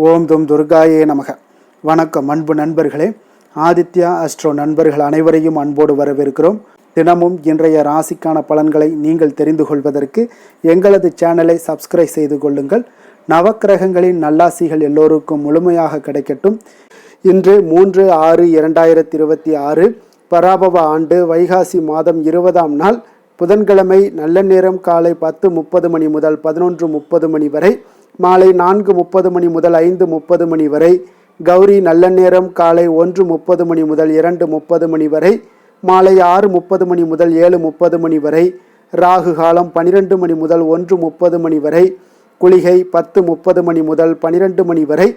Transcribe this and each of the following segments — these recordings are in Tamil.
ஓம் தும் துர்காயே நமக. வணக்கம் அன்பு நண்பர்களே. ஆதித்யா அஸ்ட்ரோ நண்பர்கள் அனைவரையும் அன்போடு வரவேற்கிறோம். தினமும் இன்றைய ராசிக்கான பலன்களை நீங்கள் தெரிந்து கொள்வதற்கு எங்களது சேனலை சப்ஸ்கிரைப் செய்து கொள்ளுங்கள். நவக்கிரகங்களின் நல்லாசிகள் எல்லோருக்கும் முழுமையாக கிடைக்கட்டும். இன்று 3/6/2026 பராபவ ஆண்டு வைகாசி மாதம் 20ஆம் நாள் புதன்கிழமை. நல்ல நேரம் காலை 10:30 மணி முதல் 11:30 மணி வரை, மாலை 4:30 மணி முதல் 5:30 மணி வரை. கௌரி நல்ல நேரம் காலை 1:30 மணி முதல் 2:30 மணி வரை, மாலை 6:30 மணி முதல் 7:30 மணி வரை. ராகு காலம் 12 மணி முதல் 1:30 மணி வரை. குளிகை 10:30 மணி முதல் 12 மணி வரை.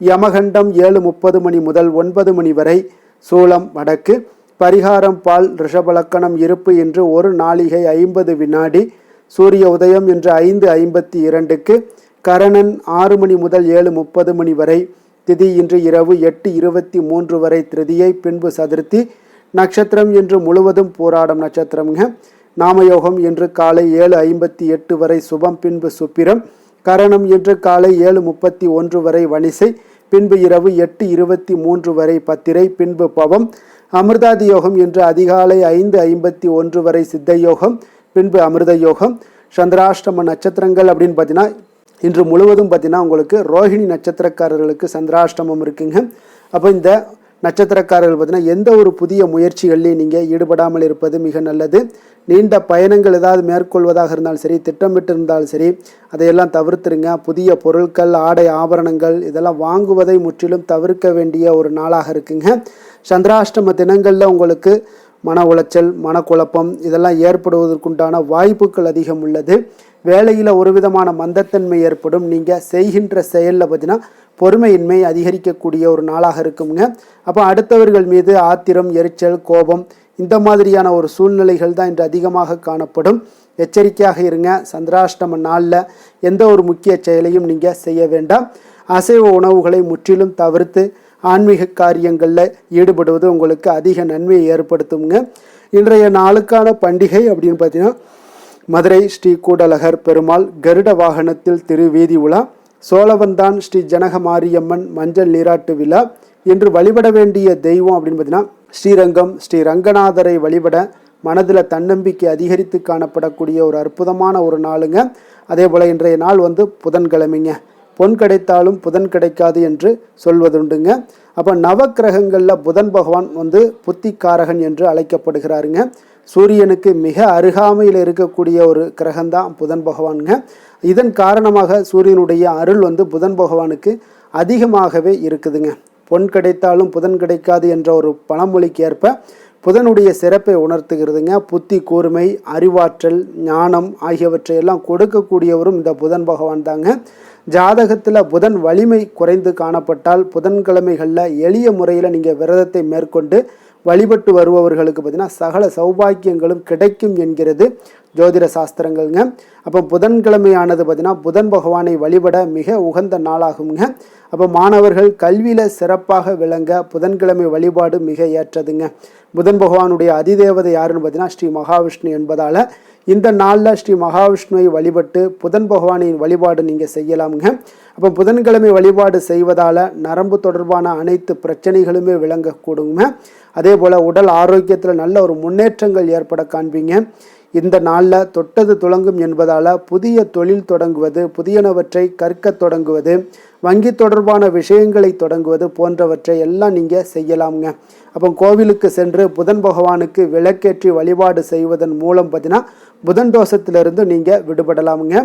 யமகண்டம் 7:30 மணி முதல் 9 மணி வரை. சூலம் வடக்கு. பரிகாரம் பால். ரிஷபலக்கணம் இருப்பு இன்று 1 நாழிகை 50 வினாடி. சூரிய உதயம் இன்று 5:52க்கு. கரணன் 6 மணி முதல் 7:30 மணி வரை. திதி இன்று இரவு 8:23 வரை திருதியை, பின்பு சதுர்த்தி. நட்சத்திரம் இன்று முழுவதும் போராடம் நட்சத்திரம்ங்க. நாமயோகம் இன்று காலை 7:58 வரை சுபம், பின்பு சுப்பிரம். கரணம் இன்று காலை 7:31 வரை வணிசை, பின்பு இரவு 8:23 வரை பத்திரை, பின்பு பவம். அமிர்தாதி யோகம் இன்று அதிகாலை 5:51 வரை சித்த யோகம், பின்பு அமிர்த யோகம். சந்திராஷ்டம நட்சத்திரங்கள் அப்படின்னு பார்த்தீங்கன்னா இன்று முழுவதும் பார்த்தீங்கன்னா உங்களுக்கு ரோஹிணி நட்சத்திரக்காரர்களுக்கு சந்திராஷ்டமம் இருக்குங்க. அப்போ இந்த நட்சத்திரக்காரர்கள் பார்த்தீங்கன்னா எந்த ஒரு புதிய முயற்சிகள்லையும் நீங்கள் ஈடுபடாமல் இருப்பது மிக நல்லது. நீண்ட பயணங்கள் ஏதாவது மேற்கொள்வதாக இருந்தாலும் சரி, திட்டமிட்டு இருந்தாலும் சரி, அதையெல்லாம் தவிர்த்துருங்க. புதிய பொருட்கள், ஆடை ஆபரணங்கள் இதெல்லாம் வாங்குவதை முற்றிலும் தவிர்க்க வேண்டிய ஒரு நாளாக இருக்குங்க. சந்திராஷ்டம தினங்களில் உங்களுக்கு மன உளைச்சல், மனக்குழப்பம் இதெல்லாம் ஏற்படுவதற்குண்டான வாய்ப்புகள் அதிகம் உள்ளது. வேலையில் ஒரு விதமான மந்தத்தன்மை ஏற்படும். நீங்கள் செய்கின்ற செயலில் பார்த்தீங்கன்னா பொறுமையின்மை அதிகரிக்கக்கூடிய ஒரு நாளாக இருக்குங்க. அப்போ அடுத்தவர்கள் மீது ஆத்திரம், எரிச்சல், கோபம் இந்த மாதிரியான ஒரு சூழ்நிலைகள் தான் இன்று அதிகமாக காணப்படும். எச்சரிக்கையாக இருங்க. சந்திராஷ்டம நாளில் எந்த ஒரு முக்கிய செயலையும் நீங்கள் செய்ய வேண்டாம். அசைவ உணவுகளை முற்றிலும் தவிர்த்து ஆன்மீக காரியங்களில் ஈடுபடுவது உங்களுக்கு அதிக நன்மையை ஏற்படுத்துங்க. இன்றைய நாளுக்கான பண்டிகை அப்படின்னு பார்த்தீங்கன்னா மதுரை ஸ்ரீ கூடலகர் பெருமாள் கருட வாகனத்தில் திருவீதி உலா. சோழவந்தான் ஸ்ரீ ஜனகமாரியம்மன் மஞ்சள் நீராட்டு விழா. இன்று வழிபட வேண்டிய தெய்வம் அப்படின்னு பார்த்தீங்கன்னா ஸ்ரீரங்கம் ஸ்ரீ ரங்கநாதரை வழிபட மனதில் தன்னம்பிக்கை அதிகரித்து காணப்படக்கூடிய ஒரு அற்புதமான ஒரு நாளுங்க. அதே போல் இன்றைய நாள் புதன்கிழமைங்க. பொன் கிடைத்தாலும் புதன் கிடைக்காது என்று சொல்வதுண்டுங்க. அப்போ நவக்கிரகங்களில் புதன் பகவான் புத்திக்காரகன் என்று அழைக்கப்படுகிறாருங்க. சூரியனுக்கு மிக அருகாமையில் இருக்கக்கூடிய ஒரு கிரகம்தான் புதன் பகவானுங்க. இதன் காரணமாக சூரியனுடைய அருள் புதன் பகவானுக்கு அதிகமாகவே இருக்குதுங்க. பொன் கிடைத்தாலும் புதன் கிடைக்காது என்ற ஒரு பழமொழிக்கு ஏற்ப புதனுடைய சிறப்பை உணர்த்துகிறதுங்க. புத்தி கூர்மை, அறிவாற்றல், ஞானம் ஆகியவற்றை எல்லாம் கொடுக்கக்கூடியவரும் இந்த புதன் பகவான் தாங்க. ஜாதகத்தில் புதன் வலிமை குறைந்து காணப்பட்டால் புதன்கிழமைகளில் எளிய முறையில் நீங்கள் விரதத்தை மேற்கொண்டு வழிபட்டு வருபவர்களுக்கு பார்த்தீங்கன்னா சகல சௌபாக்கியங்களும் கிடைக்கும் என்கிறது ஜோதிட சாஸ்திரங்கள்ங்க. அப்போ புதன்கிழமையானது பார்த்தீங்கன்னா புதன் பகவானை வழிபட மிக உகந்த நாளாகுங்க. அப்போ மாணவர்கள் கல்வியில் சிறப்பாக விளங்க புதன்கிழமை வழிபாடு மிக ஏற்றதுங்க. புதன் பகவானுடைய அதிதேவதை யாருன்னு பார்த்தீங்கன்னா ஸ்ரீ மகாவிஷ்ணு என்பதால் இந்த நாளில் ஸ்ரீ மகாவிஷ்ணுவை வழிபட்டு புதன் பகவானின் வழிபாடு நீங்கள் செய்யலாமுங்க. அப்போ புதன்கிழமை வழிபாடு செய்வதால் நரம்பு தொடர்பான அனைத்து பிரச்சனைகளுமே விளங்கக்கூடுங்க. அதே போல் உடல் ஆரோக்கியத்தில் நல்ல ஒரு முன்னேற்றங்கள் ஏற்பட காண்பீங்க. இந்த நாளில் தொட்டது துளங்கும் என்பதால் புதிய தொழில் தொடங்குவது, புதியனவற்றை கற்க தொடங்குவது, வங்கி தொடர்பான விஷயங்களை தொடங்குவது போன்றவற்றை எல்லாம் நீங்கள் செய்யலாமுங்க. அப்போ கோவிலுக்கு சென்று புதன் பகவானுக்கு விளக்கேற்றி வழிபாடு செய்வதன் மூலம் பார்த்தீங்கன்னா புதன் தோஷத்திலிருந்து நீங்கள் விடுபடலாமுங்க.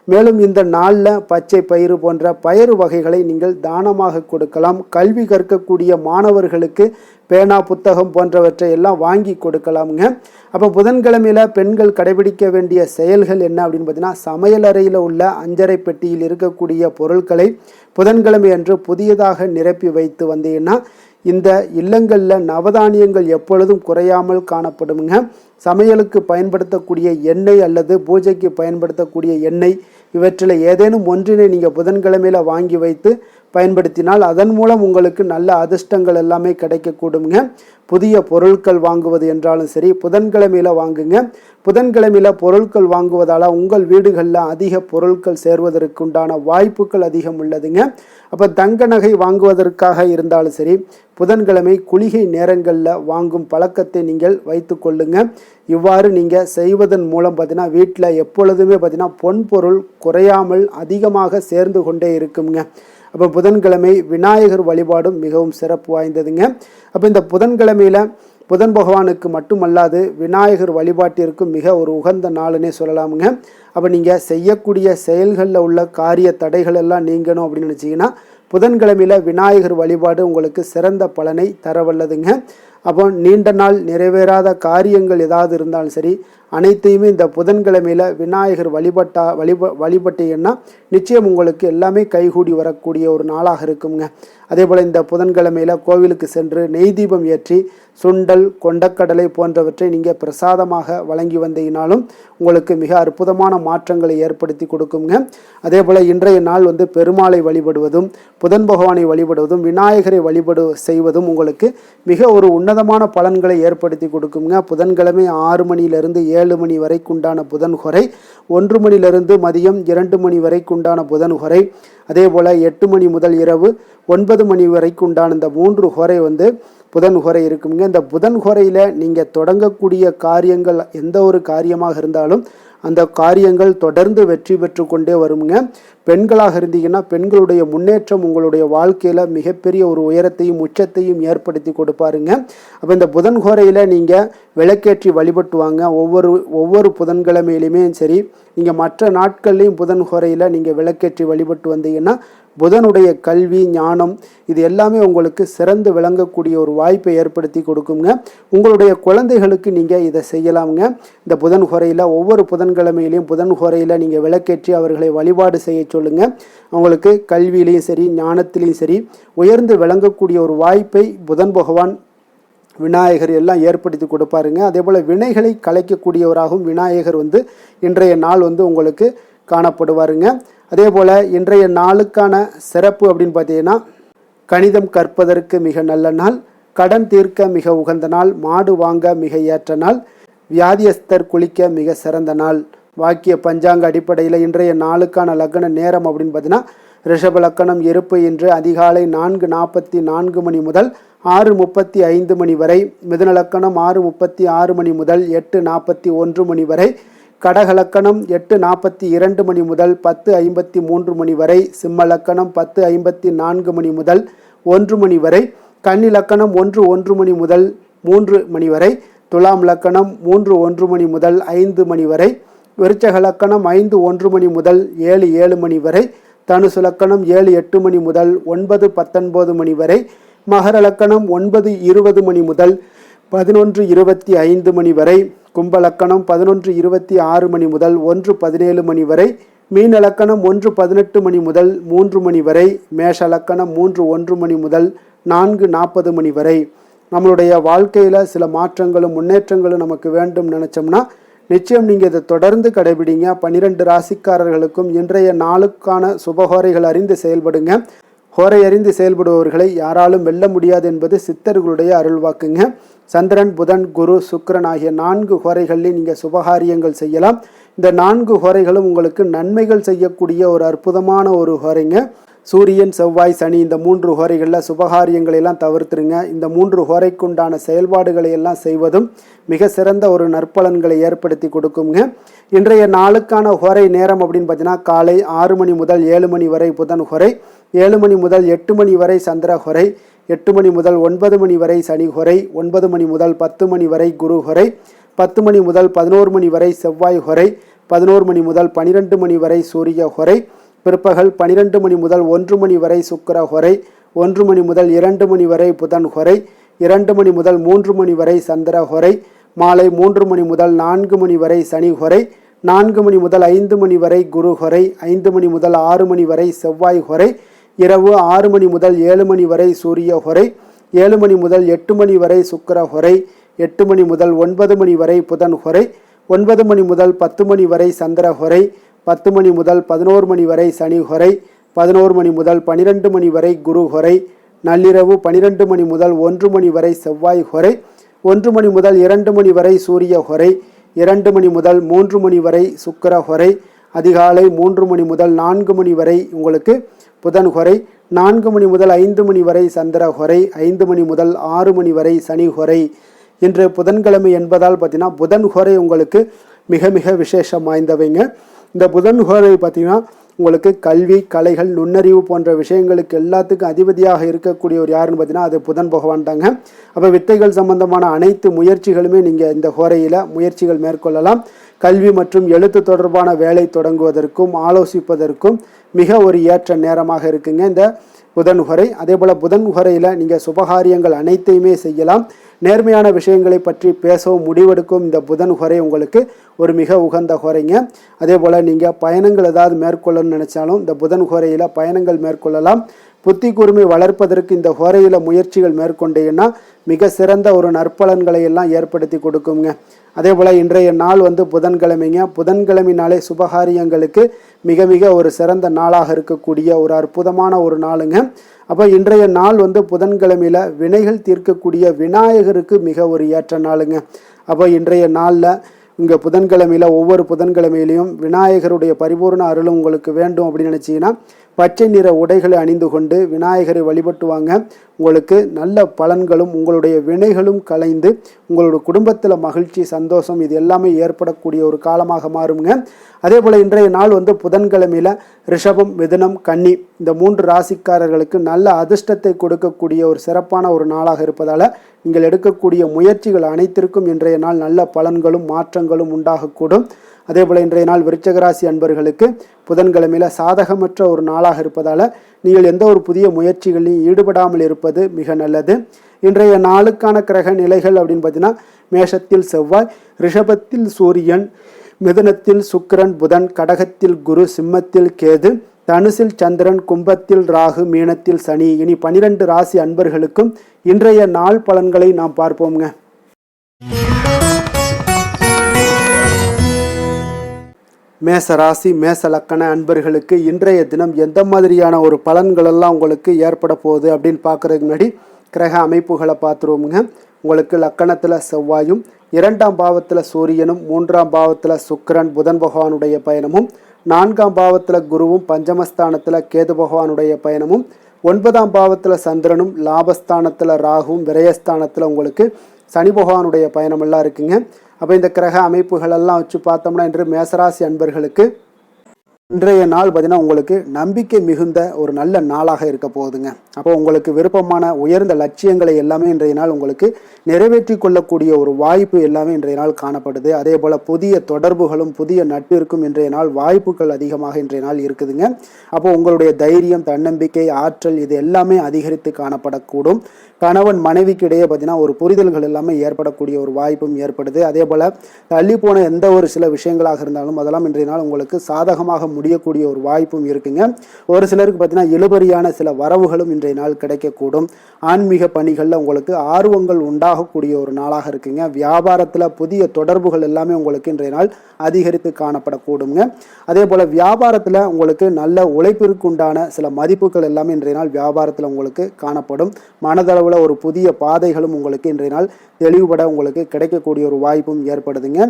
மேலும் இந்த நாளில் பச்சை பயிறு போன்ற பயிறு வகைகளை நீங்கள் தானமாக கொடுக்கலாம். கல்வி கற்கக்கூடிய மாணவர்களுக்கு பேனா, புத்தகம் போன்றவற்றை எல்லாம் வாங்கி கொடுக்கலாமுங்க. அப்போ புதன்கிழமையில் பெண்கள் கடைபிடிக்க வேண்டிய செயல்கள் என்ன அப்படின்னு பார்த்தீங்கன்னா சமையலறையில் உள்ள அஞ்சரை பெட்டியில் இருக்கக்கூடிய பொருட்களை புதன்கிழமை அன்று புதியதாக நிரப்பி வைத்து வந்தீங்கன்னா இந்த இல்லங்களில் நவதானியங்கள் எப்பொழுதும் குறையாமல் காணப்படுங்க. சமையலுக்கு பயன்படுத்தக்கூடிய எண்ணெய் அல்லது பூஜைக்கு பயன்படுத்தக்கூடிய எண்ணெய் இவற்றில் ஏதேனும் ஒன்றினை நீங்கள் புதன்கிழமையில் வாங்கி வைத்து பயன்படுத்தினால் அதன் மூலம் உங்களுக்கு நல்ல அதிர்ஷ்டங்கள் எல்லாமே கிடைக்கக்கூடுங்க. புதிய பொருட்கள் வாங்குவது என்றாலும் சரி புதன்கிழமையில் வாங்குங்க. புதன்கிழமையில் பொருட்கள் வாங்குவதால் உங்கள் வீடுகளில் அதிக பொருட்கள் சேர்வதற்குண்டான வாய்ப்புகள் அதிகம் உள்ளதுங்க. அப்போ தங்க நகை வாங்குவதற்காக இருந்தாலும் சரி புதன்கிழமை குளிகை நேரங்களில் வாங்கும் பழக்கத்தை நீங்கள் வைத்து கொள்ளுங்க. இவ்வாறு நீங்கள் செய்வதன் மூலம் பார்த்தீங்கன்னா வீட்டில் எப்பொழுதுமே பார்த்தீங்கன்னா பொன்பொருள் குறையாமல் அதிகமாக சேர்ந்து கொண்டே இருக்குங்க. அப்போ புதன்கிழமை விநாயகர் வழிபாடும் மிகவும் சிறப்பு வாய்ந்ததுங்க. அப்போ இந்த புதன்கிழமையில் புதன் பகவானுக்கு மட்டுமல்லாது விநாயகர் வழிபாட்டிற்கும் மிக ஒரு உகந்த நாளுன்னே சொல்லலாமுங்க. அப்போ நீங்கள் செய்யக்கூடிய செயல்களில் உள்ள காரிய தடைகள் எல்லாம் நீங்கணும் அப்படின்னு நினச்சிங்கன்னா புதன்கிழமையில் விநாயகர் வழிபாடு உங்களுக்கு சிறந்த பலனை தரவல்லதுங்க. அப்போ நீண்ட நாள் நிறைவேறாத காரியங்கள் ஏதாவது இருந்தாலும் சரி அனைத்தையுமே இந்த புதன்கிழமையில் விநாயகர் வழிபட்டீங்கன்னா நிச்சயம் உங்களுக்கு எல்லாமே கைகூடி வரக்கூடிய ஒரு நாளாக இருக்குங்க. அதே போல் இந்த புதன்கிழமையில் கோவிலுக்கு சென்று நெய் தீபம் ஏற்றி சுண்டல் கொண்டக்கடலை போன்றவற்றை நீங்கள் பிரசாதமாக வழங்கி வந்தீங்கனாலும் உங்களுக்கு மிக அற்புதமான மாற்றங்களை ஏற்படுத்தி கொடுக்குங்க. அதே போல் இன்றைய நாள் பெருமாளை வழிபடுவதும் புதன் பகவானை வழிபடுவதும் விநாயகரை செய்வதும் உங்களுக்கு மிக ஒரு உன்னதமான பலன்களை ஏற்படுத்தி கொடுக்குங்க. புதன்கிழமை 6 மணியிலிருந்து 7 மணி வரைக்குண்டான புதன் ஹொரை, 1 மணிலிருந்து மதியம் 2 மணி வரைக்குண்டான புதன் ஹொரை, அதே போல் 8 மணி முதல் இரவு 9 மணி வரைக்குண்டான இந்த 3 ஹொரை புதன் ஹொரை இருக்குங்க. இந்த புதன் ஹொரையில் நீங்கள் தொடங்கக்கூடிய காரியங்கள் எந்த ஒரு காரியமாக இருந்தாலும் அந்த காரியங்கள் தொடர்ந்து வெற்றி பெற்று கொண்டே வருங்க. பெண்களாக இருந்தீங்கன்னா பெண்களுடைய முன்னேற்றம் உங்களுடைய வாழ்க்கையில் மிகப்பெரிய ஒரு உயரத்தையும் உச்சத்தையும் ஏற்படுத்தி கொடுப்பாருங்க. அப்போ இந்த புதன் ஹோரையில் நீங்கள் விளக்கேற்றி வழிபட்டு வாங்க. ஒவ்வொரு புதன்கிழமையிலுமே சரி நீங்கள் மற்ற நாட்கள்லையும் புதன் ஹோரையில் நீங்கள் விளக்கேற்றி வழிபட்டு வந்தீங்கன்னா புதனுடைய கல்வி ஞானம் இது எல்லாமே உங்களுக்கு சிறந்து விளங்கக்கூடிய ஒரு வாய்ப்பை ஏற்படுத்தி கொடுக்குங்க. உங்களுடைய குழந்தைகளுக்கு நீங்கள் இதை செய்யலாமுங்க. இந்த புதன் ஹோரையில் ஒவ்வொரு புதன்கிழமையிலையும் புதன் ஹோரையில் நீங்கள் விளக்கேற்றி அவர்களை வழிபாடு செய்ய சொல்லுங்கள். அவங்களுக்கு கல்வியிலையும் சரி ஞானத்திலையும் சரி உயர்ந்து விளங்கக்கூடிய ஒரு வாய்ப்பை புதன் பகவான் விநாயகர் எல்லாம் ஏற்படுத்தி கொடுப்பாருங்க. அதே போல் வினைகளை கலைக்கக்கூடியவராகவும் விநாயகர் இன்றைய நாள் உங்களுக்கு காணப்படுவாருங்க. அதே போல் இன்றைய நாளுக்கான சிறப்பு அப்படின்னு பார்த்தீங்கன்னா கணிதம் கற்பதற்கு மிக நல்ல நாள், கடன் தீர்க்க மிக உகந்த நாள், மாடு வாங்க மிக ஏற்ற நாள், வியாதியஸ்தர் குளிக்க மிக சிறந்த நாள். வாக்கிய பஞ்சாங்க அடிப்படையில் இன்றைய நாளுக்கான லக்ன நேரம் அப்படின்னு பார்த்தீங்கன்னா ரிஷப லக்கணம் இருப்பு இன்று அதிகாலை 4:44 மணி முதல் 6:35 மணி வரை, மிதுன லக்கணம் 6:36 மணி முதல் 8:41 மணி வரை, கடகலக்கணம் 8:42 மணி முதல் 10:53 மணி வரை, சிம்ம லக்கணம் 10:54 மணி முதல் 1 மணி வரை, கன்னி லக்கணம் 1:1 மணி முதல் 3 மணி வரை, துலாம் லக்கணம் 3:1 மணி முதல் 5 மணி வரை, விருச்சக லக்கணம் 5:1 மணி முதல் 7:07 மணி வரை, தனுசு லக்கணம் 7:08 மணி முதல் 9:19 மணி வரை, மகர லக்கணம் 9:20 மணி முதல் 11:25 மணி வரை, கும்பலக்கணம் 11:26 மணி முதல் 1:17 மணி வரை, மீன லக்கணம் 1:18 மணி முதல் 3 மணி வரை, மேஷ லக்கணம் 3:1 மணி முதல் 4:40 மணி வரை. நம்மளுடைய வாழ்க்கையில் சில மாற்றங்களும் முன்னேற்றங்களும் நமக்கு வேண்டும் நினச்சோம்னா நிச்சயம் நீங்கள் இதை தொடர்ந்து கடைபிடிங்க. 12 ராசிக்காரர்களுக்கும் இன்றைய நாளுக்கான சுபஹோரைகள் அறிந்து செயல்படுங்க. ஹோரை அறிந்து செயல்படுபவர்களை யாராலும் வெல்ல முடியாது என்பது சித்தர்களுடைய அருள்வாக்குங்க. சந்திரன் புதன் குரு சுக்கிரன் ஆகிய 4 ஹோரைகளில் நீங்கள் சுபகாரியங்கள் செய்யலாம். இந்த 4 ஹோரைகளும் உங்களுக்கு நன்மைகள் செய்யக்கூடிய ஒரு அற்புதமான ஒரு ஹோரைங்க. சூரியன் செவ்வாய் சனி இந்த 3 ஹோரைகளில் சுபகாரியங்களை எல்லாம் தவிர்த்துருங்க. இந்த 3 ஹோரைக்குண்டான செயல்பாடுகளை எல்லாம் செய்வதும் மிக சிறந்த ஒரு நற்பலன்களை ஏற்படுத்தி கொடுக்குங்க. இன்றைய நாளுக்கான ஹோரை நேரம் அப்படின்னு பார்த்தீங்கன்னா காலை 6 மணி முதல் 7 மணி வரை புதன் ஹோரை, 7 மணி முதல் 8 மணி வரை சந்திர ஹோரை, 8 மணி முதல் 9 மணி வரை சனி ஹோரை, 9 மணி முதல் 10 மணி வரை குரு ஹோரை, 10 மணி முதல் 11 மணி வரை செவ்வாய் ஹோரை, 11 மணி முதல் 12 மணி வரை சூரிய ஹோரை, பிற்பகல் 12 மணி முதல் 1 மணி வரை சுக்கிர ஹோரை, 1 மணி முதல் 2 மணி வரை புதன் ஹோரை, 2 மணி முதல் 3 மணி வரை சந்திர ஹோரை, மாலை 3 மணி முதல் 4 மணி வரை சனி ஹோரை, 4 மணி முதல் 5 மணி வரை குரு ஹோரை, 5 மணி முதல் 6 மணி வரை செவ்வாய் ஹோரை, இரவு 6 மணி முதல் 7 மணி வரை சூரிய ஹோரை, 7 மணி முதல் 8 மணி வரை சுக்கிர ஹோரை, 8 மணி முதல் 9 மணி வரை புதன் ஹோரை, 9 மணி முதல் 10 மணி வரை சந்திர ஹோரை, 10 மணி முதல் 11 மணி வரை சனி ஹோரை, 11 மணி முதல் 12 மணி வரை குரு ஹொரை, நள்ளிரவு 12 மணி முதல் 1 மணி வரை செவ்வாய் ஹொரை, 1 மணி முதல் 2 மணி வரை சூரிய ஹொரை, 2 மணி முதல் 3 மணி வரை சுக்கிர ஹொரை, அதிகாலை 3 மணி முதல் 4 மணி வரை உங்களுக்கு புதன் ஹொரை, 4 மணி முதல் 5 மணி வரை சந்திர ஹொரை, 5 மணி முதல் 6 மணி வரை சனி ஹொரை. இன்று புதன்கிழமை என்பதால் பார்த்தீங்கன்னா புதன் ஹொரை உங்களுக்கு மிக மிக விசேஷம் வாய்ந்தவைங்க. இந்த புதன் ஹொரை பார்த்தீங்கன்னா உங்களுக்கு கல்வி, கலைகள், நுண்ணறிவு போன்ற விஷயங்களுக்கு எல்லாத்துக்கும் அதிபதியாக இருக்கக்கூடியவர் யாருன்னு பார்த்தீங்கன்னா அது புதன் பகவான் தாங்க. அப்போ வித்தைகள் சம்பந்தமான அனைத்து முயற்சிகளுமே நீங்கள் இந்த ஹோரையில் முயற்சிகள் மேற்கொள்ளலாம். கல்வி மற்றும் எழுத்து தொடர்பான வேலை தொடங்குவதற்கும் ஆலோசிப்பதற்கும் மிக ஒரு ஏற்ற நேரமாக இருக்குங்க இந்த புதன் ஹொரை. அதே போல் புதன் ஹொரையில் நீங்கள் சுபகாரியங்கள் அனைத்தையுமே செய்யலாம். நேர்மையான விஷயங்களை பற்றி பேசவும் முடிவெடுக்கும் இந்த புதன் ஹொரை உங்களுக்கு ஒரு மிக உகந்த ஹொரைங்க. அதே போல் நீங்கள் பயணங்கள் ஏதாவது மேற்கொள்ளணும்னு நினச்சாலும் இந்த புதன் ஹொரையில் பயணங்கள் மேற்கொள்ளலாம். புத்தி கூர்மை வளர்ப்பதற்கு இந்த ஹொரையில் முயற்சிகள் மேற்கொண்டீங்கன்னா மிக சிறந்த ஒரு நற்பலன்களை எல்லாம் ஏற்படுத்தி கொடுக்குங்க. அதே போல் இன்றைய நாள் புதன்கிழமைங்க. புதன்கிழமைனாலே சுபகாரியங்களுக்கு மிக மிக ஒரு சிறந்த நாளாக இருக்கக்கூடிய ஒரு அற்புதமான ஒரு நாளுங்க. அப்போ இன்றைய நாள் புதன்கிழமையில் வினைகள் தீர்க்கக்கூடிய விநாயகருக்கு மிக ஒரு ஏற்ற நாளுங்க. அப்போ இன்றைய நாளில் இங்கே புதன்கிழமையில் ஒவ்வொரு புதன்கிழமையிலையும் விநாயகருடைய பரிபூர்ண அருளும் உங்களுக்கு வேண்டும் அப்படின்னு நினச்சிங்கன்னா பச்சை நிற உடைகளை அணிந்து கொண்டு விநாயகரை வழிபட்டு வாங்க. உங்களுக்கு நல்ல பலன்களும் உங்களுடைய வினைகளும் கலைந்து உங்களுடைய குடும்பத்தில் மகிழ்ச்சி, சந்தோஷம் இது எல்லாமே ஏற்படக்கூடிய ஒரு காலமாக மாறுங்க. அதே போல் இன்றைய நாள் புதன்கிழமையில் ரிஷபம், மிதுனம், கன்னி இந்த 3 ராசிக்காரர்களுக்கு நல்ல அதிர்ஷ்டத்தை கொடுக்கக்கூடிய ஒரு சிறப்பான ஒரு நாளாக இருப்பதால் நீங்கள் எடுக்கக்கூடிய முயற்சிகள் அனைத்திற்கும் இன்றைய நாள் நல்ல பலன்களும் மாற்றங்களும் உண்டாகக்கூடும். அதே போல் இன்றைய நாள் விருச்சிக ராசி அன்பர்களுக்கு புதன்கிழமையில் சாதகமற்ற ஒரு நாளாக இருப்பதால் நீங்கள் எந்த ஒரு புதிய முயற்சிகளையும் ஈடுபடாமல் இருப்பது மிக நல்லது. இன்றைய நாளுக்கான கிரக நிலைகள் அப்படின்னு பார்த்தீங்கன்னா மேஷத்தில் செவ்வாய், ரிஷபத்தில் சூரியன், மிதுனத்தில் சுக்கிரன், புதன், கடகத்தில் குரு, சிம்மத்தில் கேது, தனுசில் சந்திரன், கும்பத்தில் ராகு, மீனத்தில் சனி. இனி 12 ராசி அன்பர்களுக்கும் இன்றைய நாள் பலன்களை நாம் பார்ப்போம்ங்க. மேச ராசி, மேச லக்கண அன்பர்களுக்கு இன்றைய தினம் எந்த மாதிரியான ஒரு பலன்களெல்லாம் உங்களுக்கு ஏற்பட போகுது அப்படின்னு பார்க்குறதுக்கு முன்னாடி கிரக அமைப்புகளை பார்த்துருவோமுங்க. உங்களுக்கு லக்கணத்தில் செவ்வாயும், 2ஆம் பாவத்தில் சூரியனும், 3ஆம் பாவத்தில் சுக்கிரன் புதன் பகவானுடைய பயணமும், 4ஆம் பாவத்தில் குருவும், பஞ்சமஸ்தானத்தில் கேது பகவானுடைய பயணமும், 9ஆம் பாவத்தில் சந்திரனும், லாபஸ்தானத்தில் ராகுவும், விரயஸ்தானத்தில் உங்களுக்கு சனி பகவானுடைய பயணமெல்லாம் இருக்குங்க. அப்போ இந்த கிரக அமைப்புகளெல்லாம் வச்சு பார்த்தோம்னா இன்று மேசராசி அன்பர்களுக்கு இன்றைய நாள் பார்த்தீங்கன்னா உங்களுக்கு நம்பிக்கை மிகுந்த ஒரு நல்ல நாளாக இருக்க போகுதுங்க. அப்போ உங்களுக்கு விருப்பமான உயர்ந்த லட்சியங்களை எல்லாமே இன்றைய நாள் உங்களுக்கு நிறைவேற்றி கொள்ளக்கூடிய ஒரு வாய்ப்பு எல்லாமே இன்றைய நாள் காணப்படுது. அதே போல் புதிய தொடர்புகளும் புதிய நட்பிற்கும் இன்றைய நாள் வாய்ப்புகள் அதிகமாக இன்றைய நாள் இருக்குதுங்க. அப்போ உங்களுடைய தைரியம், தன்னம்பிக்கை, ஆற்றல் இது எல்லாமே அதிகரித்து காணப்படக்கூடும். கணவன் மனைவிக்கு இடையே பார்த்தீங்கன்னா ஒரு புரிதல்கள் எல்லாமே ஏற்படக்கூடிய ஒரு வாய்ப்பும் ஏற்படுது. அதே போல் தள்ளி போன எந்த ஒரு சில விஷயங்களாக இருந்தாலும் அதெல்லாம் இன்றைய நாள் உங்களுக்கு சாதகமாக முடியக்கூடிய ஒரு வாய்ப்பும் இருக்குங்க. ஒரு சிலருக்கு பார்த்தீங்கன்னா இழுபறியான சில வரவுகளும் இன்றைய நாள் கிடைக்கக்கூடும். ஆன்மீக பணிகளில் உங்களுக்கு ஆர்வங்கள் உண்டாகக்கூடிய ஒரு நாளாக இருக்குங்க. வியாபாரத்தில் புதிய தொடர்புகள் எல்லாமே உங்களுக்கு இன்றைய நாள் அதிகரித்து காணப்படக்கூடுங்க. அதே போல் வியாபாரத்தில் உங்களுக்கு நல்ல உழைப்பிற்கு உண்டான சில மதிப்புகள் எல்லாமே இன்றைய நாள் வியாபாரத்தில் உங்களுக்கு காணப்படும். மனதளவில் ஒரு புதிய பாதைகளும் உங்களுக்கு இன்றைய நாள் தெளிவுபட உங்களுக்கு கிடைக்கக்கூடிய ஒரு வாய்ப்பும் ஏற்படுதுங்க.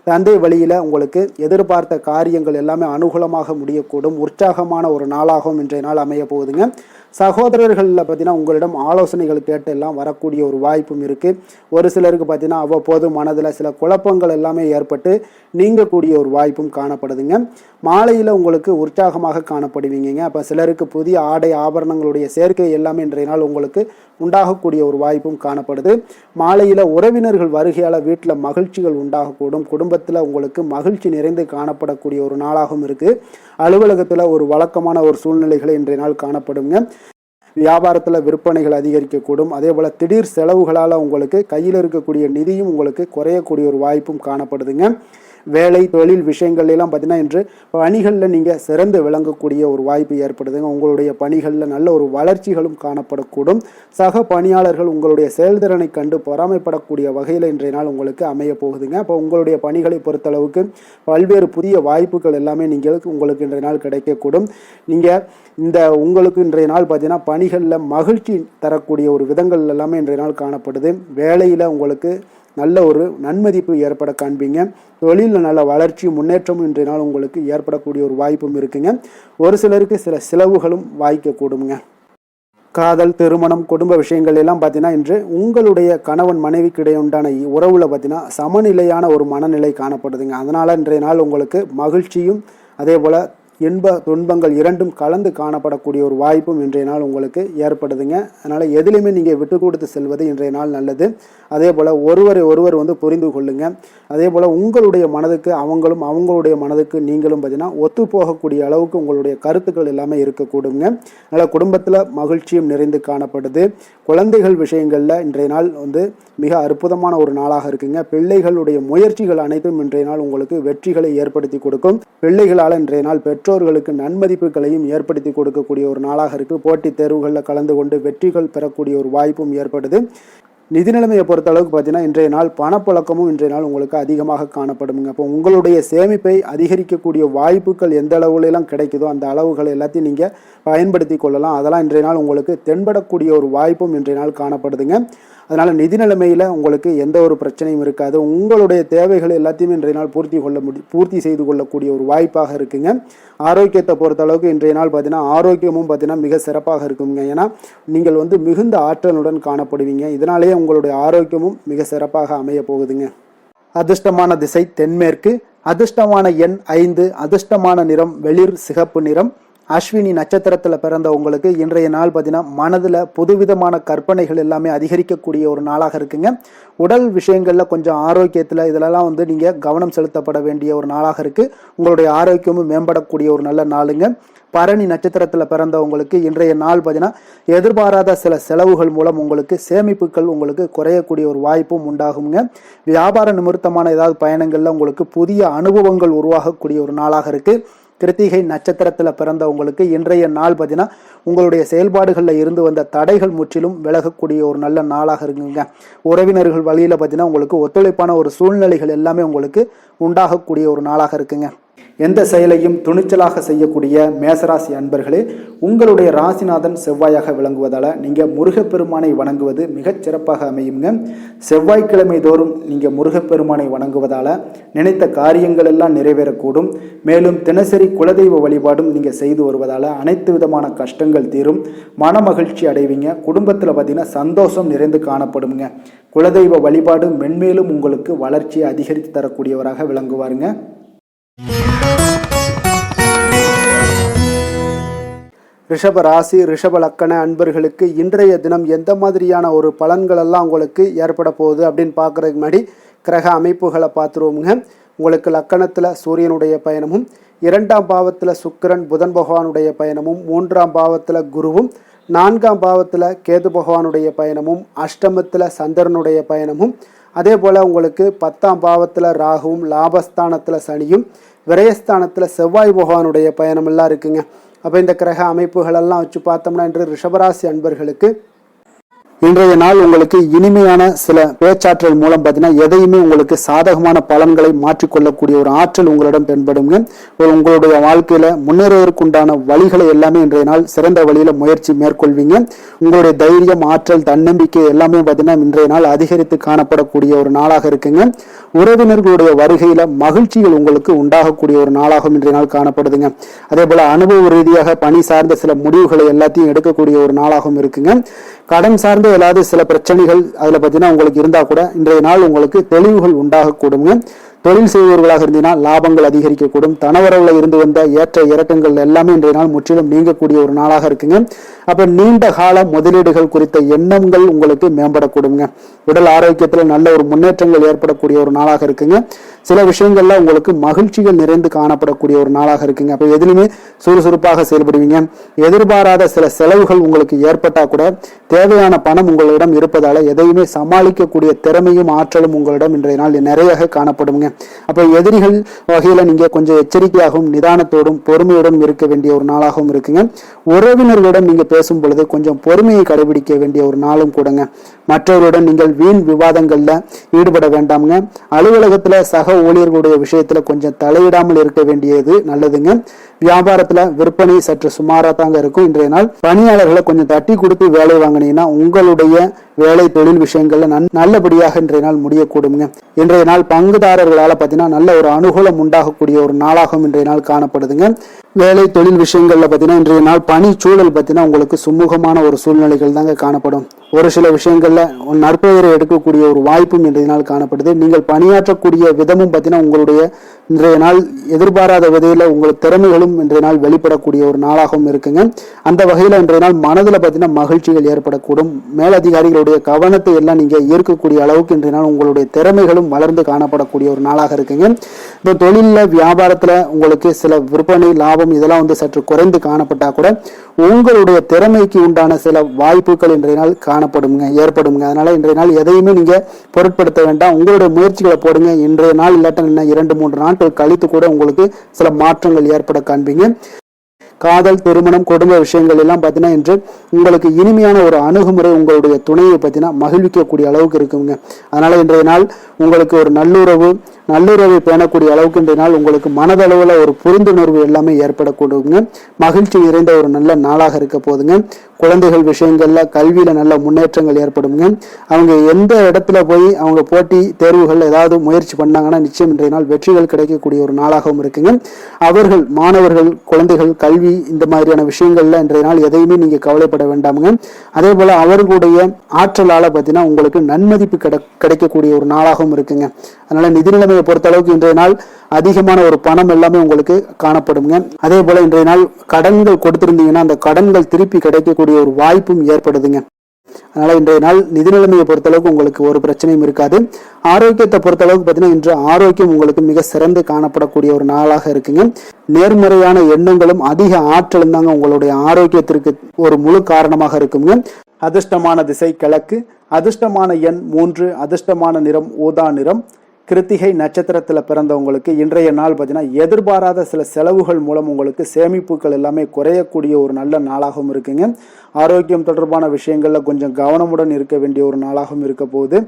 தந்தை வழியில் உங்களுக்கு எதிர்பார்த்த காரியங்கள் எல்லாமே அனுகூலமாக முடியக்கூடும். உற்சாகமான ஒரு நாளாகவும் இன்றைய நாள் அமைய போகுதுங்க. சகோதரர்களில் பார்த்தீங்கன்னா உங்களிடம் ஆலோசனைகள் கேட்டு எல்லாம் வரக்கூடிய ஒரு வாய்ப்பும் இருக்குது. ஒரு சிலருக்கு பார்த்தீங்கன்னா அவ்வப்போது மனதில் சில குழப்பங்கள் எல்லாமே ஏற்பட்டு நீங்கக்கூடிய ஒரு வாய்ப்பும் காணப்படுதுங்க. மாலையில் உங்களுக்கு உற்சாகமாக காணப்படுவீங்க. அப்போ சிலருக்கு புதிய ஆடை ஆபரணங்களுடைய சேர்க்கை எல்லாமே இன்றைய நாள் உங்களுக்கு உண்டாகக்கூடிய ஒரு வாய்ப்பும் காணப்படுது. மாலையில் உறவினர்கள் வருகையால் வீட்டில் மகிழ்ச்சிகள் உண்டாகக்கூடும். குடும்பத்தில் உங்களுக்கு மகிழ்ச்சி நிறைந்து காணப்படக்கூடிய ஒரு நாளாகவும் இருக்குது. அலுவலகத்தில் ஒரு வழக்கமான ஒரு சூழ்நிலைகளை இன்றைய நாள் காணப்படுங்க. வியாபாரத்தில் விற்பனைகள் அதிகரிக்கக்கூடும். அதே போல் திடீர் செலவுகளால் உங்களுக்கு கையில் இருக்கக்கூடிய நிதியும் உங்களுக்கு குறையக்கூடிய ஒரு வாய்ப்பும் காணப்படுதுங்க. வேலை தொழில் விஷயங்கள் எல்லாம் பார்த்தீங்கன்னா இன்று பணிகளில் நீங்கள் சிறந்து விளங்கக்கூடிய ஒரு வாய்ப்பு ஏற்படுதுங்க. உங்களுடைய பணிகளில் நல்ல ஒரு வளர்ச்சிகளும் காணப்படக்கூடும். சக பணியாளர்கள் உங்களுடைய செயல்திறனை கண்டு பொறாமைப்படக்கூடிய வகையில் இன்றைய நாள் உங்களுக்கு அமைய போகுதுங்க. அப்போ உங்களுடைய பணிகளை பொறுத்தளவுக்கு பல்வேறு புதிய வாய்ப்புகள் எல்லாமே உங்களுக்கு இன்றைய நாள் கிடைக்கக்கூடும். உங்களுக்கு இன்றைய நாள் பார்த்தீங்கன்னா பணிகளில் மகிழ்ச்சி தரக்கூடிய ஒரு விதங்கள் எல்லாமே இன்றைய நாள் காணப்படுது. வேலையில் உங்களுக்கு நல்ல ஒரு நன்மதிப்பு ஏற்பட காண்பீங்க. தொழிலில் நல்ல வளர்ச்சி முன்னேற்றமும் இன்றைய நாள் உங்களுக்கு ஏற்படக்கூடிய ஒரு வாய்ப்பும் இருக்குங்க. ஒரு சிலருக்கு சில செலவுகளும் வாய்க்கக்கூடுங்க. காதல், திருமணம், குடும்ப விஷயங்கள் எல்லாம் பார்த்தீங்கன்னா இன்று உங்களுடைய கணவன் மனைவிக்கு இடையே உண்டான உறவுல பார்த்தீங்கன்னா சமநிலையான ஒரு மனநிலை காணப்படுதுங்க. அதனால் இன்றைய நாள் உங்களுக்கு மகிழ்ச்சியும் அதே போல் இன்ப துன்பங்கள் இரண்டும் கலந்து காணப்படக்கூடிய ஒரு வாய்ப்பும் இன்றைய நாள் உங்களுக்கு ஏற்படுதுங்க. அதனால் எதிலையுமே நீங்கள் விட்டு கொடுத்து செல்வது இன்றைய நாள் நல்லது. அதே போல் ஒருவர் புரிந்து கொள்ளுங்க. அதே போல் உங்களுடைய மனதுக்கு அவங்களுடைய மனதுக்கு நீங்களும் பார்த்தீங்கன்னா ஒத்து போகக்கூடிய அளவுக்கு உங்களுடைய கருத்துக்கள் எல்லாமே இருக்கக்கூடுங்க. அதனால் குடும்பத்தில் மகிழ்ச்சியும் நிறைந்து காணப்படுது. குழந்தைகள் விஷயங்களில் இன்றைய நாள் மிக அற்புதமான ஒரு நாளாக இருக்குங்க. பிள்ளைகளுடைய முயற்சிகள் அனைத்தும் இன்றைய நாள் உங்களுக்கு வெற்றிகளை ஏற்படுத்தி கொடுக்கும். பிள்ளைகளால் இன்றைய நாள் பெற்றோர்களுக்கு நன்மதிப்புகளையும் ஏற்படுத்தி கொடுக்கக்கூடிய ஒரு நாளாக இருக்குது. போட்டித் தேர்வுகளில் கலந்து கொண்டு வெற்றிகள் பெறக்கூடிய ஒரு வாய்ப்பும் ஏற்படுது. நிதி நிலைமையை பொறுத்த அளவுக்கு பார்த்தீங்கன்னா இன்றைய நாள் பணப்புழக்கமும் இன்றைய நாள் உங்களுக்கு அதிகமாக காணப்படுங்க. அப்போ உங்களுடைய சேமிப்பை அதிகரிக்கக்கூடிய வாய்ப்புகள் எந்த அளவுலாம் கிடைக்குதோ அந்த அளவுகளை எல்லாத்தையும் நீங்கள் பயன்படுத்தி கொள்ளலாம். அதெல்லாம் இன்றைய நாள் உங்களுக்கு தென்படக்கூடிய ஒரு வாய்ப்பும் இன்றைய நாள் காணப்படுதுங்க. அதனால் நிதி நிலைமையில் உங்களுக்கு எந்த ஒரு பிரச்சனையும் இருக்காது. உங்களுடைய தேவைகளை எல்லாத்தையுமே இன்றைய நாள் பூர்த்தி செய்து கொள்ளக்கூடிய ஒரு வாய்ப்பாக இருக்குங்க. ஆரோக்கியத்தை பொறுத்த அளவுக்கு இன்றைய நாள் பார்த்தீங்கன்னா ஆரோக்கியமும் பார்த்தீங்கன்னா மிக சிறப்பாக இருக்குங்க. ஏன்னா நீங்கள் மிகுந்த ஆற்றலுடன் காணப்படுவீங்க. இதனாலேயே உங்களுடைய ஆரோக்கியமும் மிக சிறப்பாக அமைய போகுதுங்க. அதிர்ஷ்டமான திசை தென்மேற்கு. அதிர்ஷ்டமான எண் 5. அதிர்ஷ்டமான நிறம் வெளிர் சிகப்பு நிறம். அஸ்வினி நட்சத்திரத்தில் பிறந்த உங்களுக்கு இன்றைய நாள் பார்த்தீங்கன்னா மனதில் புதுவிதமான கற்பனைகள் எல்லாமே அதிகரிக்கக்கூடிய ஒரு நாளாக இருக்குங்க. உடல் விஷயங்களில் கொஞ்சம் ஆரோக்கியத்தில் இதிலெல்லாம் நீங்கள் கவனம் செலுத்தப்பட வேண்டிய ஒரு நாளாக இருக்குது. உங்களுடைய ஆரோக்கியமும் மேம்படக்கூடிய ஒரு நல்ல நாளுங்க. பரணி நட்சத்திரத்தில் பிறந்தவங்களுக்கு இன்றைய நாள் பார்த்தீங்கன்னா எதிர்பாராத சில செலவுகள் மூலம் உங்களுக்கு சேமிப்புகள் உங்களுக்கு குறையக்கூடிய ஒரு வாய்ப்பும் உண்டாகுங்க. வியாபார நிமித்தமான ஏதாவது பயணங்களில் உங்களுக்கு புதிய அனுபவங்கள் உருவாகக்கூடிய ஒரு நாளாக இருக்குது. கிருத்திகை நட்சத்திரத்தில் பிறந்தவங்களுக்கு இன்றைய நாள் பார்த்தீங்கன்னா உங்களுடைய செயல்பாடுகளில் இருந்து வந்த தடைகள் முற்றிலும் விலகக்கூடிய ஒரு நல்ல நாளாக இருக்குங்க. உறவினர்கள் வழியில் பார்த்தீங்கன்னா உங்களுக்கு ஒத்துழைப்பான ஒரு சூழ்நிலைகள் எல்லாமே உங்களுக்கு உண்டாகக்கூடிய ஒரு நாளாக இருக்குங்க. எந்த செயலையும் துணிச்சலாக செய்யக்கூடிய மேசராசி அன்பர்களே, உங்களுடைய ராசிநாதன் செவ்வாயாக விளங்குவதால் நீங்கள் முருகப்பெருமானை வணங்குவது மிகச் சிறப்பாக அமையுங்க. செவ்வாய்க்கிழமை தோறும் நீங்கள் முருகப்பெருமானை வணங்குவதால் நினைத்த காரியங்கள் எல்லாம் நிறைவேறக்கூடும். மேலும் தினசரி குலதெய்வ வழிபாடும் நீங்கள் செய்து வருவதால் அனைத்து விதமான கஷ்டங்கள் தீரும். மன மகிழ்ச்சி அடைவீங்க. குடும்பத்தில் பார்த்தீங்கன்னா சந்தோஷம் நிறைந்து காணப்படுங்க. குலதெய்வ வழிபாடு மென்மேலும் உங்களுக்கு வளர்ச்சியை அதிகரித்து தரக்கூடியவராக விளங்குவாருங்க. ரிஷப ராசி ரிஷப லக்கண அன்பர்களுக்கு இன்றைய தினம் எந்த மாதிரியான ஒரு பலன்கள் எல்லாம் உங்களுக்கு ஏற்பட போகுது அப்படின்னு பார்க்குறதுக்கு முன்னாடி கிரக அமைப்புகளை பார்த்துருவோமுங்க. உங்களுக்கு லக்கணத்தில் சூரியனுடைய பயணமும், 2ஆம் பாவத்தில் சுக்கிரன் புதன் பகவானுடைய பயணமும், 3ஆம் பாவத்தில் குருவும், 4ஆம் பாவத்தில் கேது பகவானுடைய பயணமும், அஷ்டமத்தில் சந்திரனுடைய பயணமும், அதே போல் உங்களுக்கு 10ஆம் பாவத்தில் ராகுவும், லாபஸ்தானத்தில் சனியும், விரயஸ்தானத்தில் செவ்வாய் பகவானுடைய பயணமெல்லாம் இருக்குங்க. அப்போ இந்த கிரக அமைப்புகளெல்லாம் வச்சு பார்த்தோம்னா இன்று ரிஷபராசி அன்பர்களுக்கு இன்றைய நாள் உங்களுக்கு இனிமையான சில பேச்சாற்றல் மூலம் பார்த்தீங்கன்னா எதையுமே உங்களுக்கு சாதகமான பலன்களை மாற்றிக்கொள்ளக்கூடிய ஒரு ஆற்றல் உங்களிடம் தென்படுங்க. உங்களுடைய வாழ்க்கையில முன்னேறுவதற்குண்டான வழிகளை எல்லாமே இன்றைய நாள் சிறந்த வழியில முயற்சி மேற்கொள்வீங்க. உங்களுடைய தைரியம், ஆற்றல், தன்னம்பிக்கை எல்லாமே பார்த்தீங்கன்னா இன்றைய நாள் அதிகரித்து காணப்படக்கூடிய ஒரு நாளாக இருக்குங்க. உறவினர்களுடைய வருகையில மகிழ்ச்சிகள் உங்களுக்கு உண்டாகக்கூடிய ஒரு நாளாகவும் இன்றைய நாள் காணப்படுதுங்க. அதே போல அனுபவ ரீதியாக பணி சார்ந்த சில முடிவுகளை எல்லாத்தையும் எடுக்கக்கூடிய ஒரு நாளாகவும் இருக்குங்க. கடன் சார்ந்த ஏதாவது சில பிரச்சனைகள் அதில் பார்த்தீங்கன்னா உங்களுக்கு இருந்தால் கூட இன்றைய நாள் உங்களுக்கு தெளிவுகள் உண்டாகக்கூடுங்க. தொழில் செய்பவர்களாக இருந்தீங்கன்னா லாபங்கள் அதிகரிக்கக்கூடும். தனவரவுல இருந்து வந்த ஏற்ற இறக்கங்கள் எல்லாமே இன்றைய நாள் முற்றிலும் நீங்கக்கூடிய ஒரு நாளாக இருக்குங்க. அப்போ நீண்ட கால முதலீடுகள் குறித்த எண்ணங்கள் உங்களுக்கு மேம்படக்கூடுங்க. உடல் ஆரோக்கியத்தில் நல்ல ஒரு முன்னேற்றங்கள் ஏற்படக்கூடிய ஒரு நாளாக இருக்குங்க. சில விஷயங்கள்ல உங்களுக்கு மகிழ்ச்சிகள் நிறைந்து காணப்படக்கூடிய ஒரு நாளாக இருக்குங்க. அப்போ எதுலையுமே சுறுசுறுப்பாக செயல்படுவீங்க. எதிர்பாராத சில செலவுகள் உங்களுக்கு ஏற்பட்டா கூட தேவையான பணம் உங்களிடம் இருப்பதால எதையுமே சமாளிக்கக்கூடிய திறமையும் ஆற்றலும் உங்களிடம் இன்றைய நாள் நிறைய காணப்படுங்க. அப்போ எதிரிகள் வகையில் நீங்கள் கொஞ்சம் எச்சரிக்கையாகவும் நிதானத்தோடும் பொறுமையோடும் இருக்க வேண்டிய ஒரு நாளாகவும் இருக்குங்க. உறவினர்களிடம் நீங்கள் பேசும் பொழுது கொஞ்சம் பொறுமையை கடைபிடிக்க வேண்டிய ஒரு நாளும் கூடங்க. மற்றவருடன் நீங்கள் வீண் விவாதங்கள்ல ஈடுபட வேண்டாமுங்க. அலுவலகத்துல சக ஊழியர்களுடைய விஷயத்துல கொஞ்சம் தலையிடாமல் இருக்க வேண்டியது நல்லதுங்க. வியாபாரத்துல விற்பனை சற்று சுமாரா தாங்க இருக்கும். இன்றைய நாள் பணியாளர்களை கொஞ்சம் தட்டி கொடுத்து வேலை வாங்கினீங்கன்னா உங்களுடைய வேலை தொழில் விஷயங்கள்ல நல்லபடியாக இன்றைய நாள் முடியக்கூடுங்க. இன்றைய நாள் பங்குதாரர்களால பார்த்தீங்கன்னா நல்ல ஒரு அனுகூலம் உண்டாகக்கூடிய ஒரு நாளாகவும் இன்றைய நாள் காணப்படுதுங்க. வேலை தொழில் விஷயங்கள்ல பார்த்தீங்கன்னா இன்றைய நாள் பணி சூழல் பார்த்தீங்கன்னா உங்களுக்கு சுமூகமான ஒரு சூழ்நிலைகள் தாங்க காணப்படும். ஒரு சில விஷயங்கள்ல நற்பெயரை எடுக்கக்கூடிய ஒரு வாய்ப்பும் இன்றைய நாள் காணப்படுது. நீங்கள் பணியாற்றக்கூடிய விதமும் பார்த்தீங்கன்னா உங்களுடைய இன்றைய நாள் எதிர்பாராத விதையில உங்கள் திறமைகளும் இன்றைய நாள் வெளிப்படக்கூடிய ஒரு நாளாகவும் இருக்குங்க. அந்த வகையில இன்றைய நாள் மனதில் பார்த்தீங்கன்னா மகிழ்ச்சிகள் ஏற்படக்கூடும். மேலதிகாரிகளுடைய கவனத்தை எல்லாம் நீங்க ஈர்க்கக்கூடிய அளவுக்கு இன்றைய நாள் உங்களுடைய திறமைகளும் வளர்ந்து காணப்படக்கூடிய ஒரு நாளாக இருக்குங்க. இந்த தொழில வியாபாரத்துல உங்களுக்கு சில விற்பனை லாபம் இதெல்லாம் சற்று குறைந்து காணப்பட்டா கூட உங்களுடைய திறமைக்கு உண்டான சில வாய்ப்புகள் இன்றைய நாள் ஏற்படுங்க. அதனால இன்றைய நாள் எதையுமே நீங்க பொருட்படுத்த வேண்டாம். உங்களுடைய முயற்சிகளை போடுங்க. இன்றைய நாள் இல்லாட்ட 2-3 நாட்கள் கழித்து கூட உங்களுக்கு சில மாற்றங்கள் ஏற்பட காண்பீங்க. காதல், திருமணம், குடும்ப விஷயங்கள் எல்லாம் பார்த்தீங்கன்னா இன்று உங்களுக்கு இனிமையான ஒரு அணுகுமுறை உங்களுடைய துணையை பார்த்தீங்கன்னா மகிழ்விக்கக்கூடிய அளவுக்கு இருக்குங்க. அதனால இன்றைய நாள் உங்களுக்கு ஒரு நல்லுறவை பேணக்கூடிய அளவுக்கு இன்றைய நாள் உங்களுக்கு மனதளவில் ஒரு புரிந்துணர்வு எல்லாமே ஏற்படக்கூடுங்க. மகிழ்ச்சி நிறைந்த ஒரு நல்ல நாளாக இருக்க போதுங்க. குழந்தைகள் விஷயங்கள்ல கல்வியில நல்ல முன்னேற்றங்கள் ஏற்படுங்க. அவங்க எந்த இடத்துல போய் அவங்க போட்டி தேர்வுகள் ஏதாவது முயற்சி பண்ணாங்கன்னா நிச்சயம் இன்றைய நாள் வெற்றிகள் கிடைக்கக்கூடிய ஒரு நாளாகவும் இருக்குங்க. அவர்கள் மாணவர்கள் குழந்தைகள் கல்வி இந்த மாதிரியான விஷயங்கள்ல இன்றைய நாள் எதையுமே நீங்க கவலைப்பட வேண்டாமுங்க. அதே போல அவர்களுடைய ஆற்றலால பார்த்தீங்கன்னா உங்களுக்கு நன்மதிப்பு கிடைக்கக்கூடிய ஒரு நாளாகவும் இருக்குங்க. அதனால நிதி நிலைமையை பொறுத்த அளவுக்கு இன்றைய நாள் அதிகமான ஒரு பணம் எல்லாமே உங்களுக்கு காணப்படுங்க. அதே போல இன்றைய நாள் கடன்கள் கொடுத்திருந்தீங்கன்னா அந்த கடன்கள் திருப்பி கிடைக்கக்கூடிய ஒரு வாய்ப்பும் ஏற்படுதுங்க. அதனால இன்றைய நாள் நிதி நிலைமையை பொறுத்தளவுக்கு உங்களுக்கு ஒரு பிரச்சனையும் இருக்காது. ஆரோக்கியத்தை பொறுத்தளவுக்கு பார்த்தீங்கன்னா இன்று ஆரோக்கியம் உங்களுக்கு மிக சிறந்து காணப்படக்கூடிய ஒரு நாளாக இருக்குங்க. நேர்மறையான எண்ணங்களும் அதிக ஆற்றலும் தாங்க உங்களுடைய ஆரோக்கியத்திற்கு ஒரு முழு காரணமாக இருக்குங்க. அதிர்ஷ்டமான திசை கிழக்கு, அதிர்ஷ்டமான எண் 3, அதிர்ஷ்டமான நிறம் ஊதா நிறம். கிருத்திகை நட்சத்திரத்துல பிறந்தவங்களுக்கு இன்றைய நாள் பார்த்தீங்கன்னா எதிர்பாராத சில செலவுகள் மூலம் உங்களுக்கு சேமிப்புகள் எல்லாமே குறையக்கூடிய ஒரு நல்ல நாளாகவும் இருக்குங்க. ஆரோக்கியம் தொடர்பான விஷயங்கள்ல கொஞ்சம் கவனமுடன் இருக்க வேண்டிய ஒரு நாளாகவும் இருக்க போகுது.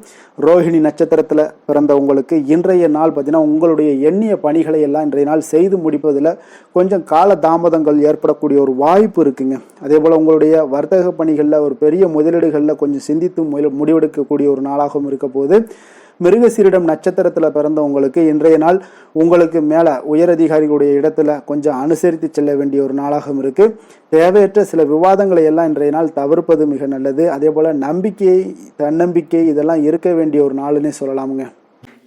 ரோஹிணி நட்சத்திரத்துல பிறந்தவங்களுக்கு இன்றைய நாள் பார்த்தீங்கன்னா உங்களுடைய எண்ணிய பணிகளை எல்லாம் இன்றைய நாள் செய்து முடிப்பதில் கொஞ்சம் கால தாமதங்கள் ஏற்படக்கூடிய ஒரு வாய்ப்பு இருக்குங்க. அதே போல உங்களுடைய வர்த்தக பணிகளில் ஒரு பெரிய முதலீடுகளில் கொஞ்சம் சிந்தித்து முடிவெடுக்கக்கூடிய ஒரு நாளாகவும் இருக்க போகுது. மிருகசீரிடம் நட்சத்திரத்தில் பிறந்தவங்களுக்கு இன்றைய நாள் உங்களுக்கு மேலே உயரதிகாரிகளுடைய இடத்துல கொஞ்சம் அனுசரித்து செல்ல வேண்டிய ஒரு நாளாகவும் இருக்கு. தேவையற்ற சில விவாதங்களை எல்லாம் இன்றைய நாள் தவிர்ப்பது மிக நல்லது. அதே போல நம்பிக்கை, தன்னம்பிக்கை இதெல்லாம் இருக்க வேண்டிய ஒரு நாளுன்னே சொல்லலாமுங்க.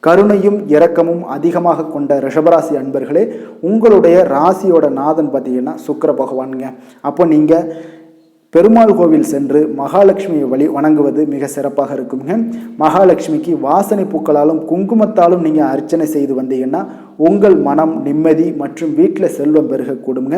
கருணையும் இரக்கமும் அதிகமாக கொண்ட ரிஷபராசி அன்பர்களே, உங்களுடைய ராசியோட நாதன் பார்த்தீங்கன்னா சுக்கிர பகவானுங்க. அப்போ நீங்கள் பெருமாள் கோவில் சென்று மகாலட்சுமியை வணங்குவது மிக சிறப்பாக இருக்குங்க. மகாலட்சுமிக்கு வாசனை பூக்களாலும் குங்குமத்தாலும் நீங்கள் அர்ச்சனை செய்து வந்தீங்கன்னா உங்கள் மனம் நிம்மதி மற்றும் வீட்டில் செல்வம் பெருகக்கூடுங்க.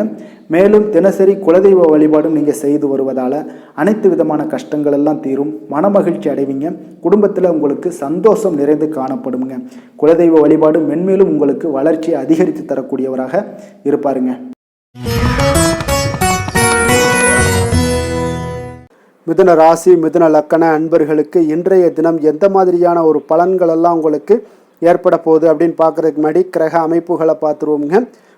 மேலும் தினசரி குலதெய்வ வழிபாடும் நீங்கள் செய்து வருவதால் அனைத்து விதமான கஷ்டங்கள் எல்லாம் தீரும், மனமகிழ்ச்சி அடைவீங்க. குடும்பத்தில் உங்களுக்கு சந்தோஷம் நிறைந்து காணப்படுங்க. குலதெய்வ வழிபாடு மென்மேலும் உங்களுக்கு வளர்ச்சியை அதிகரித்து தரக்கூடியவராக இருப்பாருங்க. மிதுன ராசி, மிதுன லக்கண அன்பர்களுக்கு இன்றைய தினம் எந்த மாதிரியான ஒரு பலன்கள் எல்லாம் உங்களுக்கு ஏற்பட போகுது அப்படின்னு பார்க்குறதுக்கு முன்னாடி கிரக அமைப்புகளை பார்த்துருவோங்க.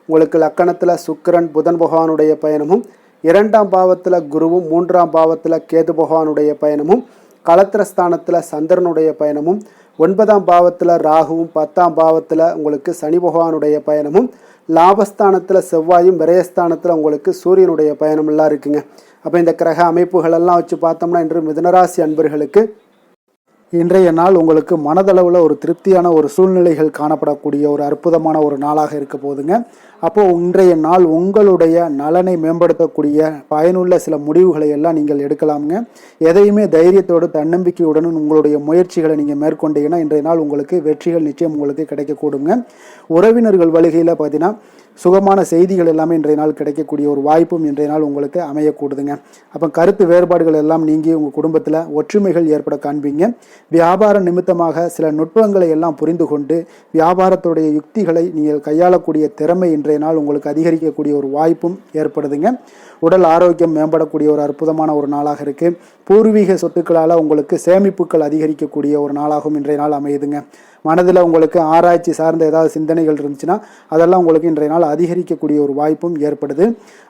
உங்களுக்கு லக்கணத்தில் சுக்கிரன் புதன் பகவானுடைய பயணமும், 2ஆம் பாவத்தில் குருவும், 3ஆம் பாவத்தில் கேது பகவானுடைய பயணமும், களத்திரஸ்தானத்தில் சந்திரனுடைய பயணமும், 9ஆம் பாவத்தில் ராகுவும், 10ஆம் பாவத்தில் உங்களுக்கு சனி பகவானுடைய பயணமும், லாபஸ்தானத்தில் செவ்வாயும், விரயஸ்தானத்தில் உங்களுக்கு சூரியனுடைய பயணம் எல்லாம் இருக்குங்க. அப்போ இந்த கிரக அமைப்புகளெல்லாம் வச்சு பார்த்தோம்னா இன்று மிதுனராசி அன்பர்களுக்கு இன்றைய நாள் உங்களுக்கு மனதளவில் ஒரு திருப்தியான ஒரு சூழ்நிலைகள் காணப்படக்கூடிய ஒரு அற்புதமான ஒரு நாளாக இருக்க போதுங்க. அப்போது இன்றைய நாள் உங்களுடைய நலனை மேம்படுத்தக்கூடிய பயனுள்ள சில முடிவுகளை எல்லாம் நீங்கள் எடுக்கலாமுங்க. எதையுமே தைரியத்தோடு தன்னம்பிக்கையுடன் உங்களுடைய முயற்சிகளை நீங்கள் மேற்கொண்டீங்கன்னா இன்றைய நாள் உங்களுக்கு வெற்றிகள் நிச்சயம் உங்களுக்கு கிடைக்கக்கூடுங்க. உறவினர்கள் வழிகையில் பார்த்தீங்கன்னா சுகமான செய்திகள் எல்லாமே இன்றைய நாள் கிடைக்கக்கூடிய ஒரு வாய்ப்பும் இன்றைய நாள் உங்களுக்கு அமையக்கூடுதுங்க. அப்போ கருத்து வேறுபாடுகள் எல்லாம் நீங்கி உங்கள் குடும்பத்தில் ஒற்றுமைகள் ஏற்பட காண்பீங்க. வியாபார நிமித்தமாக சில நுட்பங்களை எல்லாம் புரிந்து கொண்டு வியாபாரத்துடைய யுக்திகளை நீங்கள் கையாளக்கூடிய திறமை இன்றைய நாள் உங்களுக்கு அதிகரிக்கக்கூடிய ஒரு வாய்ப்பும் ஏற்படுதுங்க. உடல் ஆரோக்கியம் மேம்படக்கூடிய ஒரு அற்புதமான ஒரு நாளாக இருக்குது. பூர்வீக சொத்துக்களால் உங்களுக்கு சேமிப்புகள் அதிகரிக்கக்கூடிய ஒரு நாளாகவும் இன்றைய நாள் அமையுதுங்க. மனதில் உங்களுக்கு ஆராய்ச்சி சார்ந்த ஏதாவது சிந்தனைகள் இருந்துச்சுன்னா அதெல்லாம் உங்களுக்கு இன்றைய நாள் அதிகரிக்கக்கூடிய ஒரு வாய்ப்பும் ஏற்படுது.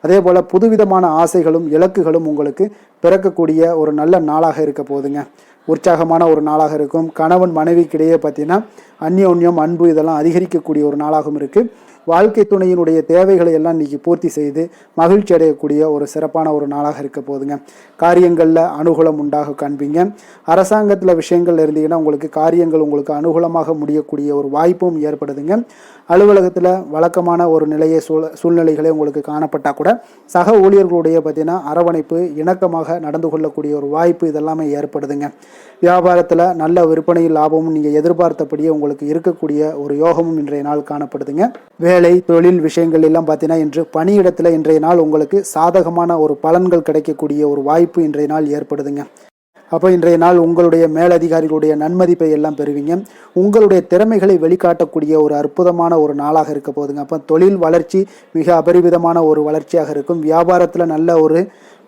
அதே போல் புதுவிதமான ஆசைகளும் இலக்குகளும் உங்களுக்கு பிறக்கக்கூடிய ஒரு நல்ல நாளாக இருக்க போகுதுங்க. உற்சாகமான ஒரு நாளாக இருக்கும். கணவன் மனைவிக்கிடையே பார்த்தீங்கன்னா அந்யோன்யம் அன்பு இதெல்லாம் அதிகரிக்கக்கூடிய ஒரு நாளாகவும் இருக்குது. வாழ்க்கை துணையினுடைய தேவைகளை எல்லாம் இன்றைக்கி பூர்த்தி செய்து மகிழ்ச்சி அடையக்கூடிய ஒரு சிறப்பான ஒரு நாளாக இருக்க போகுதுங்க. காரியங்களில் அனுகூலம் உண்டாக காண்பீங்க. அரசாங்கத்தில் விஷயங்கள் இருந்தீங்கன்னா உங்களுக்கு காரியங்கள் உங்களுக்கு அனுகூலமாக முடியக்கூடிய ஒரு வாய்ப்பும் ஏற்படுதுங்க. அலுவலகத்தில் வழக்கமான ஒரு நிலையை சூழ்நிலைகளே உங்களுக்கு காணப்பட்டால் கூட சக ஊழியர்களுடைய பார்த்தீங்கன்னா அரவணைப்பு இணக்கமாக நடந்து கொள்ளக்கூடிய ஒரு வாய்ப்பு இதெல்லாமே ஏற்படுதுங்க. வியாபாரத்தில் நல்ல விற்பனையில் லாபமும் நீங்கள் எதிர்பார்த்தபடியே உங்களுக்கு இருக்கக்கூடிய ஒரு யோகமும் இன்றைய நாள் காணப்படுதுங்க. வேலை தொழில் விஷயங்கள் எல்லாம் பார்த்தீங்கன்னா இன்று பணியிடத்தில் இன்றைய நாள் உங்களுக்கு சாதகமான ஒரு பலன்கள் கிடைக்கக்கூடிய ஒரு வாய்ப்பு இன்றைய நாள் ஏற்படுதுங்க. அப்போ இன்றைய நாள் உங்களுடைய மேலதிகாரிகளுடைய நன்மதிப்பை எல்லாம் பெறுவீங்க. உங்களுடைய திறமைகளை வெளிக்காட்டக்கூடிய ஒரு அற்புதமான ஒரு நாளாக இருக்க போகுதுங்க. அப்போ தொழில் வளர்ச்சி மிக அபரிவிதமான ஒரு வளர்ச்சியாக இருக்கும். வியாபாரத்தில் நல்ல ஒரு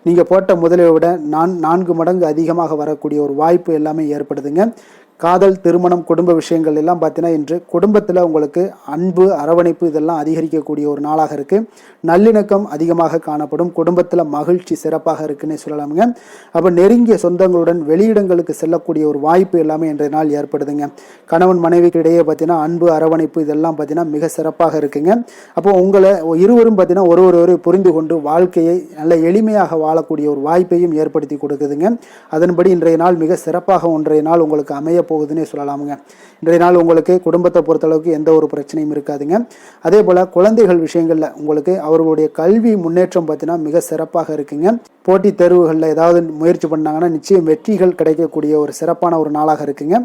நீங்கள் போட்ட முதலை விட 4 மடங்கு அதிகமாக வரக்கூடிய ஒரு வாய்ப்பு எல்லாமே ஏற்படுதுங்க. காதல் திருமணம் குடும்ப விஷயங்கள் எல்லாம் பார்த்தீங்கன்னா இன்று குடும்பத்தில் உங்களுக்கு அன்பு அரவணைப்பு இதெல்லாம் அதிகரிக்கக்கூடிய ஒரு நாளாக இருக்குது. நல்லிணக்கம் அதிகமாக காணப்படும். குடும்பத்தில் மகிழ்ச்சி சிறப்பாக இருக்குன்னு சொல்லலாமுங்க. அப்போ நெருங்கிய சொந்தங்களுடன் வெளியிடங்களுக்கு செல்லக்கூடிய ஒரு வாய்ப்பு எல்லாமே இன்றைய நாள் ஏற்படுதுங்க. கணவன் மனைவிக்கு இடையே பார்த்தீங்கன்னா அன்பு அரவணைப்பு இதெல்லாம் பார்த்தீங்கன்னா மிக சிறப்பாக இருக்குங்க. அப்போ உங்களை இருவரும் பார்த்தீங்கன்னா ஒருவரை புரிந்து கொண்டு வாழ்க்கையை நல்ல எளிமையாக வாழக்கூடிய ஒரு வாய்ப்பையும் ஏற்படுத்தி கொடுக்குதுங்க. அதன்படி இன்றைய நாள் மிக சிறப்பாக ஒன்றைய நாள் உங்களுக்கு அமைய போகுதுன்னே சொல்லலாமுங்க. இன்றைய நாள் உங்களுக்கு குடும்பத்தை பொறுத்தளவுக்கு எந்த ஒரு பிரச்சனையும் இருக்காதுங்க. அதே போல் குழந்தைகள் விஷயங்களில் உங்களுக்கு அவர்களுடைய கல்வி முன்னேற்றம் பார்த்தீங்கன்னா மிக சிறப்பாக இருக்குங்க. போட்டித் தேர்வுகளில் ஏதாவது முயற்சி பண்ணாங்கன்னா நிச்சயம் வெற்றிகள் கிடைக்கக்கூடிய ஒரு சிறப்பான ஒரு நாளாக இருக்குங்க.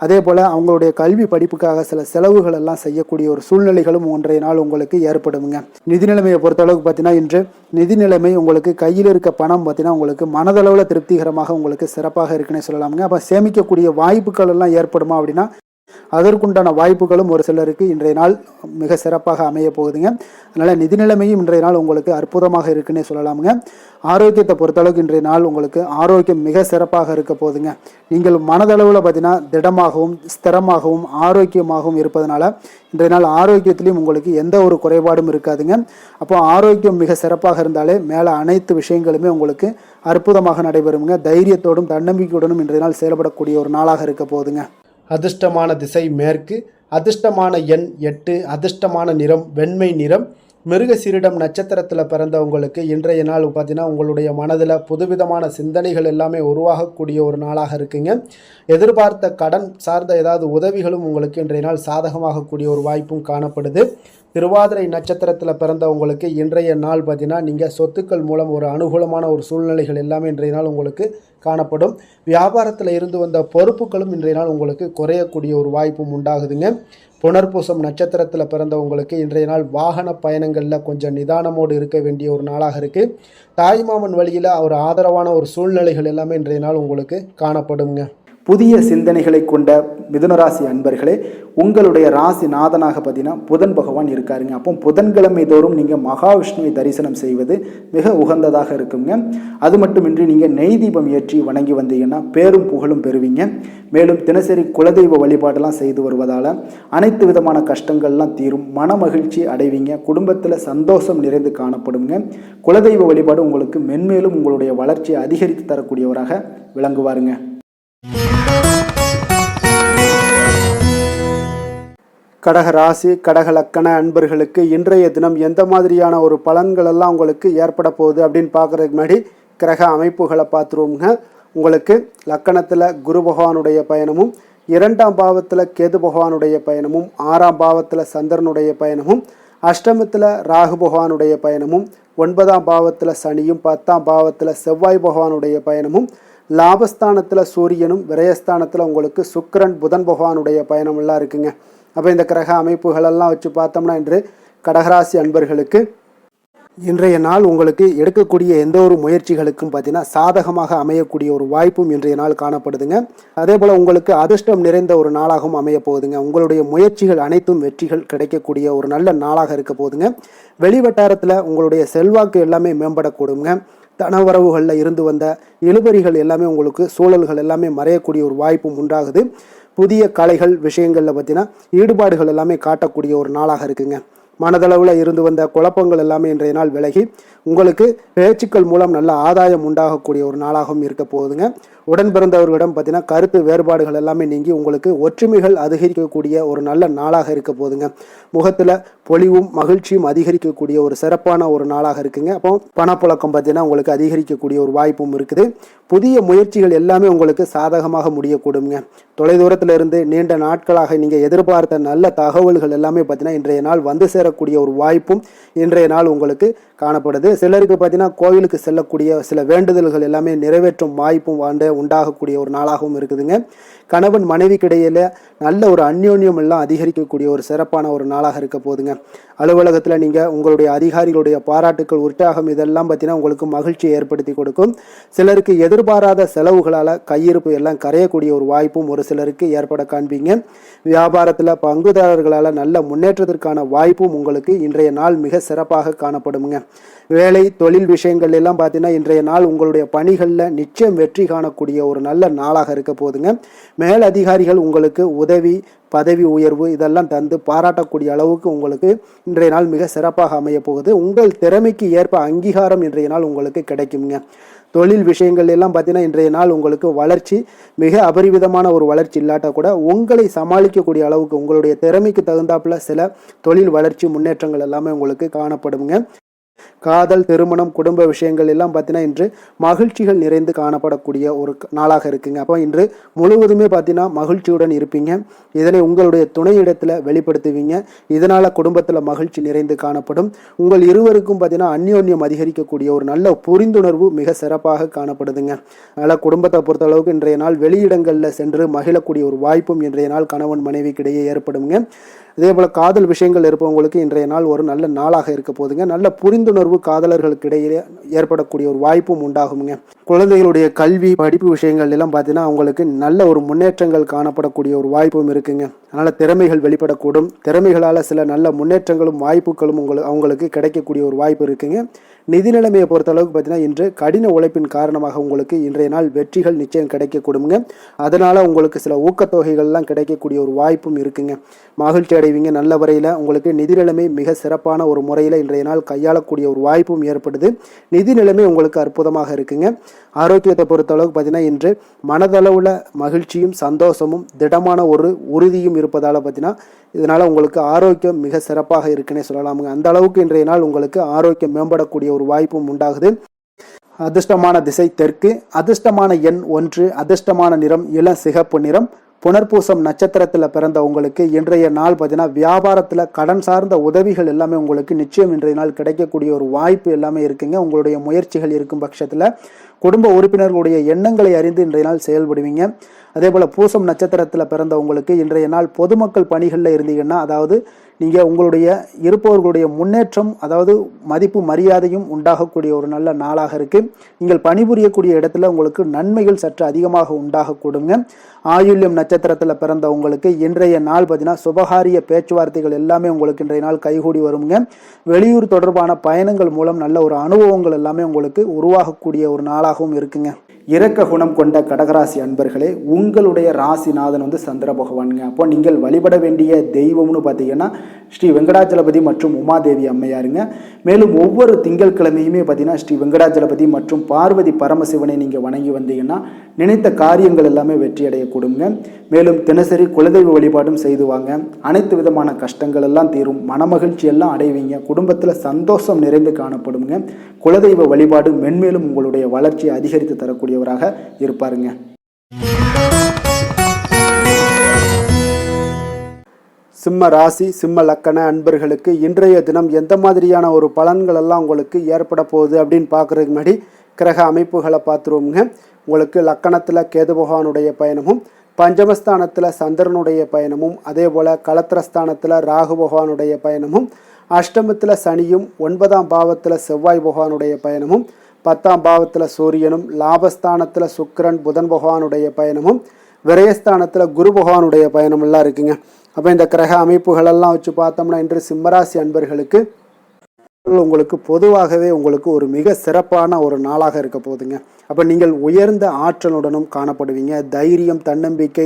அதே போல் அவங்களுடைய கல்வி படிப்புக்காக சில செலவுகள் எல்லாம் செய்யக்கூடிய ஒரு சூழ்நிலைகளும் ஒன்றைய நாள் உங்களுக்கு ஏற்படுங்க. நிதி நிலைமையை பொறுத்தளவுக்கு பார்த்தீங்கன்னா இன்று நிதி நிலைமை உங்களுக்கு கையில் இருக்க பணம் பார்த்தீங்கன்னா உங்களுக்கு மனதளவில் திருப்திகரமாக உங்களுக்கு சிறப்பாக இருக்குன்னு சொல்லலாமுங்க. அப்போ சேமிக்கக்கூடிய வாய்ப்புகள் எல்லாம் ஏற்படுமா அப்படின்னா அதற்குண்டான வாய்ப்புகளும் ஒரு சிலருக்கு இன்றைய நாள் மிக சிறப்பாக அமைய போகுதுங்க. அதனால் நிதி நிலைமையும் இன்றைய நாள் உங்களுக்கு அற்புதமாக இருக்குன்னே சொல்லலாமுங்க. ஆரோக்கியத்தை பொறுத்தளவுக்கு இன்றைய நாள் உங்களுக்கு ஆரோக்கியம் மிக சிறப்பாக இருக்க போகுதுங்க. நீங்கள் மனதளவில் பார்த்தீங்கன்னா திடமாகவும் ஸ்திரமாகவும் ஆரோக்கியமாகவும் இருப்பதனால இன்றைய நாள் ஆரோக்கியத்திலையும் உங்களுக்கு எந்த ஒரு குறைபாடும் இருக்காதுங்க. அப்போ ஆரோக்கியம் மிக சிறப்பாக இருந்தாலே மேலே அனைத்து விஷயங்களுமே உங்களுக்கு அற்புதமாக நடைபெறுங்க. தைரியத்தோடும் தன்னம்பிக்கையுடனும் இன்றைய நாள் செயல்படக்கூடிய ஒரு நாளாக இருக்க போகுதுங்க. அதிர்ஷ்டமான திசை மேற்கு, அதிர்ஷ்டமான எண் 8, அதிர்ஷ்டமான நிறம் வெண்மை நிறம். மிருகசீரிடம் நட்சத்திரத்தில் பிறந்தவங்களுக்கு இன்றைய நாள் பார்த்தீங்கன்னா உங்களுடைய மனதில் புதுவிதமான சிந்தனைகள் எல்லாமே உருவாகக்கூடிய ஒரு நாளாக இருக்குங்க. எதிர்பார்த்த கடன் சார்ந்த ஏதாவது உதவிகளும் உங்களுக்கு இன்றைய நாள் சாதகமாகக்கூடிய ஒரு வாய்ப்பும் காணப்படுது. திருவாதிரை நட்சத்திரத்தில் பிறந்தவங்களுக்கு இன்றைய நாள் பார்த்தீங்கன்னா நீங்கள் சொத்துக்கள் மூலம் ஒரு அனுகூலமான ஒரு சூழ்நிலைகள் எல்லாமே இன்றைய நாள் உங்களுக்கு காணப்படும். வியாபாரத்தில் இருந்து வந்த பொறுப்புகளும் இன்றைய நாள் உங்களுக்கு குறையக்கூடிய ஒரு வாய்ப்பும் உண்டாகுதுங்க. புனர்பூசம் நட்சத்திரத்தில் பிறந்தவங்களுக்கு இன்றைய நாள் வாகன பயணங்களில் கொஞ்சம் நிதானமோடு இருக்க வேண்டிய ஒரு நாளாக இருக்குது. தாய்மாமன் வழியில் ஒரு ஆதரவான ஒரு சூழ்நிலைகள் எல்லாமே இன்றைய நாள் உங்களுக்கு காணப்படுங்க. புதிய சிந்தனைகளை கொண்ட மிதுனராசி அன்பர்களே, உங்களுடைய ராசி நாதனாக பார்த்தீங்கன்னா புதன் பகவான் இருக்காருங்க. அப்போ புதன்கிழமை தோறும் நீங்கள் மகாவிஷ்ணுவை தரிசனம் செய்வது மிக உகந்ததாக இருக்குங்க. அது மட்டுமின்றி நீங்கள் நெய் தீபம் ஏற்றி வணங்கி வந்தீங்கன்னா பேரும் புகழும் பெறுவீங்க. மேலும் தினசரி குலதெய்வ வழிபாடெல்லாம் செய்து வருவதால் அனைத்து விதமான கஷ்டங்கள்லாம் தீரும், மன மகிழ்ச்சி அடைவீங்க. குடும்பத்தில் சந்தோஷம் நிறைந்து காணப்படுங்க. குலதெய்வ வழிபாடு உங்களுக்கு மென்மேலும் உங்களுடைய வளர்ச்சியை அதிகரித்து தரக்கூடியவராக விளங்குவாருங்க. கடக ராசி கடக லக்கண அன்பர்களுக்கு இன்றைய தினம் எந்த மாதிரியான ஒரு பலன்கள் எல்லாம் உங்களுக்கு ஏற்பட போகுது அப்படின்னு பார்க்குறதுக்கு முன்னாடி கிரக அமைப்புகளை பார்த்துருவோங்க. உங்களுக்கு லக்கணத்தில் குரு பகவானுடைய பயணமும், 2ஆம் பாவத்தில் கேது பகவானுடைய பயணமும், 6ஆம் பாவத்தில் சந்திரனுடைய பயணமும், அஷ்டமத்தில் ராகு பகவானுடைய பயணமும், 9ஆம் பாவத்தில் சனியும், 10ஆம் பாவத்தில் செவ்வாய் பகவானுடைய பயணமும், லாபஸ்தானத்தில் சூரியனும், விரயஸ்தானத்தில் உங்களுக்கு சுக்கிரன் புதன் பகவானுடைய பயணமெல்லாம் இருக்குங்க. அப்போ இந்த கிரக அமைப்புகளெல்லாம் வச்சு பார்த்தோம்னா இன்று கடகராசி அன்பர்களுக்கு இன்றைய நாள் உங்களுக்கு எடுக்கக்கூடிய எந்த ஒரு முயற்சிகளுக்கும் பார்த்தீங்கன்னா சாதகமாக அமையக்கூடிய ஒரு வாய்ப்பும் இன்றைய நாள் காணப்படுதுங்க. அதே போல் உங்களுக்கு அதிர்ஷ்டம் நிறைந்த ஒரு நாளாகவும் அமைய போகுதுங்க. உங்களுடைய முயற்சிகள் அனைத்தும் வெற்றிகள் கிடைக்கக்கூடிய ஒரு நல்ல நாளாக இருக்க போகுதுங்க. வெளிவட்டாரத்தில் உங்களுடைய செல்வாக்கு எல்லாமே மேம்படக்கூடுங்க. தனவரவுகளில் இருந்து வந்த இழுபறிகள் எல்லாமே உங்களுக்கு சூழல்கள் எல்லாமே மறையக்கூடிய ஒரு வாய்ப்பும் உண்டாகுது. புதிய கலைகள் விஷயங்களில் பார்த்தீங்கன்னா ஈடுபாடுகள் எல்லாமே காட்டக்கூடிய ஒரு நாளாக இருக்குங்க. மனதளவில் இருந்து வந்த குழப்பங்கள் எல்லாமே இன்றைய நாள் விலகி உங்களுக்கு பேச்சுக்கள் மூலம் நல்ல ஆதாயம் உண்டாகக்கூடிய ஒரு நாளாகவும் இருக்க போகுதுங்க. உடன் பிறந்தவர்களிடம் பார்த்தீங்கன்னா கருத்து வேறுபாடுகள் எல்லாமே நீங்கி உங்களுக்கு ஒற்றுமைகள் அதிகரிக்கக்கூடிய ஒரு நல்ல நாளாக இருக்க போகுதுங்க. முகத்தில் பொலிவும் மகிழ்ச்சியும் அதிகரிக்கக்கூடிய ஒரு சிறப்பான ஒரு நாளாக இருக்குங்க. அப்போ பணப்புழக்கம் பார்த்தீங்கன்னா உங்களுக்கு அதிகரிக்கக்கூடிய ஒரு வாய்ப்பும் இருக்குது. புதிய முயற்சிகள் எல்லாமே உங்களுக்கு சாதகமாக முடியக்கூடுங்க. தொலைதூரத்தில் இருந்து நீண்ட நாட்களாக நீங்கள் எதிர்பார்த்த நல்ல தகவல்கள் எல்லாமே பார்த்தீங்கன்னா இன்றைய நாள் வந்து சேரக்கூடிய ஒரு வாய்ப்பும் இன்றைய நாள் உங்களுக்கு காணப்படுது. சிலருக்கு பார்த்தீங்கன்னா கோவிலுக்கு செல்லக்கூடிய சில வேண்டுதல்கள் எல்லாமே நிறைவேற்றும் வாய்ப்பும் உண்டாகக்கூடிய ஒரு நாளாகவும் இருக்குதுங்க. கணவன் மனைவிக்கிடையில நல்ல ஒரு அந்யோன்யம் எல்லாம் அதிகரிக்கக்கூடிய ஒரு சிறப்பான ஒரு நாளாக இருக்க போகுதுங்க. அலுவலகத்தில் நீங்கள் உங்களுடைய அதிகாரிகளுடைய பாராட்டுக்கள் உற்சாகம் இதெல்லாம் பார்த்தீங்கன்னா உங்களுக்கு மகிழ்ச்சியை ஏற்படுத்தி கொடுக்கும். சிலருக்கு எதிர்பாராத செலவுகளால் கையிருப்பு எல்லாம் கரையக்கூடிய ஒரு வாய்ப்பும் ஒரு சிலருக்கு ஏற்பட காண்பீங்க. வியாபாரத்தில் பங்குதாரர்களால் நல்ல முன்னேற்றத்திற்கான வாய்ப்பும் உங்களுக்கு இன்றைய நாள் மிக சிறப்பாக காணப்படுங்க. வேலை தொழில் விஷயங்கள் எல்லாம் பார்த்தீங்கன்னா இன்றைய நாள் உங்களுடைய பணிகளில் நிச்சயம் வெற்றி காணக்கூடிய ஒரு நல்ல நாளாக இருக்க போகுதுங்க. மேல் அதிகாரிகள் உங்களுக்கு உதவி பதவி உயர்வு இதெல்லாம் தந்து பாராட்டக்கூடிய அளவுக்கு உங்களுக்கு இன்றைய நாள் மிக சிறப்பாக அமைய போகுது. உங்கள் திறமைக்கு ஏற்ப அங்கீகாரம் இன்றைய நாள் உங்களுக்கு கிடைக்குங்க. தொழில் விஷயங்கள் எல்லாம் பார்த்தீங்கன்னா இன்றைய நாள் உங்களுக்கு வளர்ச்சி மிக அபரிவிதமான ஒரு வளர்ச்சி இல்லாட்டா கூட உங்களை சமாளிக்கக்கூடிய அளவுக்கு உங்களுடைய திறமைக்கு தகுந்தாப்புல சில தொழில் வளர்ச்சி முன்னேற்றங்கள் எல்லாமே உங்களுக்கு காணப்படுங்க. காதல் திருமணம் குடும்ப விஷயங்கள் எல்லாம் பார்த்தீங்கன்னா இன்று மகிழ்ச்சிகள் நிறைந்து காணப்படக்கூடிய ஒரு நாளாக இருக்குங்க. அப்போ இன்று முழுவதுமே பார்த்தீங்கன்னா மகிழ்ச்சியுடன் இருப்பீங்க. இதனை உங்களுடைய துணையிடத்தில் வெளிப்படுத்துவீங்க. இதனால குடும்பத்தில் மகிழ்ச்சி நிறைந்து காணப்படும். உங்கள் இருவருக்கும் பார்த்தீங்கன்னா அந்யோன்யம் அதிகரிக்கக்கூடிய ஒரு நல்ல புரிந்துணர்வு மிக சிறப்பாக காணப்படுதுங்க. அதனால் குடும்பத்தை பொறுத்தளவுக்கு இன்றைய நாள் வெளியிடங்களில் சென்று மகிழக்கூடிய ஒரு வாய்ப்பும் இன்றைய நாள் கணவன் மனைவிக்கிடையே ஏற்படுங்க. இதே போல் காதல் விஷயங்கள் இருப்பவங்களுக்கு இன்றைய நாள் ஒரு நல்ல நாளாக இருக்க போதுங்க. நல்ல புரிந்துணர்வு காதலர்களுக்கு இடையே ஏற்படக்கூடிய ஒரு வாய்ப்பும் உண்டாகுங்க. குழந்தைகளுடைய கல்வி படிப்பு விஷயங்கள் எல்லாம் பார்த்தீங்கன்னா அவங்களுக்கு நல்ல ஒரு முன்னேற்றங்கள் காணப்படக்கூடிய ஒரு வாய்ப்பும் இருக்குங்க. அதனால் திறமைகள் வெளிப்படக்கூடும். திறமைகளால் சில நல்ல முன்னேற்றங்களும் வாய்ப்புகளும் அவங்களுக்கு கிடைக்கக்கூடிய ஒரு வாய்ப்பு இருக்குங்க. நிதி நிலைமையை பொறுத்தளவுக்கு பார்த்தீங்கன்னா இன்று கடின உழைப்பின் காரணமாக உங்களுக்கு இன்றைய நாள் வெற்றிகள் நிச்சயம் கிடைக்கக்கூடுங்க. அதனால் உங்களுக்கு சில ஊக்கத்தொகைகள்லாம் கிடைக்கக்கூடிய ஒரு வாய்ப்பும் இருக்குங்க. மகிழ்ச்சி அடைவீங்க. நல்ல வரையில் உங்களுக்கு நிதி நிலைமை மிக சிறப்பான ஒரு முறையில் இன்றைய நாள் கையாளக்கூடிய ஒரு வாய்ப்பும் ஏற்படுது. நிதி நிலைமை உங்களுக்கு அற்புதமாக இருக்குங்க. ஆரோக்கியத்தை பொறுத்தளவுக்கு பார்த்தீங்கன்னா இன்று மனதளவில் மகிழ்ச்சியும் சந்தோஷமும் திடமான ஒரு உறுதியும் இருப்பதால் பார்த்தீங்கன்னா இதனால் உங்களுக்கு ஆரோக்கியம் மிக சிறப்பாக இருக்குன்னே சொல்லலாமுங்க. அந்த அளவுக்கு இன்றைய நாள் உங்களுக்கு ஆரோக்கியம் மேம்படக்கூடிய ஒரு வாய்ப்பும் உண்டாகுது. அதிர்ஷ்டமான திசை தெற்கு, அதிர்ஷ்டமான எண் 1, அதிர்ஷ்டமான நிறம் இளம் சிகப்பு நிறம். புனர்பூசம் நட்சத்திரத்தில் பிறந்த உங்களுக்கு இன்றைய நாள் பார்த்தீங்கன்னா வியாபாரத்தில் கடன் சார்ந்த உதவிகள் எல்லாமே உங்களுக்கு நிச்சயம் இன்றைய நாள் கிடைக்கக்கூடிய ஒரு வாய்ப்பு எல்லாமே இருக்குங்க. உங்களுடைய முயற்சிகள் இருக்கும் பட்சத்தில் குடும்ப உறுப்பினர்களுடைய எண்ணங்களை அறிந்து இன்றைய நாள் செயல்படுவீங்க. அதே போல் பூசம் நட்சத்திரத்தில் பிறந்த உங்களுக்கு இன்றைய நாள் பொதுமக்கள் பணிகளில் இருந்தீங்கன்னா அதாவது நீங்கள் உங்களுடைய இருப்பவர்களுடைய முன்னேற்றம் அதாவது மதிப்பு மரியாதையும் உண்டாகக்கூடிய ஒரு நல்ல நாளாக இருக்குது. நீங்கள் பணிபுரியக்கூடிய இடத்துல உங்களுக்கு நன்மைகள் சற்று அதிகமாக உண்டாகக்கூடுங்க. ஆயுள்யம் நட்சத்திரத்தில் பிறந்த உங்களுக்கு இன்றைய நாள் பார்த்தீங்கன்னா சுபகாரிய பேச்சுவார்த்தைகள் எல்லாமே உங்களுக்கு இன்றைய நாள் கைகூடி வருங்க. வெளியூர் தொடர்பான பயணங்கள் மூலம் நல்ல ஒரு அனுபவங்கள் எல்லாமே உங்களுக்கு உருவாகக்கூடிய ஒரு நாளாகவும் இருக்குங்க. இரக்க குணம் கொண்ட கடகராசி அன்பர்களே, உங்களுடைய ராசிநாதன் சந்திர பகவானுங்க. அப்போ நீங்கள் வழிபட வேண்டிய தெய்வம்னு பார்த்தீங்கன்னா ஸ்ரீ வெங்கடாஜலபதி மற்றும் உமாதேவி அம்மையாருங்க. மேலும் ஒவ்வொரு திங்கட்கிழமையுமே பார்த்தீங்கன்னா ஸ்ரீ வெங்கடாஜலபதி மற்றும் பார்வதி பரமசிவனை நீங்கள் வணங்கி வந்தீங்கன்னா நினைத்த காரியங்கள் எல்லாமே வெற்றி அடையக்கூடுங்க. மேலும் தினசரி குலதெய்வ வழிபாடும் செய்து வாங்க. அனைத்து விதமான கஷ்டங்கள் எல்லாம் தீரும். மனமகிழ்ச்சி எல்லாம் அடைவீங்க. குடும்பத்தில் சந்தோஷம் நிறைந்து காணப்படுங்க. குலதெய்வ வழிபாடு மென்மேலும் உங்களுடைய வளர்ச்சியை அதிகரித்து தரக்கூடியவராக இருப்பாருங்க. சிம்ம ராசி சிம்ம லக்கண அன்பர்களுக்கு இன்றைய தினம் எந்த மாதிரியான ஒரு பலன்கள் எல்லாம் உங்களுக்கு ஏற்பட போகுது அப்படின்னு பார்க்குறதுக்கு முன்னாடி கிரக அமைப்புகளை பார்த்துருவோங்க. உங்களுக்கு லக்கணத்தில் கேது பகவானுடைய பயணமும், பஞ்சமஸ்தானத்தில் சந்திரனுடைய பயணமும், அதே போல் கலத்திரஸ்தானத்தில் ராகு பகவானுடைய பயணமும், அஷ்டமத்தில் சனியும் 9ஆம் பாவத்தில் செவ்வாய் பகவானுடைய பயணமும் 10ஆம் பாவத்தில் சூரியனும் லாபஸ்தானத்தில் சுக்கிரன் புதன் பகவானுடைய பயணமும் விரயஸ்தானத்தில் குரு பகவானுடைய பயணமெல்லாம் இருக்குங்க. அப்போ இந்த கிரக அமைப்புகளெல்லாம் வச்சு பார்த்தோம்னா இன்று சிம்மராசி அன்பர்களுக்கு உங்களுக்கு பொதுவாகவே உங்களுக்கு ஒரு மிக சிறப்பான ஒரு நாளாக இருக்க போகுதுங்க. அப்போ நீங்கள் உயர்ந்த ஆற்றலுடனும் காணப்படுவீங்க. தைரியம், தன்னம்பிக்கை,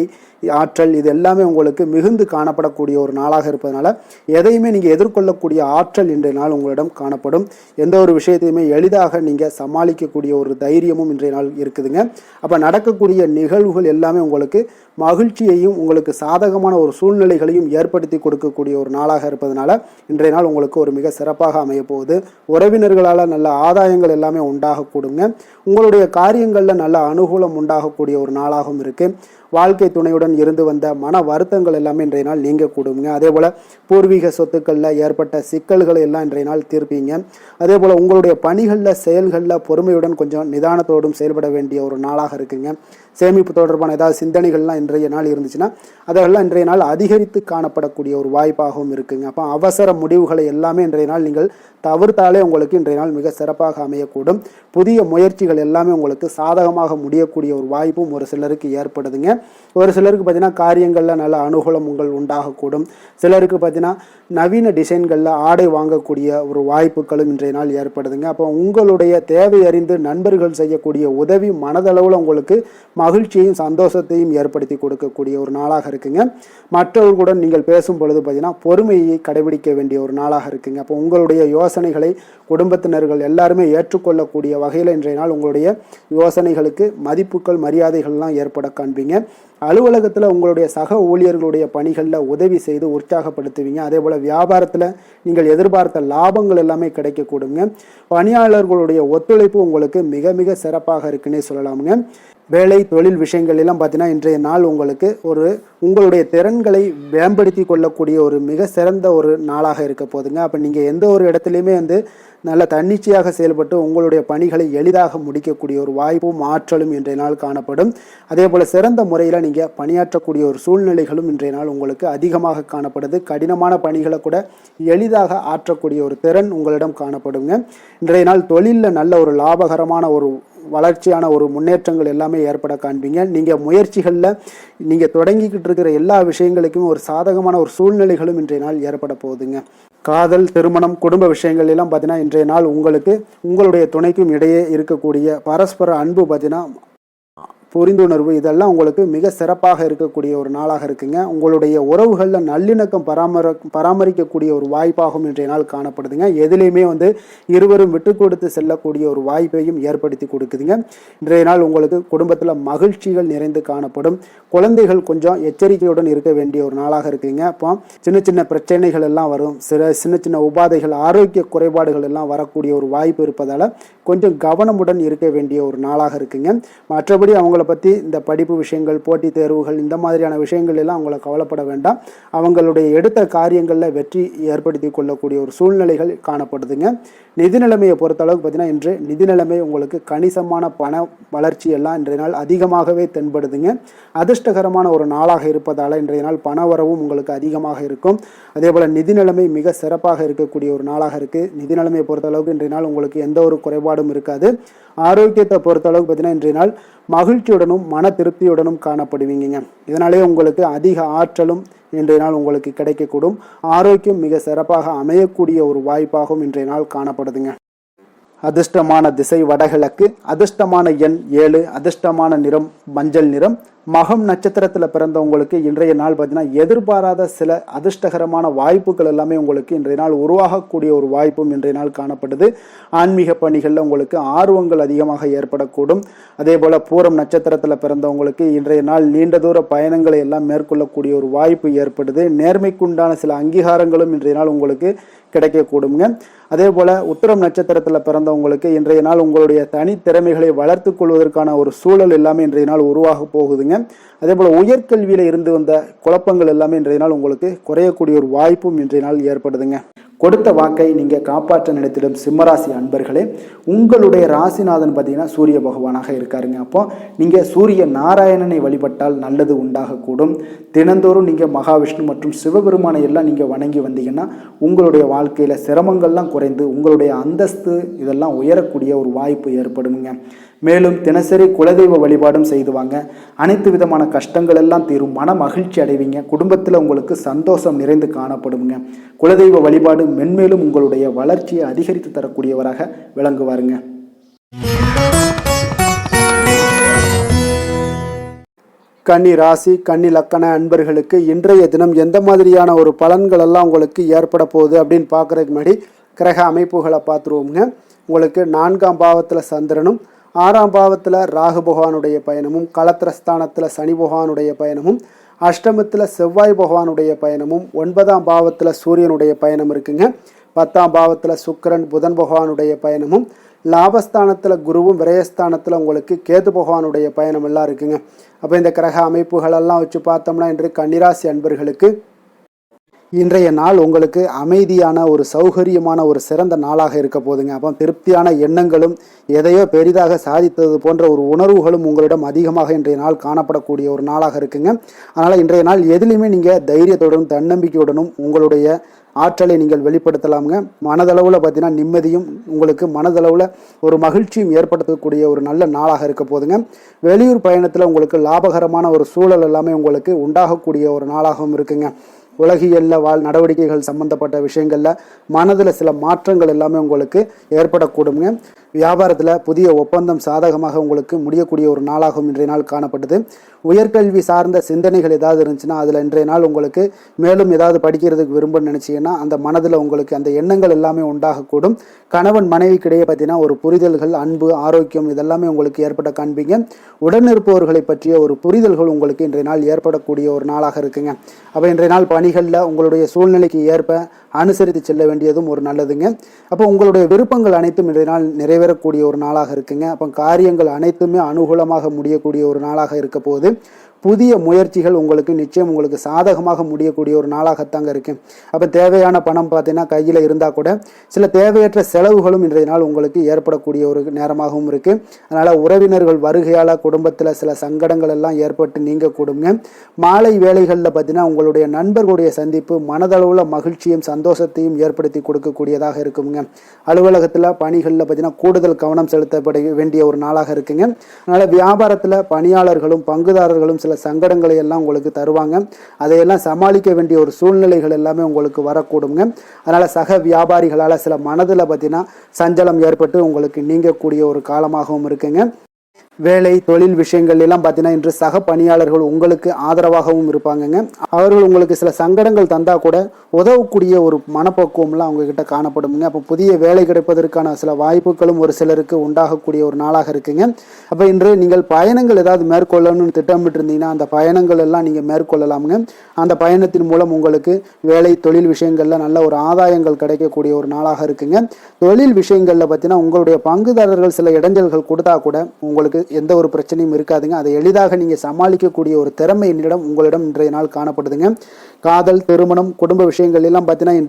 ஆற்றல் இது எல்லாமே உங்களுக்கு மிகுந்து காணப்படக்கூடிய ஒரு நாளாக இருப்பதனால எதையுமே நீங்கள் எதிர்கொள்ளக்கூடிய ஆற்றல் இன்றைய நாள் உங்களிடம் காணப்படும். எந்த ஒரு விஷயத்தையுமே எளிதாக நீங்கள் சமாளிக்கக்கூடிய ஒரு தைரியமும் இன்றைய நாள் இருக்குதுங்க. அப்போ நடக்கக்கூடிய நிகழ்வுகள் எல்லாமே உங்களுக்கு மகிழ்ச்சியையும் உங்களுக்கு சாதகமான ஒரு சூழ்நிலைகளையும் ஏற்படுத்தி கொடுக்கக்கூடிய ஒரு நாளாக இருப்பதனால இன்றைய நாள் உங்களுக்கு ஒரு மிக சிறப்பாக அமைய போகுது. உறவினர்களால் நல்ல ஆதாயங்கள் எல்லாமே உண்டாகக்கூடுங்க. உங்களுடைய காரியங்களில் நல்ல அனுகூலம் உண்டாகக்கூடிய ஒரு நாளாகவும் இருக்குது. வாழ்க்கை துணையுடன் இருந்து வந்த மன வருத்தங்கள் எல்லாமே இன்றைய நாள் நீங்கக்கூடுங்க. அதே போல் பூர்வீக சொத்துக்களில் ஏற்பட்ட சிக்கல்களை எல்லாம் இன்றைய நாள் தீர்ப்பீங்க. அதே போல் உங்களுடைய பணிகளில் செயல்களில் பொறுமையுடன் கொஞ்சம் நிதானத்தோடும் செயல்பட வேண்டிய ஒரு நாளாக இருக்குங்க. சேமிப்பு தொடர்பான ஏதாவது சிந்தனைகள்லாம் இன்றைய நாள் இருந்துச்சுன்னா அதெல்லாம் இன்றைய நாள் அதிகரித்து காணப்படக்கூடிய ஒரு வாய்ப்பாகவும் இருக்குங்க. அப்போ அவசர முடிவுகளை எல்லாமே இன்றைய நாள் நீங்கள் தவிர்த்தாலே உங்களுக்கு இன்றைய நாள் மிக சிறப்பாக அமையக்கூடும். புதிய முயற்சிகள் எல்லாமே உங்களுக்கு சாதகமாக முடியக்கூடிய ஒரு வாய்ப்பும் ஒரு சிலருக்கு ஏற்படுதுங்க. ஒரு சிலருக்கு பார்த்தீங்கன்னா காரியங்களில் நல்ல அனுகூலம் உங்கள் உண்டாகக்கூடும். சிலருக்கு பார்த்தீங்கன்னா நவீன டிசைன்களில் ஆடை வாங்கக்கூடிய ஒரு வாய்ப்புகளும் இன்றைய நாள் ஏற்படுதுங்க. அப்போ உங்களுடைய தேவை அறிந்து நண்பர்கள் செய்யக்கூடிய உதவி மனதளவில் உங்களுக்கு மகிழ்ச்சியையும் சந்தோஷத்தையும் ஏற்படுத்தி கொடுக்கக்கூடிய ஒரு நாளாக இருக்குங்க. மற்றவர்களுடன் நீங்கள் பேசும் பொழுது பார்த்தீங்கன்னா பொறுமையை கடைபிடிக்க வேண்டிய ஒரு நாளாக இருக்குங்க. அப்போ உங்களுடைய யோசனைகளை குடும்பத்தினர்கள் எல்லாருமே ஏற்றுக்கொள்ளக்கூடிய வகையில் இன்றைய நாள் உங்களுடைய யோசனைகளுக்கு மதிப்புகள் மரியாதைகள்லாம் ஏற்பட காண்பீங்க. அலுவலகத்தில் உங்களுடைய சக ஊழியர்களுடைய பணிகளில் உதவி செய்து உற்சாகப்படுத்துவீங்க. அதே போல் வியாபாரத்தில் நீங்கள் எதிர்பார்த்த லாபங்கள் எல்லாமே கிடைக்கக்கூடுங்க. பணியாளர்களுடைய ஒத்துழைப்பு உங்களுக்கு மிக மிக சிறப்பாக இருக்குன்னே சொல்லலாமுங்க. வேலை தொழில் விஷயங்கள் எல்லாம் பார்த்தீங்கன்னா இன்றைய நாள் உங்களுக்கு உங்களுடைய திறன்களை மேம்படுத்தி கொள்ளக்கூடிய ஒரு மிக சிறந்த ஒரு நாளாக இருக்க போதுங்க. அப்போ நீங்கள் எந்த ஒரு இடத்துலையுமே நல்ல தன்னிச்சையாக செயல்பட்டு உங்களுடைய பணிகளை எளிதாக முடிக்கக்கூடிய ஒரு வாய்ப்பும் ஆற்றலும் இன்றைய நாள் காணப்படும். அதே போல் சிறந்த முறையில் நீங்கள் பணியாற்றக்கூடிய ஒரு சூழ்நிலைகளும் இன்றைய நாள் உங்களுக்கு அதிகமாக காணப்படுது. கடினமான பணிகளை கூட எளிதாக ஆற்றக்கூடிய ஒரு திறன் உங்களிடம் காணப்படுங்க. இன்றைய நாள் தொழிலில் நல்ல ஒரு லாபகரமான ஒரு வளர்ச்சியான ஒரு முன்னேற்றங்கள் எல்லாமே ஏற்பட காண்பீங்க. நீங்கள் முயற்சிகளில் நீங்கள் தொடங்கிக்கிட்டு இருக்கிற எல்லா விஷயங்களுக்கும் ஒரு சாதகமான ஒரு சூழ்நிலைகளும் இன்றைய நாள் ஏற்பட போகுதுங்க. காதல், திருமணம், குடும்ப விஷயங்கள் எல்லாம் பார்த்தீங்கன்னா இன்றைய நாள் உங்களுக்கு உங்களுடைய துணைக்கும் இடையே இருக்கக்கூடிய பரஸ்பர அன்பு பார்த்தீங்கன்னா புரிந்துணர்வு இதெல்லாம் உங்களுக்கு மிக சிறப்பாக இருக்கக்கூடிய ஒரு நாளாக இருக்குங்க. உங்களுடைய உறவுகளில் நல்லிணக்கம் பராமரிக்கக்கூடிய ஒரு வாய்ப்பாகவும் இன்றைய நாள் காணப்படுதுங்க. எதுலேயுமே இருவரும் விட்டு கொடுத்து செல்லக்கூடிய ஒரு வாய்ப்பையும் ஏற்படுத்தி கொடுக்குதுங்க. இன்றைய நாள் உங்களுக்கு குடும்பத்தில் மகிழ்ச்சிகள் நிறைந்து காணப்படும். குழந்தைகள் கொஞ்சம் எச்சரிக்கையுடன் இருக்க வேண்டிய ஒரு நாளாக இருக்குங்க. அப்போ சின்ன சின்ன பிரச்சனைகள் எல்லாம் வரும். சின்ன சின்ன உபாதைகள், ஆரோக்கிய குறைபாடுகள் எல்லாம் வரக்கூடிய ஒரு வாய்ப்பு இருப்பதால் கொஞ்சம் கவனமுடன் இருக்க வேண்டிய ஒரு நாளாக இருக்குங்க. மற்றபடி அவங்களை பற்றி இந்த படிப்பு விஷயங்கள், போட்டித் தேர்வுகள் இந்த மாதிரியான விஷயங்கள் எல்லாம் அவங்கள கவலைப்பட வேண்டாம். அவங்களுடைய எடுத்த காரியங்களில் வெற்றி ஏற்படுத்தி கொள்ளக்கூடிய ஒரு சூழ்நிலைகள் காணப்படுதுங்க. நிதி நிலைமையை பொறுத்தளவுக்கு பார்த்தீங்கன்னா இன்று நிதி நிலைமை உங்களுக்கு கணிசமான பண வளர்ச்சி எல்லாம் இன்றைய நாள் அதிகமாகவே தென்படுதுங்க. அதிர்ஷ்டகரமான ஒரு நாளாக இருப்பதால் இன்றைய நாள் பண வரவும் உங்களுக்கு அதிகமாக இருக்கும். அதே போல் நிதி நிலைமை மிக சிறப்பாக இருக்கக்கூடிய ஒரு நாளாக இருக்குது. நிதி நிலைமையை பொறுத்தளவுக்கு இன்றைய நாள் உங்களுக்கு எந்த ஒரு குறைபாடும் இருக்காது. ஆரோக்கியத்தை பொறுத்தளவுக்கு பார்த்தீங்கன்னா இன்றைய நாள் மகிழ்ச்சியுடனும் மன திருப்தியுடனும் காணப்படுவீங்க. இதனாலே உங்களுக்கு அதிக ஆற்றலும் இன்றைய நாள் உங்களுக்கு கிடைக்கக்கூடும். ஆரோக்கியம் மிக சிறப்பாக அமையக்கூடிய ஒரு வாய்ப்பாகவும் இன்றைய நாள் காணப்படுதுங்க. அதிர்ஷ்டமான திசை வடகிழக்கு, அதிர்ஷ்டமான எண் 7, அதிர்ஷ்டமான நிறம் மஞ்சள் நிறம். மகம் நட்சத்திரத்தில் பிறந்தவங்களுக்கு இன்றைய நாள் பார்த்தீங்கன்னா எதிர்பாராத சில அதிர்ஷ்டகரமான வாய்ப்புகள் எல்லாமே உங்களுக்கு இன்றைய நாள் உருவாகக்கூடிய ஒரு வாய்ப்பும் இன்றைய நாள் காணப்படுது. ஆன்மீக பணிகளில் உங்களுக்கு ஆர்வங்கள் அதிகமாக ஏற்படக்கூடும். அதே போல் பூரம் நட்சத்திரத்தில் பிறந்தவங்களுக்கு இன்றைய நாள் நீண்ட தூர பயணங்களை எல்லாம் மேற்கொள்ளக்கூடிய ஒரு வாய்ப்பு ஏற்படுது. நேர்மைக்குண்டான சில அங்கீகாரங்களும் இன்றைய நாள் உங்களுக்கு கிடைக்கக்கூடுங்க. அதே போல் உத்திரம் நட்சத்திரத்தில் பிறந்தவங்களுக்கு இன்றைய நாள் உங்களுடைய தனித்திறமைகளை வளர்த்து கொள்வதற்கான ஒரு சூழல் எல்லாமே இன்றைய நாள் உருவாக போகுதுங்க. அதே போல் உயர்கல்வியில் இருந்து வந்த குழப்பங்கள் எல்லாமே இன்றைய நாள் உங்களுக்கு குறையக்கூடிய ஒரு வாய்ப்பும் இன்றைய நாள் ஏற்படுதுங்க. கொடுத்த வாக்கை நீங்கள் காப்பாற்ற நினைத்திடும் சிம்மராசி அன்பர்களே, உங்களுடைய ராசிநாதன் பார்த்தீங்கன்னா சூரிய பகவானாக இருக்காருங்க. அப்போ நீங்கள் சூரிய நாராயணனை வழிபட்டால் நல்லது உண்டாகக்கூடும். தினந்தோறும் நீங்கள் மகாவிஷ்ணு மற்றும் சிவபெருமானை எல்லாம் நீங்கள் வணங்கி வந்தீங்கன்னா உங்களுடைய வாழ்க்கையில் சிரமங்கள்லாம் குறைந்து உங்களுடைய அந்தஸ்து இதெல்லாம் உயரக்கூடிய ஒரு வாய்ப்பு ஏற்படுங்க. மேலும் தினசரி குலதெய்வ வழிபாடும் செய்துவாங்க. அனைத்து விதமான கஷ்டங்கள் எல்லாம் தீரும். மன மகிழ்ச்சி அடைவீங்க. குடும்பத்தில் உங்களுக்கு சந்தோஷம் நிறைந்து காணப்படுங்க. குலதெய்வ வழிபாடு மென்மேலும் உங்களுடைய வளர்ச்சியை அதிகரித்து தரக்கூடியவராக விளங்குவாருங்க. கன்னி ராசி கன்னி லக்கண அன்பர்களுக்கு இன்றைய தினம் எந்த மாதிரியான ஒரு பலன்கள் எல்லாம் உங்களுக்கு ஏற்பட போகுது அப்படின்னு பார்க்குறதுக்கு முன்னாடி கிரக அமைப்புகளை பார்த்துருவோங்க. உங்களுக்கு 4ஆம் பாவத்தில் சந்திரனும் 6ஆம் பாவத்தில் ராகு பகவானுடைய பயணமும் களத்திரஸ்தானத்தில் சனி பகவானுடைய பயணமும் அஷ்டமத்தில் செவ்வாய் பகவானுடைய பயணமும் 9ஆம் பாவத்தில் சூரியனுடைய பயணம் இருக்குங்க. 10ஆம் பாவத்தில் சுக்கிரன் புதன் பகவானுடைய பயணமும் லாபஸ்தானத்தில் குருவும் விரயஸ்தானத்தில் உங்களுக்கு கேது பகவானுடைய பயணம் எல்லாம் இருக்குங்க. அப்போ இந்த கிரக அமைப்புகளெல்லாம் வச்சு பார்த்தோம்னா இன்று கன்னிராசி அன்பர்களுக்கு இன்றைய நாள் உங்களுக்கு அமைதியான ஒரு சௌகரியமான ஒரு சிறந்த நாளாக இருக்க போதுங்க. அப்போ திருப்தியான எண்ணங்களும் எதையோ பெரிதாக சாதித்தது போன்ற ஒரு உணர்வுகளும் உங்களிடம் அதிகமாக இன்றைய நாள் காணப்படக்கூடிய ஒரு நாளாக இருக்குங்க. அதனால் இன்றைய நாள் எதுலையுமே நீங்கள் தைரியத்துடனும் தன்னம்பிக்கையுடனும் உங்களுடைய ஆற்றலை நீங்கள் வெளிப்படுத்தலாமுங்க. மனதளவில் பார்த்தீங்கன்னா நிம்மதியும் உங்களுக்கு மனதளவில் ஒரு மகிழ்ச்சியும் ஏற்படுத்தக்கூடிய ஒரு நல்ல நாளாக இருக்க போதுங்க. வெளியூர் பயணத்தில் உங்களுக்கு லாபகரமான ஒரு சூழல் எல்லாமே உங்களுக்கு உண்டாகக்கூடிய ஒரு நாளாகவும் இருக்குங்க. உலகியலில் நடவடிக்கைகள் சம்பந்தப்பட்ட விஷயங்களில் மனதில் சில மாற்றங்கள் எல்லாமே உங்களுக்கு ஏற்படக்கூடுங்க. வியாபாரத்தில் புதிய ஒப்பந்தம் சாதகமாக உங்களுக்கு முடியக்கூடிய ஒரு நாளாகவும் இன்றைய நாள் காணப்பட்டது. உயர்கல்வி சார்ந்த சிந்தனைகள் ஏதாவது இருந்துச்சுன்னா அதில் இன்றைய நாள் உங்களுக்கு மேலும் ஏதாவது படிக்கிறதுக்கு விரும்புன்னு நினச்சிங்கன்னா அந்த மனதில் உங்களுக்கு அந்த எண்ணங்கள் எல்லாமே உண்டாகக்கூடும். கணவன் மனைவிக்கிடையே பார்த்தீங்கன்னா ஒரு புரிதல்கள், அன்பு, ஆரோக்கியம் இதெல்லாமே உங்களுக்கு ஏற்பட காண்பீங்க. உடனிருப்பவர்களை பற்றிய ஒரு புரிதல்கள் உங்களுக்கு இன்றைய நாள் ஏற்படக்கூடிய ஒரு நாளாக இருக்குங்க. அப்போ இன்றைய நாள் பணிகளில் உங்களுடைய சூழ்நிலைக்கு ஏற்ப அனுசரித்து செல்ல வேண்டியதும் ஒரு நல்லதுங்க. அப்போ உங்களுடைய விருப்பங்கள் அனைத்தும் இன்றைய நாள் நிறைவேறக்கூடிய ஒரு நாளாக இருக்குங்க. அப்போ காரியங்கள் அனைத்துமே அனுகூலமாக முடியக்கூடிய ஒரு நாளாக இருக்க போது புதிய முயற்சிகள் உங்களுக்கு நிச்சயம் உங்களுக்கு சாதகமாக முடியக்கூடிய ஒரு நாளாகத்தாங்க இருக்கு. அப்போ தேவையான பணம் பார்த்தீங்கன்னா கையில் இருந்தால் கூட சில தேவையற்ற செலவுகளும் இன்றைய நாள் உங்களுக்கு ஏற்படக்கூடிய ஒரு நேரமாகவும் இருக்கு. அதனால உறவினர்கள் வருகையால் குடும்பத்தில் சில சங்கடங்கள் எல்லாம் ஏற்பட்டு நீங்க கூடுங்க. மாலை வேளைகளில் பார்த்தீங்கன்னா உங்களுடைய நண்பர்களுடைய சந்திப்பு மனதளவுல மகிழ்ச்சியும் சந்தோஷத்தையும் ஏற்படுத்தி கொடுக்கக்கூடியதாக இருக்குங்க. அலுவலகத்தில் பணிகளில் பார்த்தீங்கன்னா கூடுதல் கவனம் செலுத்தப்பட வேண்டிய ஒரு நாளாக இருக்குங்க. அதனால வியாபாரத்தில் பணியாளர்களும் பங்குதாரர்களும் சில சங்கடங்களை எல்லாம் உங்களுக்கு தருவாங்க. அதையெல்லாம் சமாளிக்க வேண்டிய ஒரு சூழ்நிலைகள் எல்லாமே உங்களுக்கு வரக்கூடுங்க. அதனால சக வியாபாரிகளால் சில மனதில் பார்த்தீங்கன்னா சஞ்சலம் ஏற்பட்டு உங்களுக்கு நீங்கக்கூடிய ஒரு காலமாகவும் இருக்குங்க. வேலை தொழில் விஷயங்கள் எல்லாம் பார்த்தீங்கன்னா இன்று சக பணியாளர்கள் உங்களுக்கு ஆதரவாகவும் இருப்பாங்கங்க. அவர்கள் உங்களுக்கு சில சங்கடங்கள் தந்தா கூட உதவக்கூடிய ஒரு மனப்பக்குவம்லாம் அவங்க கிட்ட காணப்படுங்க. அப்போ புதிய வேலை கிடைப்பதற்கான சில வாய்ப்புகளும் ஒரு சிலருக்கு உண்டாகக்கூடிய ஒரு நாளாக இருக்குங்க. அப்போ இன்று நீங்கள் பயணங்கள் ஏதாவது மேற்கொள்ளணும்னு திட்டமிட்டு இருந்தீங்கன்னா அந்த பயணங்கள் எல்லாம் நீங்கள் மேற்கொள்ளலாமுங்க. அந்த பயணத்தின் மூலம் உங்களுக்கு வேலை தொழில் விஷயங்கள்ல நல்ல ஒரு ஆதாயங்கள் கிடைக்கக்கூடிய ஒரு நாளாக இருக்குங்க. தொழில் விஷயங்கள்ல பார்த்தீங்கன்னா உங்களுடைய பங்குதாரர்கள் சில இடைஞ்சல்கள் கொடுத்தா கூட உங்களுக்கு எந்த ஒரு பிரச்சனையும் இருக்காதுங்க. அதை எளிதாக நீங்க சமாளிக்கக்கூடிய ஒரு திறமை என்னிடம் உங்களிடம் இன்றைய நாள் காணப்படுதுங்க. காதல், திருமணம், குடும்ப விஷயங்கள் எல்லாம் பார்த்தீங்கன்னா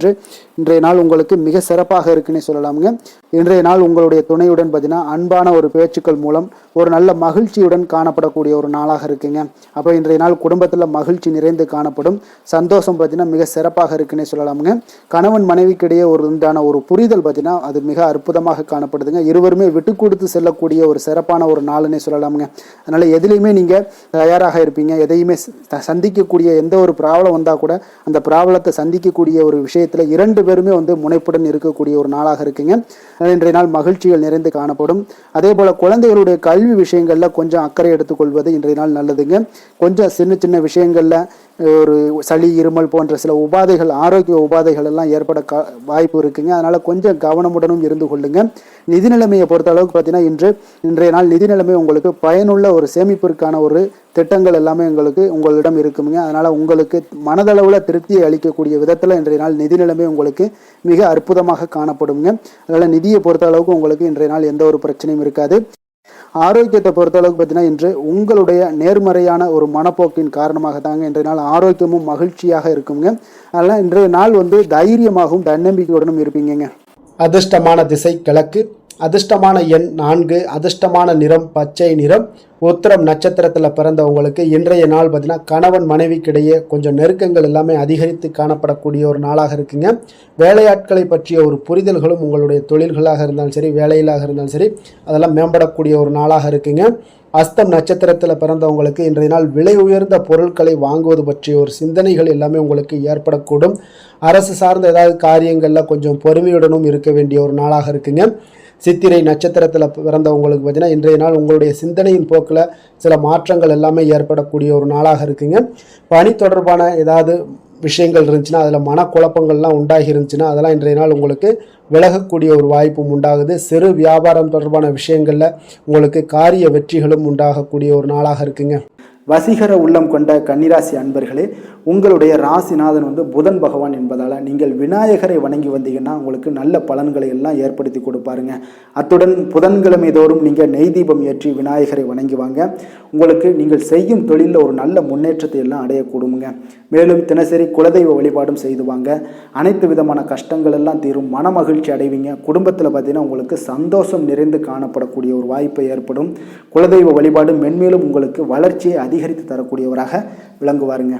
இன்றைய நாள் உங்களுக்கு மிக சிறப்பாக இருக்குன்னு சொல்லலாமுங்க. இன்றைய நாள் உங்களுடைய துணையுடன் பார்த்தீங்கன்னா அன்பான ஒரு பேச்சுக்கள் மூலம் ஒரு நல்ல மகிழ்ச்சியுடன் காணப்படக்கூடிய ஒரு நாளாக இருக்குங்க. அப்போ இன்றைய நாள் குடும்பத்தில் மகிழ்ச்சி நிறைந்து காணப்படும். சந்தோஷம் பார்த்தீங்கன்னா மிக சிறப்பாக இருக்குன்னே சொல்லலாமுங்க. கணவன் மனைவிக்கிடையே ஒரு உண்டான ஒரு புரிதல் பார்த்தீங்கன்னா அது மிக அற்புதமாக காணப்படுதுங்க. இருவருமே விட்டு கொடுத்து செல்லக்கூடிய ஒரு சிறப்பான ஒரு நாளுன்னே சொல்லலாமுங்க. அதனால எதுலையுமே நீங்க தயாராக இருப்பீங்க. எதையுமே சந்திக்கக்கூடிய எந்த ஒரு ப்ராப்ளம் வந்தா கூட அந்த ப்ராப்ளத்தை சந்திக்கக்கூடிய ஒரு விஷயத்துல இரண்டு பேருமே முனைப்புடன் இருக்கக்கூடிய ஒரு நாளாக இருக்குங்க. இன்றைய நாள் மகிழ்ச்சிகள் நிறைந்து காணப்படும். அதே போல குழந்தைகளுடைய கல்வி விஷயங்கள்ல கொஞ்சம் அக்கறை எடுத்துக்கொள்வது இன்றைய நாள் நல்லதுங்க. கொஞ்சம் சின்ன சின்ன விஷயங்கள்ல ஒரு சளி, இருமல் போன்ற சில உபாதைகள், ஆரோக்கிய உபாதைகள் எல்லாம் ஏற்பட வாய்ப்பு இருக்குங்க. அதனால கொஞ்சம் கவனமுடனும் இருந்து கொள்ளுங்க. நிதி நிலைமையை பொறுத்த அளவுக்கு பார்த்தீங்கன்னா இன்றைய நாள் நிதி நிலைமை உங்களுக்கு பயனுள்ள ஒரு சேமிப்பிற்கான ஒரு திட்டங்கள் எல்லாமே உங்களிடம் இருக்குங்க. அதனால உங்களுக்கு மனதளவில் திருப்தியை அளிக்கக்கூடிய விதத்தில் இன்றைய நாள் நிதி நிலைமை உங்களுக்கு மிக அற்புதமாக காணப்படுங்க. அதனால நிதியை பொறுத்த அளவுக்கு உங்களுக்கு இன்றைய நாள் எந்த ஒரு பிரச்சனையும் இருக்காது. ஆரோக்கியத்தை பொறுத்தளவுக்கு பார்த்தீங்கன்னா, இன்று உங்களுடைய நேர்மறையான ஒரு மனப்போக்கின் காரணமாக தாங்க இன்றைய நாள் ஆரோக்கியமும் மகிழ்ச்சியாக இருக்குங்க. அதனால் இன்றைய நாள் தைரியமாகவும் தன்னம்பிக்கையுடனும் இருப்பீங்க. அதிர்ஷ்டமான திசை கிழக்கு, அதிர்ஷ்டமான எண் 4, அதிர்ஷ்டமான நிறம் பச்சை நிறம். உத்திரம் நட்சத்திரத்தில் பிறந்தவங்களுக்கு இன்றைய நாள் பார்த்தீங்கன்னா கணவன் மனைவிக்கிடையே கொஞ்சம் நெருக்கங்கள் எல்லாமே அதிகரித்து காணப்படக்கூடிய ஒரு நாளாக இருக்குங்க. வேலையாட்களை பற்றிய ஒரு புரிதல்களும் உங்களுடைய தொழில்களாக இருந்தாலும் சரி, வேலையிலாக இருந்தாலும் சரி, அதெல்லாம் மேம்படக்கூடிய ஒரு நாளாக இருக்குங்க. அஸ்தம் நட்சத்திரத்தில் பிறந்தவங்களுக்கு இன்றைய நாள் விலை உயர்ந்த பொருட்களை வாங்குவது பற்றிய ஒரு சிந்தனைகள் எல்லாமே உங்களுக்கு ஏற்படக்கூடும். அரசு சார்ந்த ஏதாவது காரியங்களில் கொஞ்சம் பொறுமையுடனும் இருக்க வேண்டிய ஒரு நாளாக இருக்குங்க. சித்திரை நட்சத்திரத்தில் பிறந்தவங்களுக்கு பார்த்தீங்கன்னா இன்றைய நாள் உங்களுடைய சிந்தனையின் போக்கில் சில மாற்றங்கள் எல்லாமே ஏற்படக்கூடிய ஒரு நாளாக இருக்குங்க. பணி தொடர்பான ஏதாவது விஷயங்கள் இருந்துச்சுன்னா, அதில் மனக்குழப்பங்கள்லாம் உண்டாகி இருந்துச்சுன்னா, அதெல்லாம் இன்றைய நாள் உங்களுக்கு விலகக்கூடிய ஒரு வாய்ப்பும் உண்டாகுது. சிறு வியாபாரம் தொடர்பான விஷயங்களில் உங்களுக்கு காரிய வெற்றிகளும் உண்டாகக்கூடிய ஒரு நாளாக இருக்குங்க. வசீகர உள்ளம் கொண்ட கன்னிராசி அன்பர்களே, உங்களுடைய ராசிநாதன் புதன் பகவான் என்பதால் நீங்கள் விநாயகரை வணங்கி வந்தீங்கன்னா உங்களுக்கு நல்ல பலன்களை எல்லாம் ஏற்படுத்தி கொடுப்பாருங்க. அத்துடன் புதன்கிழமை தோறும் நீங்கள் நெய் தீபம் ஏற்றி விநாயகரை வணங்கி வாங்க. உங்களுக்கு நீங்கள் செய்யும் தொழிலில் ஒரு நல்ல முன்னேற்றத்தை எல்லாம் அடையக்கூடுங்க. மேலும் தினசரி குலதெய்வ வழிபாடும் செய்து வாங்க. அனைத்து விதமான கஷ்டங்கள் எல்லாம் தீரும், மன மகிழ்ச்சி அடைவீங்க. குடும்பத்தில் பார்த்தீங்கன்னா உங்களுக்கு சந்தோஷம் நிறைந்து காணப்படக்கூடிய ஒரு வாய்ப்பு ஏற்படும். குலதெய்வ வழிபாடு மென்மேலும் உங்களுக்கு வளர்ச்சியை அதிகரித்து தரக்கூடியவராக விளங்குவாருங்க.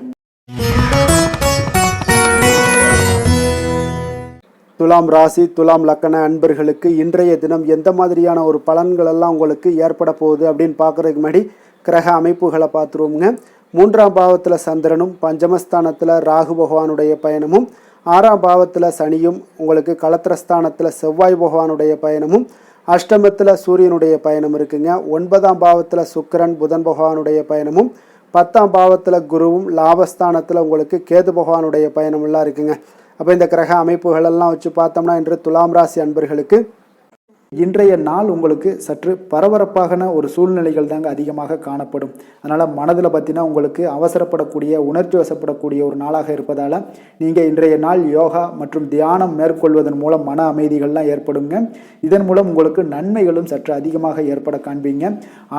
துலாம் ராசி, துலாம் லக்கண அன்பர்களுக்கு இன்றைய தினம் எந்த மாதிரியான ஒரு பலன்கள் எல்லாம் உங்களுக்கு ஏற்பட போகுது அப்படின்னு பார்க்குறதுக்கு முன்னாடி கிரக அமைப்புகளை பார்த்துருவோங்க. 3ஆம் பாவத்தில் சந்திரனும், பஞ்சமஸ்தானத்தில் ராகு பகவானுடைய பயணமும், 6ஆம் பாவத்தில் சனியும், உங்களுக்கு களத்திரஸ்தானத்தில் செவ்வாய் பகவானுடைய பயணமும், அஷ்டமத்தில் சூரியனுடைய பயணம் இருக்குங்க. 9ஆம் பாவத்தில் சுக்கிரன் புதன் பகவானுடைய பயணமும், 10ஆம் பாவத்தில் குருவும், லாபஸ்தானத்தில் உங்களுக்கு கேது பகவானுடைய பயணம் எல்லாம் இருக்குங்க. அப்போ இந்த கிரக அமைப்புகளெல்லாம் வச்சு பார்த்தோம்னா இன்று துலாம் ராசி அன்பர்களுக்கு இன்றைய நாள் உங்களுக்கு சற்று பரபரப்பான ஒரு சூழ்நிலைகள் தாங்க அதிகமாக காணப்படும். அதனால் மனதில் பார்த்தீங்கன்னா உங்களுக்கு அவசரப்படக்கூடிய, உணர்ச்சி வசப்படக்கூடிய ஒரு நாளாக இருப்பதால் நீங்கள் இன்றைய நாள் யோகா மற்றும் தியானம் மேற்கொள்வதன் மூலம் மன அமைதிகள்லாம் ஏற்படுங்க. இதன் மூலம் உங்களுக்கு நன்மைகளும் சற்று அதிகமாக ஏற்பட காண்பீங்க.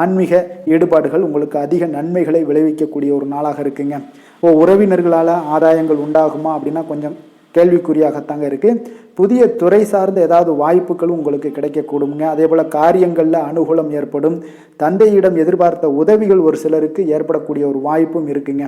ஆன்மீக ஈடுபாடுகள் உங்களுக்கு அதிக நன்மைகளை விளைவிக்கக்கூடிய ஒரு நாளாக இருக்குங்க. உறவினர்களால் ஆதாயங்கள் உண்டாகுமா அப்படின்னா கொஞ்சம் கேள்விக்குறியாகத்தாங்க இருக்குது. புதிய துறை சார்ந்த ஏதாவது வாய்ப்புகளும் உங்களுக்கு கிடைக்கக்கூடுங்க. அதே போல் காரியங்களில் அனுகூலம் ஏற்படும். தந்தையிடம் எதிர்பார்த்த உதவிகள் ஒரு சிலருக்கு ஏற்படக்கூடிய ஒரு வாய்ப்பும் இருக்குங்க.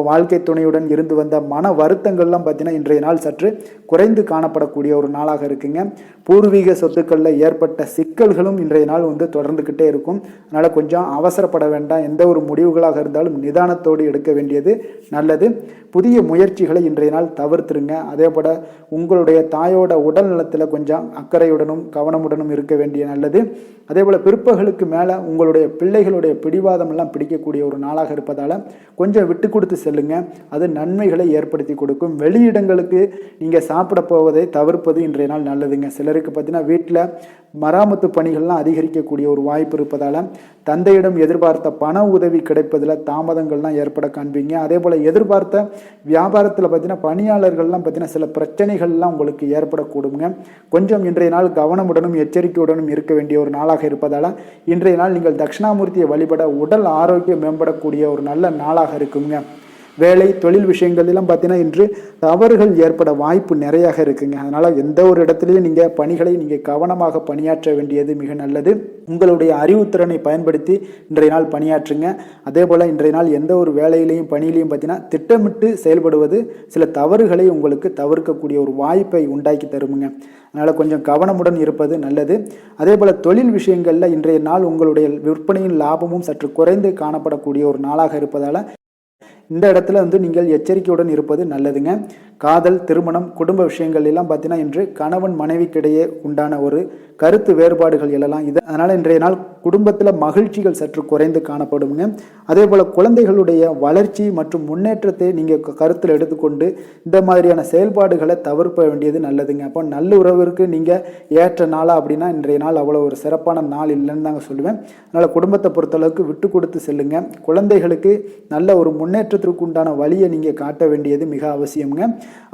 வாழ்க்கை துணையுடன் இருந்து வந்த மன வருத்தங்கள்லாம் பார்த்தீங்கன்னா இன்றைய நாள் சற்று குறைந்து காணப்படக்கூடிய ஒரு நாளாக இருக்குங்க. பூர்வீக சொத்துக்களில் ஏற்பட்ட சிக்கல்களும் இன்றைய நாள் தொடர்ந்துக்கிட்டே இருக்கும். அதனால் கொஞ்சம் அவசரப்பட வேண்டாம். எந்த ஒரு முடிவுகளாக இருந்தாலும் நிதானத்தோடு எடுக்க வேண்டியது நல்லது. புதிய முயற்சிகளை இன்றைய நாள் தவிர்த்துருங்க. அதே போல் உங்களுடைய தாயோட உடல் நலத்தில் கொஞ்சம் அக்கறையுடனும் கவனமுடனும் இருக்க வேண்டிய நல்லது. அதே போல் பிற்பகலுக்கு மேலே உங்களுடைய பிள்ளைகளுடைய பிடிவாதம் எல்லாம் பிடிக்கக்கூடிய ஒரு நாளாக இருப்பதால் கொஞ்சம் விட்டு கொடுத்து செல்லுங்க. அது நன்மைகளை ஏற்படுத்தி கொடுக்கும். வெளியிடங்களுக்கு நீங்கள் சாப்பிட போவதை தவிர்ப்பது இன்றைய நாள் நல்லதுங்க. சிலருக்கு பார்த்தீங்கன்னா வீட்டில் மராமத்து பணிகள்லாம் அதிகரிக்கக்கூடிய ஒரு வாய்ப்பு இருப்பதால் தந்தையிடம் எதிர்பார்த்த பண உதவி கிடைப்பதில் தாமதங்கள்லாம் ஏற்பட காண்பீங்க. அதே போல் எதிர்பார்த்த வியாபாரத்தில் பார்த்தீங்கன்னா பணியாளர்கள்லாம் பார்த்தீங்கன்னா சில பிரச்சனைகள்லாம் உங்களுக்கு ஏற்படக்கூடுங்க. கொஞ்சம் இன்றைய நாள் கவனமுடனும் எச்சரிக்கையுடனும் இருக்க வேண்டிய ஒரு நாளாக இருப்பதால் இன்றைய நாள் நீங்கள் தட்சிணாமூர்த்தியை வழிபட உடல் ஆரோக்கியம் மேம்படக்கூடிய ஒரு நல்ல நாளாக இருக்குங்க. வேலை தொழில் விஷயங்கள்லாம் பார்த்தீங்கன்னா இன்று தவறுகள் ஏற்பட வாய்ப்பு நிறையாக இருக்குங்க. அதனால் எந்த ஒரு இடத்துலையும் நீங்கள் பணிகளை நீங்கள் கவனமாக பணியாற்ற வேண்டியது மிக நல்லது. உங்களுடைய அறிவுத்திறனை பயன்படுத்தி இன்றைய நாள் பணியாற்றுங்க. அதே போல் இன்றைய நாள் எந்த ஒரு வேலையிலையும் பணியிலையும் பார்த்தீங்கன்னா திட்டமிட்டு செயல்படுவது சில தவறுகளை உங்களுக்கு தவிர்க்கக்கூடிய ஒரு வாய்ப்பை உண்டாக்கி தருமுங்க. அதனால் கொஞ்சம் கவனமுடன் இருப்பது நல்லது. அதே போல் தொழில் விஷயங்களில் இன்றைய நாள் உங்களுடைய விற்பனையின் லாபமும் சற்று குறைந்து காணப்படக்கூடிய ஒரு நாளாக இருப்பதால் இந்த இடத்துல நீங்கள் எச்சரிக்கையுடன் இருப்பது நல்லதுங்க. காதல், திருமணம், குடும்ப விஷயங்கள் எல்லாம் பார்த்தீங்கன்னா இன்று கணவன் மனைவிக்கிடையே உண்டான ஒரு கருத்து வேறுபாடுகள் எழலாம். அதனால் இன்றைய நாள் குடும்பத்தில் மகிழ்ச்சிகள் சற்று குறைந்து காணப்படுங்க. அதே போல் குழந்தைகளுடைய வளர்ச்சி மற்றும் முன்னேற்றத்தை நீங்கள் கருத்தில் எடுத்துக்கொண்டு இந்த மாதிரியான செயல்பாடுகளை தவிர்க்க வேண்டியது நல்லதுங்க. அப்போ நல்ல உறவிற்கு நீங்கள் ஏற்ற நாளா அப்படின்னா இன்றைய நாள் அவ்வளோ ஒரு சிறப்பான நாள் இல்லைன்னு தாங்க சொல்லுவேன். அதனால் குடும்பத்தை பொறுத்தளவுக்கு விட்டு கொடுத்து செல்லுங்க. குழந்தைகளுக்கு நல்ல ஒரு முன்னேற்றத்திற்கு உண்டான வழியை நீங்கள் காட்ட வேண்டியது மிக அவசியம்ங்க.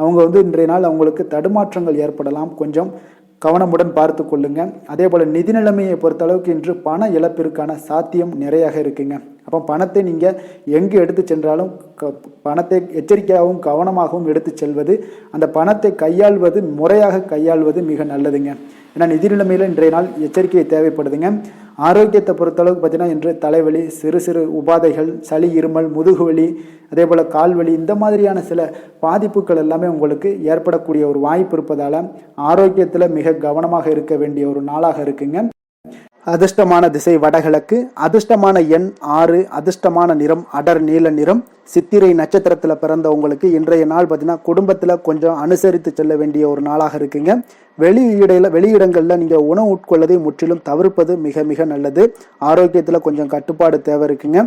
அவங்க இன்றைய நாள் அவங்களுக்கு தடுமாற்றங்கள் ஏற்படலாம். கொஞ்சம் கவனமுடன் பார்த்து கொள்ளுங்க. அதே போல் நிதி நிலைமையை பொறுத்த அளவுக்கு இன்று பண இழப்பிற்கான சாத்தியம் நிறையாக இருக்குங்க. அப்போ பணத்தை நீங்கள் எங்கு எடுத்து சென்றாலும் பணத்தை எச்சரிக்கையாகவும் கவனமாகவும் எடுத்து செல்வது, அந்த பணத்தை கையாள்வது முறையாக கையாள்வது மிக நல்லதுங்க. ஏன்னா நிதி நிலைமையில் இன்றைய நாள் எச்சரிக்கை தேவைப்படுதுங்க. ஆரோக்கியத்தை பொறுத்தளவுக்கு பார்த்தீங்கன்னா இன்று தலைவலி, சிறு சிறு உபாதைகள், சளி, இருமல், முதுகுவலி, அதே போல் கால்வலி, இந்த மாதிரியான சில பாதிப்புகள் எல்லாமே உங்களுக்கு ஏற்படக்கூடிய ஒரு வாய்ப்பு இருப்பதால் ஆரோக்கியத்தில் மிக கவனமாக இருக்க வேண்டிய ஒரு நாளாக இருக்குங்க. அதிர்ஷ்டமான திசை வடகிழக்கு, அதிர்ஷ்டமான எண் 6, அதிர்ஷ்டமான நிறம் அடர் நீல நிறம். சித்திரை நட்சத்திரத்தில் பிறந்த உங்களுக்கு இன்றைய நாள் பார்த்தீங்கன்னா குடும்பத்தில் கொஞ்சம் அனுசரித்து செல்ல வேண்டிய ஒரு நாளாக இருக்குங்க. வெளியிடங்களில் நீங்கள் உணவு உட்கொள்வதை முற்றிலும் தவிர்ப்பது மிக மிக நல்லது. ஆரோக்கியத்தில் கொஞ்சம் கட்டுப்பாடு தேவை இருக்குங்க.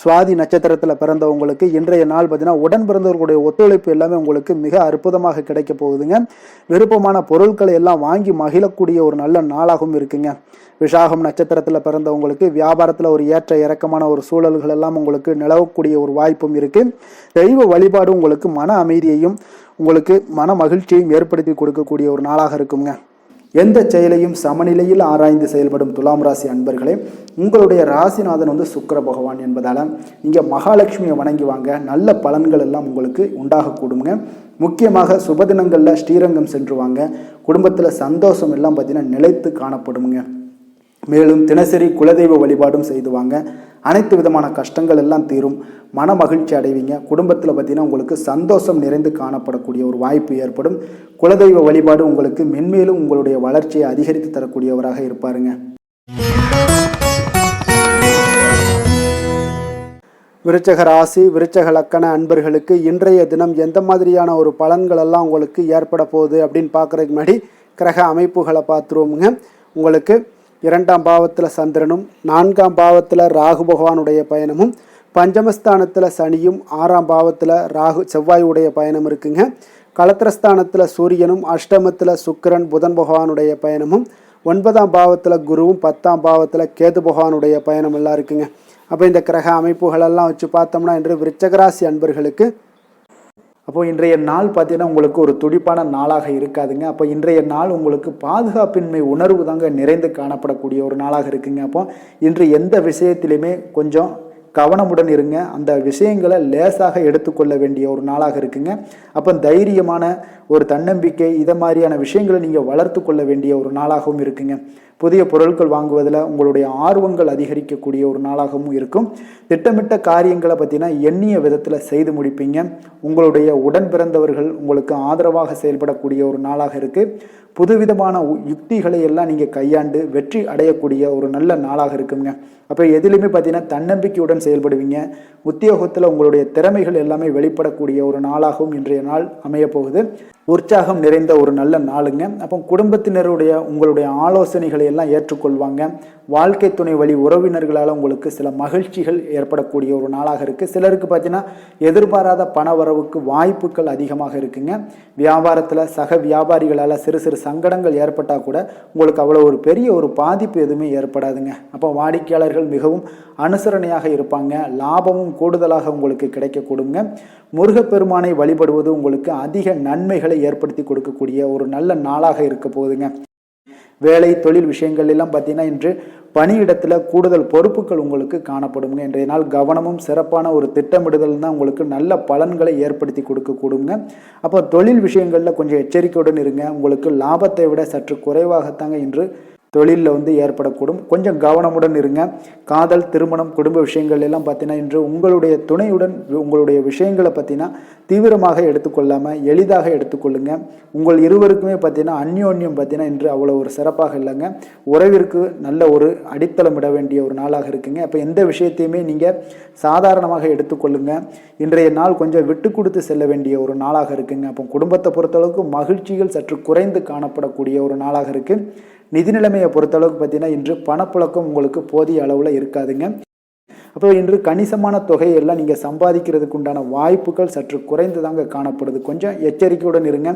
சுவாதி நட்சத்திரத்தில் பிறந்தவங்களுக்கு இன்றைய நாள் பார்த்தீங்கன்னா உடன் பிறந்தவர்களுடைய ஒத்துழைப்பு எல்லாமே உங்களுக்கு மிக அற்புதமாக கிடைக்க போகுதுங்க. விருப்பமான பொருட்களை எல்லாம் வாங்கி மகிழக்கூடிய ஒரு நல்ல நாளாகவும் இருக்குங்க. விஷாகம் நட்சத்திரத்தில் பிறந்தவங்களுக்கு வியாபாரத்தில் ஒரு ஏற்ற இறக்கமான ஒரு சூழல்கள் எல்லாம் உங்களுக்கு நிலவக்கூடிய ஒரு வாய்ப்பும் இருக்கு. தெய்வ வழிபாடு உங்களுக்கு மன அமைதியையும் உங்களுக்கு மன மகிழ்ச்சியையும் ஏற்படுத்தி கொடுக்கக்கூடிய ஒரு நாளாக இருக்குங்க. எந்த செயலையும் சமநிலையில் ஆராய்ந்து செயல்படும் துலாம் ராசி அன்பர்களே, உங்களுடைய ராசிநாதன் சுக்கிர பகவான் என்பதால் நீங்கள் மகாலட்சுமியை வணங்கி வாங்க, நல்ல பலன்கள் எல்லாம் உங்களுக்கு உண்டாகக்கூடுங்க. முக்கியமாக சுபதினங்களில் ஸ்ரீரங்கம் சென்று வாங்க, குடும்பத்தில் சந்தோஷம் எல்லாம் பார்த்தீங்கன்னா நிலைத்து காணப்படுங்க. மேலும் தினசரி குலதெய்வ வழிபாடும் செய்து வாங்க, அனைத்து விதமான கஷ்டங்கள் எல்லாம் தீரும், மன மகிழ்ச்சி அடைவீங்க. குடும்பத்தில் பார்த்தீங்கன்னா உங்களுக்கு சந்தோஷம் நிறைந்து காணப்படக்கூடிய ஒரு வாய்ப்பு ஏற்படும். குலதெய்வ வழிபாடு உங்களுக்கு மென்மேலும் உங்களுடைய வளர்ச்சியை அதிகரித்து தரக்கூடியவராக இருப்பாருங்க. விருச்சக ராசி, விருச்சக லக்கண அன்பர்களுக்கு இன்றைய தினம் எந்த மாதிரியான ஒரு பலன்கள் எல்லாம் உங்களுக்கு ஏற்பட போகுது அப்படின்னு பார்க்குறதுக்கு முன்னாடி கிரக அமைப்புகளை பார்த்துருவோமுங்க. உங்களுக்கு 2ஆம் பாவத்தில் சந்திரனும், 4ஆம் பாவத்தில் ராகு பகவானுடைய பயணமும், பஞ்சமஸ்தானத்தில் சனியும், 6ஆம் பாவத்தில் செவ்வாயுடைய பயணம் இருக்குங்க. களத்திரஸ்தானத்தில் சூரியனும், அஷ்டமத்தில் சுக்கிரன் புதன் பகவானுடைய பயணமும், 9ஆம் பாவத்தில் குருவும், 10ஆம் பாவத்தில் கேது பகவானுடைய பயணம் எல்லாம் இருக்குங்க. அப்போ இந்த கிரக அமைப்புகளெல்லாம் வச்சு பார்த்தோம்னா இன்று விருச்சகராசி அன்பர்களுக்கு அப்போது இன்றைய நாள் பார்த்தீங்கன்னா உங்களுக்கு ஒரு துடிப்பான நாளாக இருக்காதுங்க. அப்போ இன்றைய நாள் உங்களுக்கு பாதுகாப்பின்மை உணர்வு தாங்க நிறைந்து காணப்படக்கூடிய ஒரு நாளாக இருக்குங்க. அப்போ இன்று எந்த விஷயத்திலையுமே கொஞ்சம் கவனமுடன் இருங்க. அந்த விஷயங்களை லேசாக எடுத்துக்கொள்ள வேண்டிய ஒரு நாளாக இருக்குங்க. அப்போ தைரியமான ஒரு தன்னம்பிக்கை இதை மாதிரியான விஷயங்களை நீங்கள் வளர்த்து கொள்ள வேண்டிய ஒரு நாளாகவும் இருக்குங்க. புதிய பொருட்கள் வாங்குவதில் உங்களுடைய ஆர்வங்கள் அதிகரிக்கக்கூடிய ஒரு நாளாகவும் இருக்கும். திட்டமிட்ட காரியங்களை பார்த்தீங்கன்னா எண்ணிய விதத்தில் செய்து முடிப்பீங்க. உங்களுடைய உடன் பிறந்தவர்கள் உங்களுக்கு ஆதரவாக செயல்படக்கூடிய ஒரு நாளாக இருக்குது. புதுவிதமான யுக்திகளை எல்லாம் நீங்கள் கையாண்டு வெற்றி அடையக்கூடிய ஒரு நல்ல நாளாக இருக்குங்க. அப்போ எதிலுமே பார்த்தீங்கன்னா தன்னம்பிக்கையுடன் செயல்படுவீங்க. உத்தியோகத்தில் உங்களுடைய திறமைகள் எல்லாமே வெளிப்படக்கூடிய ஒரு நாளாகவும் இன்றைய நாள் அமைய போகுது. உற்சாகம் நிறைந்த ஒரு நல்ல நாளுங்க. அப்போ குடும்பத்தினருடைய உங்களுடைய ஆலோசனைகளை எல்லாம் ஏற்றுக்கொள்வாங்க. வாழ்க்கை துணை வழி உறவினர்களால் உங்களுக்கு சில மகிழ்ச்சிகள் ஏற்படக்கூடிய ஒரு நாளாக இருக்குது. சிலருக்கு பார்த்தீங்கன்னா எதிர்பாராத பண வரவுக்கு வாய்ப்புகள் அதிகமாக இருக்குங்க. வியாபாரத்தில் சக வியாபாரிகளால் சிறு சிறு சங்கடங்கள் ஏற்பட்டால் கூட உங்களுக்கு அவ்வளோ ஒரு பெரிய ஒரு பாதிப்பு எதுவுமே ஏற்படாதுங்க. அப்போ வாடிக்கையாளர்கள் மிகவும் அனுசரணையாக இருப்பாங்க. லாபமும் கூடுதலாக உங்களுக்கு கிடைக்கக்கூடுங்க. முருகப்பெருமானை வழிபடுவது உங்களுக்கு அதிக நன்மைகளை ஏற்படுத்தி கொடுக்கக்கூடிய ஒரு நல்ல நாளாக இருக்க போகுதுங்க. வேலை தொழில் விஷயங்கள் எல்லாம் பார்த்தீங்கன்னா இன்று பணியிடத்தில் கூடுதல் பொறுப்புகள் உங்களுக்கு காணப்படுங்க. இன்றைய நாள் கவனமும் சிறப்பான ஒரு திட்டமிடுதல் தான் உங்களுக்கு நல்ல பலன்களை ஏற்படுத்தி கொடுக்கக்கூடுங்க. அப்போ தொழில் விஷயங்களில் கொஞ்சம் எச்சரிக்கையுடன் இருங்க. உங்களுக்கு லாபத்தை விட சற்று குறைவாகத்தாங்க இன்று தொழிலில் ஏற்படக்கூடும். கொஞ்சம் கவனமுடன் இருங்க. காதல், திருமணம், குடும்ப விஷயங்கள் எல்லாம் பார்த்தீங்கன்னா இன்று உங்களுடைய துணையுடன் உங்களுடைய விஷயங்களை பார்த்தீங்கன்னா தீவிரமாக எடுத்துக்கொள்ளாமல் எளிதாக எடுத்துக்கொள்ளுங்க. உங்கள் இருவருக்குமே பார்த்தீங்கன்னா அந்யோன்யம் பார்த்தீங்கன்னா இன்று அவ்வளோ ஒரு சிறப்பாக இல்லைங்க. உறவிற்கு நல்ல ஒரு அடித்தளம் இட வேண்டிய ஒரு நாளாக இருக்குங்க. அப்போ எந்த விஷயத்தையுமே நீங்கள் சாதாரணமாக எடுத்துக்கொள்ளுங்க. இன்றைய நாள் கொஞ்சம் விட்டு கொடுத்து செல்ல வேண்டிய ஒரு நாளாக இருக்குங்க. அப்போ குடும்பத்தை பொறுத்தளவுக்கு மகிழ்ச்சிகள் சற்று குறைந்து காணப்படக்கூடிய ஒரு நாளாக இருக்குது. நிதி நிலைமையை பொறுத்தளவுக்கு பார்த்தீங்கன்னா இன்று பணப்புழக்கம் உங்களுக்கு போதிய அளவில் இருக்காதுங்க. அப்போ இன்று கணிசமான தொகையெல்லாம் நீங்கள் சம்பாதிக்கிறதுக்கு உண்டான வாய்ப்புகள் சற்று குறைந்து தாங்க காணப்படுது. கொஞ்சம் எச்சரிக்கையுடன் இருங்க.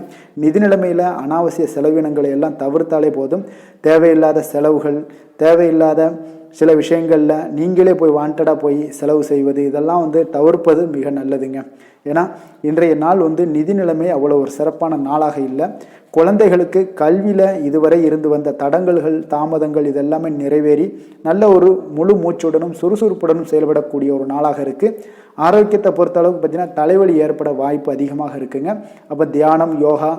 நிதி நிலைமையில் அனாவசிய செலவினங்களை எல்லாம் தவிர்த்தாலே போதும். தேவையில்லாத செலவுகள், தேவையில்லாத சில விஷயங்களில் நீங்களே போய் வாண்டடாக போய் செலவு செய்வது இதெல்லாம் தவிர்ப்பது மிக நல்லதுங்க. ஏன்னா இன்றைய நாள் நிதி நிலைமை அவ்வளோ ஒரு சிறப்பான நாளாக இல்லை. குழந்தைகளுக்கு கல்வியில் இதுவரை இருந்து வந்த தடங்கல்கள் தாமதங்கள் இதெல்லாமே நிறைவேறி நல்ல ஒரு முழு மூச்சுடனும் சுறுசுறுப்புடனும் செயல்படக்கூடிய ஒரு நாளாக இருக்குது. ஆரோக்கியத்தை பொறுத்த அளவுக்கு பார்த்தீங்கன்னா தலைவலி ஏற்பட வாய்ப்பு அதிகமாக இருக்குங்க. அப்போ தியானம் யோகா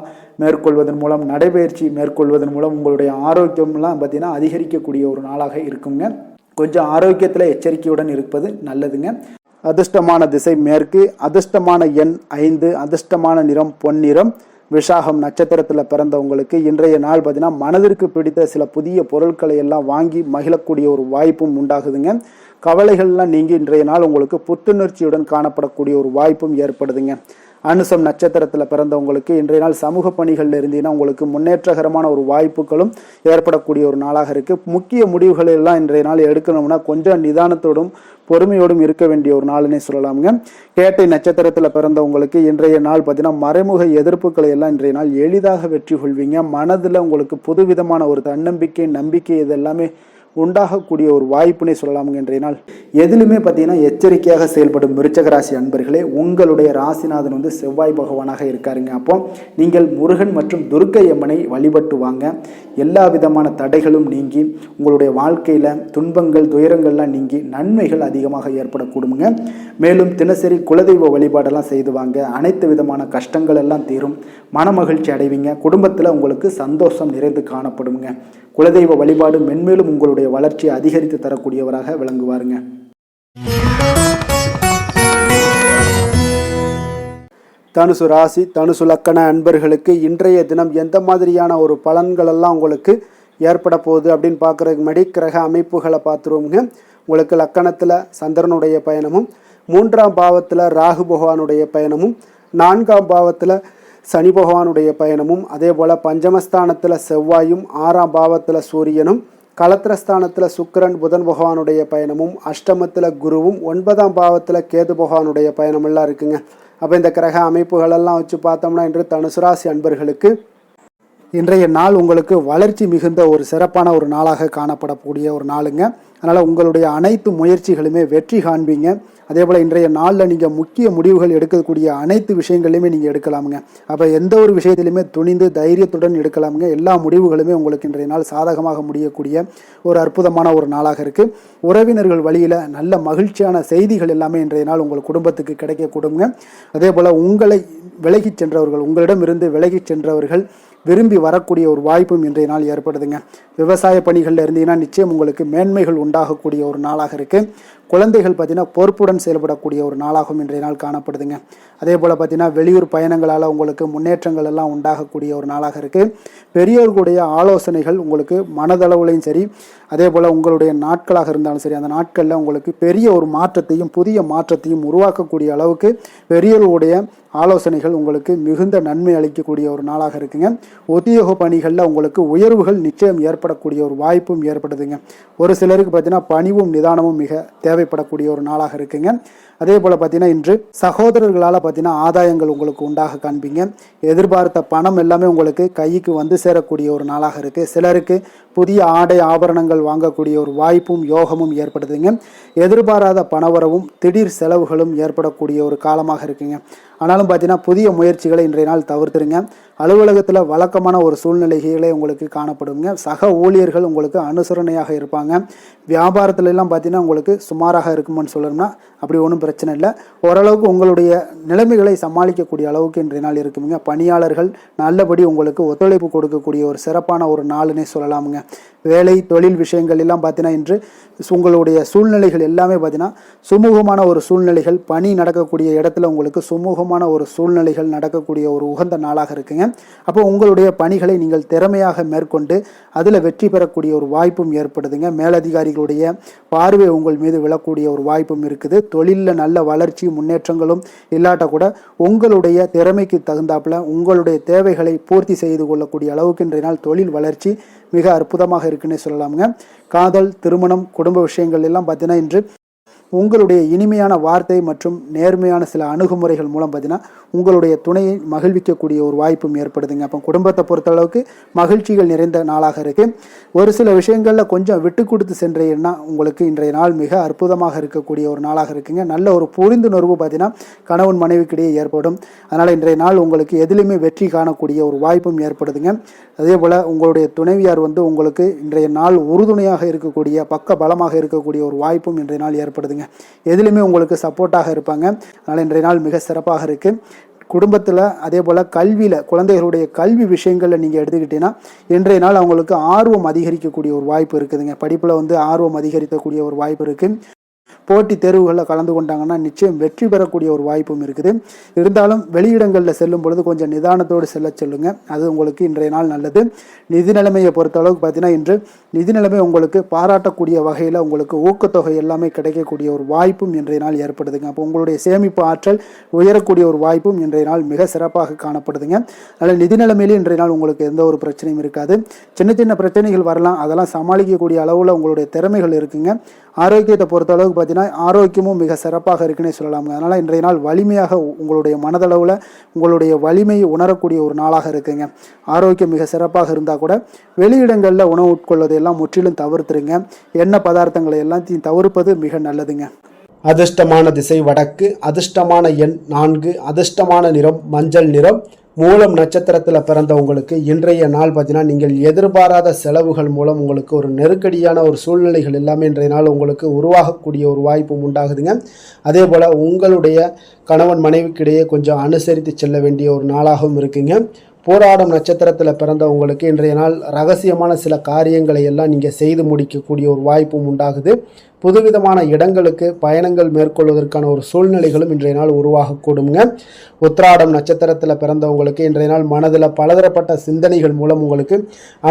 மேற்கொள்வதன் மூலம் நடைபயிற்சி மேற்கொள்வதன் மூலம் உங்களுடைய ஆரோக்கியம்லாம் பார்த்தீங்கன்னா அதிகரிக்கக்கூடிய ஒரு நாளாக இருக்குங்க. கொஞ்சம் ஆரோக்கியத்தில் எச்சரிக்கையுடன் இருப்பது நல்லதுங்க. அதிர்ஷ்டமான திசை மேற்கு, அதிர்ஷ்டமான எண் 5, அதிர்ஷ்டமான நிறம் பொன்னிறம். விஷாகம் நட்சத்திரத்தில் பிறந்தவங்களுக்கு இன்றைய நாள் பார்த்தீங்கன்னா மனதிற்கு பிடித்த சில புதிய பொருட்களை எல்லாம் வாங்கி மகிழக்கூடிய ஒரு வாய்ப்பும் உண்டாகுதுங்க. கவலைகள்லாம் நீங்கி இன்றைய நாள் உங்களுக்கு புத்துணர்ச்சியுடன் காணப்படக்கூடிய ஒரு வாய்ப்பும் ஏற்படுதுங்க. அனுசம் நட்சத்திரத்தில் பிறந்தவங்களுக்கு இன்றைய நாள் சமூக பணிகளில் இருந்தீங்கன்னா உங்களுக்கு முன்னேற்றகரமான ஒரு வாய்ப்புகளும் ஏற்படக்கூடிய ஒரு நாளாக இருக்குது. முக்கிய முடிவுகளை எல்லாம் இன்றைய நாள் எடுக்கணும்னா கொஞ்சம் நிதானத்தோடும் பொறுமையோடும் இருக்க வேண்டிய ஒரு நாள்னே சொல்லலாமுங்க. கேட்டை நட்சத்திரத்தில் பிறந்தவங்களுக்கு இன்றைய நாள் பார்த்தீங்கன்னா மறைமுக எதிர்ப்புகளை எல்லாம் இன்றைய நாள் எளிதாக வெற்றி கொள்வீங்க. மனதில் உங்களுக்கு புதுவிதமான ஒரு தன்னம்பிக்கை நம்பிக்கை இதெல்லாமே உண்டாகக்கூடிய ஒரு வாய்ப்புனே சொல்லலாமுங்க. இன்றைய நாள் எதிலுமே பார்த்தீங்கன்னா எச்சரிக்கையாக செயல்படும் விருச்சக ராசி அன்பர்களே, உங்களுடைய ராசிநாதன் வந்து செவ்வாய் பகவானாக இருக்காருங்க. அப்போ நீங்கள் முருகன் மற்றும் துர்க்கை அம்மனை வழிபட்டு வாங்க. எல்லா விதமான தடைகளும் நீங்கி உங்களுடைய வாழ்க்கையில் துன்பங்கள் துயரங்கள்லாம் நீங்கி நன்மைகள் அதிகமாக ஏற்படக்கூடுங்க. மேலும் தினசரி குலதெய்வ வழிபாடெல்லாம் செய்து வாங்க. அனைத்து விதமான கஷ்டங்கள் எல்லாம் தீரும், மன மகிழ்ச்சி அடைவீங்க. குடும்பத்தில் உங்களுக்கு சந்தோஷம் நிறைந்து காணப்படுங்க. குலதெய்வ வழிபாடு மென்மேலும் உங்களுடைய வளர்ச்சியை அதிகரித்து தரக்கூடியவராக விளங்குவாருங்க. தனுசு ராசி தனுசு லக்கண அன்பர்களுக்கு இன்றைய தினம் எந்த மாதிரியான ஒரு பலன்கள் எல்லாம் உங்களுக்கு ஏற்பட போகுது அப்படின்னு பார்க்குறதுக்கு முன்னாடி கிரக அமைப்புகளை பார்த்துருவோங்க. உங்களுக்கு லக்கணத்தில் சந்திரனுடைய பயணமும், 3ஆம் பாவத்தில் ராகு பகவானுடைய பயணமும், 4ஆம் பாவத்தில் சனி பகவானுடைய பயணமும், அதே போல் பஞ்சமஸ்தானத்தில் செவ்வாயும், 6ஆம் பாவத்தில் சூரியனும், களத்திரஸ்தானத்தில் சுக்கிரன் புதன் பகவானுடைய பயணமும், அஷ்டமத்தில் குருவும், 9ஆம் பாவத்தில் கேது பகவானுடைய பயணமெல்லாம் இருக்குங்க. அப்போ இந்த கிரக அமைப்புகளெல்லாம் வச்சு பார்த்தோம்னா இன்று தனுசு ராசி அன்பர்களுக்கு இன்றைய நாள் உங்களுக்கு வளர்ச்சி மிகுந்த ஒரு சிறப்பான ஒரு நாளாக காணப்படக்கூடிய ஒரு நாளுங்க. அதனால் உங்களுடைய அனைத்து முயற்சிகளுமே வெற்றி காண்பீங்க. அதே போல் இன்றைய நாளில் நீங்கள் முக்கிய முடிவுகள் எடுக்கக்கூடிய அனைத்து விஷயங்களையுமே நீங்கள் எடுக்கலாமுங்க. அப்போ எந்த ஒரு விஷயத்திலையுமே துணிந்து தைரியத்துடன் எடுக்கலாமுங்க. எல்லா முடிவுகளுமே உங்களுக்கு இன்றைய நாள் சாதகமாக முடியக்கூடிய ஒரு அற்புதமான ஒரு நாளாக இருக்குது. உறவினர்கள் வழியில் நல்ல மகிழ்ச்சியான செய்திகள் எல்லாமே இன்றைய நாள் உங்கள் குடும்பத்துக்கு கிடைக்கக்கூடுங்க. அதே போல் உங்களை விலகிச் சென்றவர்கள், உங்களிடமிருந்து விலகிச் சென்றவர்கள் விரும்பி வரக்கூடிய ஒரு வாய்ப்பும் இன்றைய நாள் ஏற்படுதுங்க. விவசாய பணிகளில் இருந்தீங்கன்னா நிச்சயம் உங்களுக்கு மேன்மைகள் உண்டாகக்கூடிய ஒரு நாளாக இருக்குது. குழந்தைகள் பார்த்தீங்கன்னா பொறுப்புடன் செயல்படக்கூடிய ஒரு நாளாகவும் இன்றைய நாள் காணப்படுதுங்க. அதே போல் பார்த்தீங்கன்னா வெளியூர் பயணங்களால் உங்களுக்கு முன்னேற்றங்கள் எல்லாம் உண்டாகக்கூடிய ஒரு நாளாக இருக்குது. பெரியவர்களுடைய ஆலோசனைகள் உங்களுக்கு மனதளவுலையும் சரி, அதே போல் உங்களுடைய நாட்களாக இருந்தாலும் சரி, அந்த நாட்களில் உங்களுக்கு பெரிய ஒரு மாற்றத்தையும் புதிய மாற்றத்தையும் உருவாக்கக்கூடிய அளவுக்கு பெரியவர்களுடைய ஆலோசனைகள் உங்களுக்கு மிகுந்த நன்மை அளிக்கக்கூடிய ஒரு நாளாக இருக்குங்க. உத்தியோக பணிகளில் உங்களுக்கு உயர்வுகள் நிச்சயம் ஏற்படக்கூடிய ஒரு வாய்ப்பும் ஏற்படுதுங்க. ஒரு சிலருக்கு பார்த்தீங்கன்னா பணிவும் நிதானமும் மிக தேவைப்படக்கூடிய ஒரு நாளாக இருக்குங்க. அதே போல் பார்த்தீங்கன்னா இன்று சகோதரர்களால் பார்த்தீங்கன்னா ஆதாயங்கள் உங்களுக்கு உண்டாக காண்பீங்க. எதிர்பார்த்த பணம் எல்லாமே உங்களுக்கு கைக்கு வந்து சேரக்கூடிய ஒரு நாளாக இருக்குது. சிலருக்கு புதிய ஆடை ஆபரணங்கள் வாங்கக்கூடிய ஒரு வாய்ப்பும் யோகமும் ஏற்படுதுங்க. எதிர்பாராத பணவரவும் திடீர் செலவுகளும் ஏற்படக்கூடிய ஒரு காலமாக இருக்குங்க. ஆனாலும் பார்த்தீங்கன்னா புதிய முயற்சிகளை இன்றைய நாள் தவிர்த்துருங்க. அலுவலகத்தில் வழக்கமான ஒரு சூழ்நிலைகளே உங்களுக்கு காணப்படுங்க. சக ஊழியர்கள் உங்களுக்கு அனுசரணையாக இருப்பாங்க. வியாபாரத்துல எல்லாம் பார்த்தீங்கன்னா உங்களுக்கு சுமாராக இருக்குமான்னு சொல்லணும்னா அப்படி ஒன்றும் பிரச்சனை இல்லை. ஓரளவுக்கு உங்களுடைய நிலைமைகளை சமாளிக்கக்கூடிய அளவுக்கு இன்றைய நாள் இருக்குங்க. பணியாளர்கள் நல்லபடி உங்களுக்கு ஒத்துழைப்பு கொடுக்கக்கூடிய ஒரு சிறப்பான ஒரு நாளுன்னே சொல்லலாமுங்க. வேலை தொழில் விஷயங்கள் எல்லாம் பார்த்தீங்கன்னா இன்று உங்களுடைய சூழ்நிலைகள் எல்லாமே பார்த்தீங்கன்னா சுமூகமான ஒரு சூழ்நிலைகள், பணி நடக்கக்கூடிய இடத்துல உங்களுக்கு சுமூகமான ஒரு சூழ்நிலைகள் நடக்கக்கூடிய ஒரு உகந்த நாளாக இருக்குங்க. அப்போ உங்களுடைய பணிகளை நீங்கள் திறமையாக மேற்கொண்டு அதில் வெற்றி பெறக்கூடிய ஒரு வாய்ப்பும் ஏற்படுதுங்க. மேலதிகாரிகளுடைய பார்வை உங்கள் மீது விழக்கூடிய ஒரு வாய்ப்பும் இருக்குது. தொழிலில் நல்ல வளர்ச்சி முன்னேற்றங்களும் இல்லாட்ட கூட உங்களுடைய திறமைக்கு தகுந்தாப்புல உங்களுடைய தேவைகளை பூர்த்தி செய்து கொள்ளக்கூடிய அளவுக்கு இன்றைய நாள் தொழில் வளர்ச்சி மிக அற்புதமாக இருக்குன்னே சொல்லலாமுங்க. காதல், திருமணம், குடும்ப விஷயங்கள் எல்லாம் பார்த்தீங்கன்னா இன்று உங்களுடைய இனிமையான வார்த்தை மற்றும் நேர்மையான சில அணுகுமுறைகள் மூலம் பார்த்தீங்கன்னா உங்களுடைய துணையை மகிழ்விக்கக்கூடிய ஒரு வாய்ப்பும் ஏற்படுதுங்க. அப்போ குடும்பத்தை பொறுத்தளவுக்கு மகிழ்ச்சிகள் நிறைந்த நாளாக இருக்குது. ஒரு சில விஷயங்களில் கொஞ்சம் விட்டு கொடுத்து சென்றீங்கன்னா உங்களுக்கு இன்றைய நாள் மிக அற்புதமாக இருக்கக்கூடிய ஒரு நாளாக இருக்குங்க. நல்ல ஒரு புரிந்துணர்வு பார்த்தீங்கன்னா கணவன் மனைவிக்கிடையே ஏற்படும். அதனால் இன்றைய நாள் உங்களுக்கு எதிலுமே வெற்றி காணக்கூடிய ஒரு வாய்ப்பும் ஏற்படுதுங்க. அதே போல் உங்களுடைய துணைவியார் உங்களுக்கு இன்றைய நாள் உறுதுணையாக இருக்கக்கூடிய பக்க பலமாக இருக்கக்கூடிய ஒரு வாய்ப்பும் இன்றைய நாள் ஏற்படுதுங்க. எதிலுமே உங்களுக்கு சப்போர்ட்டாக இருப்பாங்க. அதனால் இன்றைய நாள் மிக சிறப்பாக இருக்குது. குடும்பத்தில் அதே போல் கல்வியில் குழந்தைகளுடைய கல்வி விஷயங்களில் நீங்கள் எடுத்துக்கிட்டீங்கன்னா இன்றைய நாள் அவங்களுக்கு ஆர்வம் அதிகரிக்கக்கூடிய ஒரு வாய்ப்பு இருக்குதுங்க. படிப்பில் ஆர்வம் அதிகரிக்கக்கூடிய ஒரு வாய்ப்பு இருக்குது. போட்டி தேர்வுகளில் கலந்து கொண்டாங்கன்னா நிச்சயம் வெற்றி பெறக்கூடிய ஒரு வாய்ப்பும் இருக்குது. இருந்தாலும் வெளியிடங்களில் செல்லும் பொழுது கொஞ்சம் நிதானத்தோடு செல்ல சொல்லுங்க. அது உங்களுக்கு இன்றைய நாள் நல்லது. நிதி நிலைமையை பொறுத்த அளவுக்கு பார்த்தீங்கன்னா இன்று நிதி நிலைமை உங்களுக்கு பாராட்டக்கூடிய வகையில் உங்களுக்கு ஊக்கத்தொகை எல்லாமே கிடைக்கக்கூடிய ஒரு வாய்ப்பும் இன்றைய நாள் ஏற்படுதுங்க. அப்போ உங்களுடைய சேமிப்பு ஆற்றல் உயரக்கூடிய ஒரு வாய்ப்பும் இன்றைய நாள் மிக சிறப்பாக காணப்படுதுங்க. அதனால் நிதி நிலைமையிலே இன்றைய நாள் உங்களுக்கு எந்த ஒரு பிரச்சனையும் இருக்காது. சின்ன சின்ன பிரச்சனைகள் வரலாம், அதெல்லாம் சமாளிக்கக்கூடிய அளவில் உங்களுடைய திறமைகள் இருக்குங்க. ஆரோக்கியத்தை பொறுத்த அளவுக்கு பார்த்தீங்கன்னா ஆரோக்கியமும் மிக சிறப்பாக இருக்குன்னே சொல்லலாங்க. அதனால் இன்றைய நாள் வலிமையாக உங்களுடைய மனதளவில் உங்களுடைய வலிமையை உணரக்கூடிய ஒரு நாளாக இருக்குங்க. ஆரோக்கியம் மிக சிறப்பாக இருந்தால் கூட வெளியிடங்களில் உணவு உட்கொள்வதை எல்லாம் முற்றிலும் தவிர்த்துருங்க. எண்ணெய் பதார்த்தங்களை எல்லாத்தையும் தவிர்ப்பது மிக நல்லதுங்க. அதிர்ஷ்டமான திசை வடக்கு, அதிர்ஷ்டமான எண் 4, அதிர்ஷ்டமான நிறம் மஞ்சள் நிறம். மூலம் நட்சத்திரத்தில் பிறந்தவங்களுக்கு இன்றைய நாள் பார்த்தீங்கன்னா நீங்கள் எதிர்பாராத செலவுகள் மூலம் உங்களுக்கு ஒரு நெருக்கடியான ஒரு சூழ்நிலைகள் எல்லாமே இன்றைய நாள் உங்களுக்கு உருவாகக்கூடிய ஒரு வாய்ப்பும் உண்டாகுதுங்க. அதே போல் உங்களுடைய கணவன் மனைவிக்கிடையே கொஞ்சம் அனுசரித்து செல்ல வேண்டிய ஒரு நாளாகவும் இருக்குங்க. போராடும் நட்சத்திரத்தில் பிறந்தவங்களுக்கு இன்றைய நாள் ரகசியமான சில காரியங்களை எல்லாம் நீங்கள் செய்து முடிக்கக்கூடிய ஒரு வாய்ப்பும் உண்டாகுது. புதுவிதமான இடங்களுக்கு பயணங்கள் மேற்கொள்வதற்கான ஒரு சூழ்நிலைகளும் இன்றைய நாள் உருவாகக்கூடுங்க. உத்திராடம் நட்சத்திரத்தில் பிறந்தவங்களுக்கு இன்றைய நாள் மனதில் பலதரப்பட்ட சிந்தனைகள் மூலம் உங்களுக்கு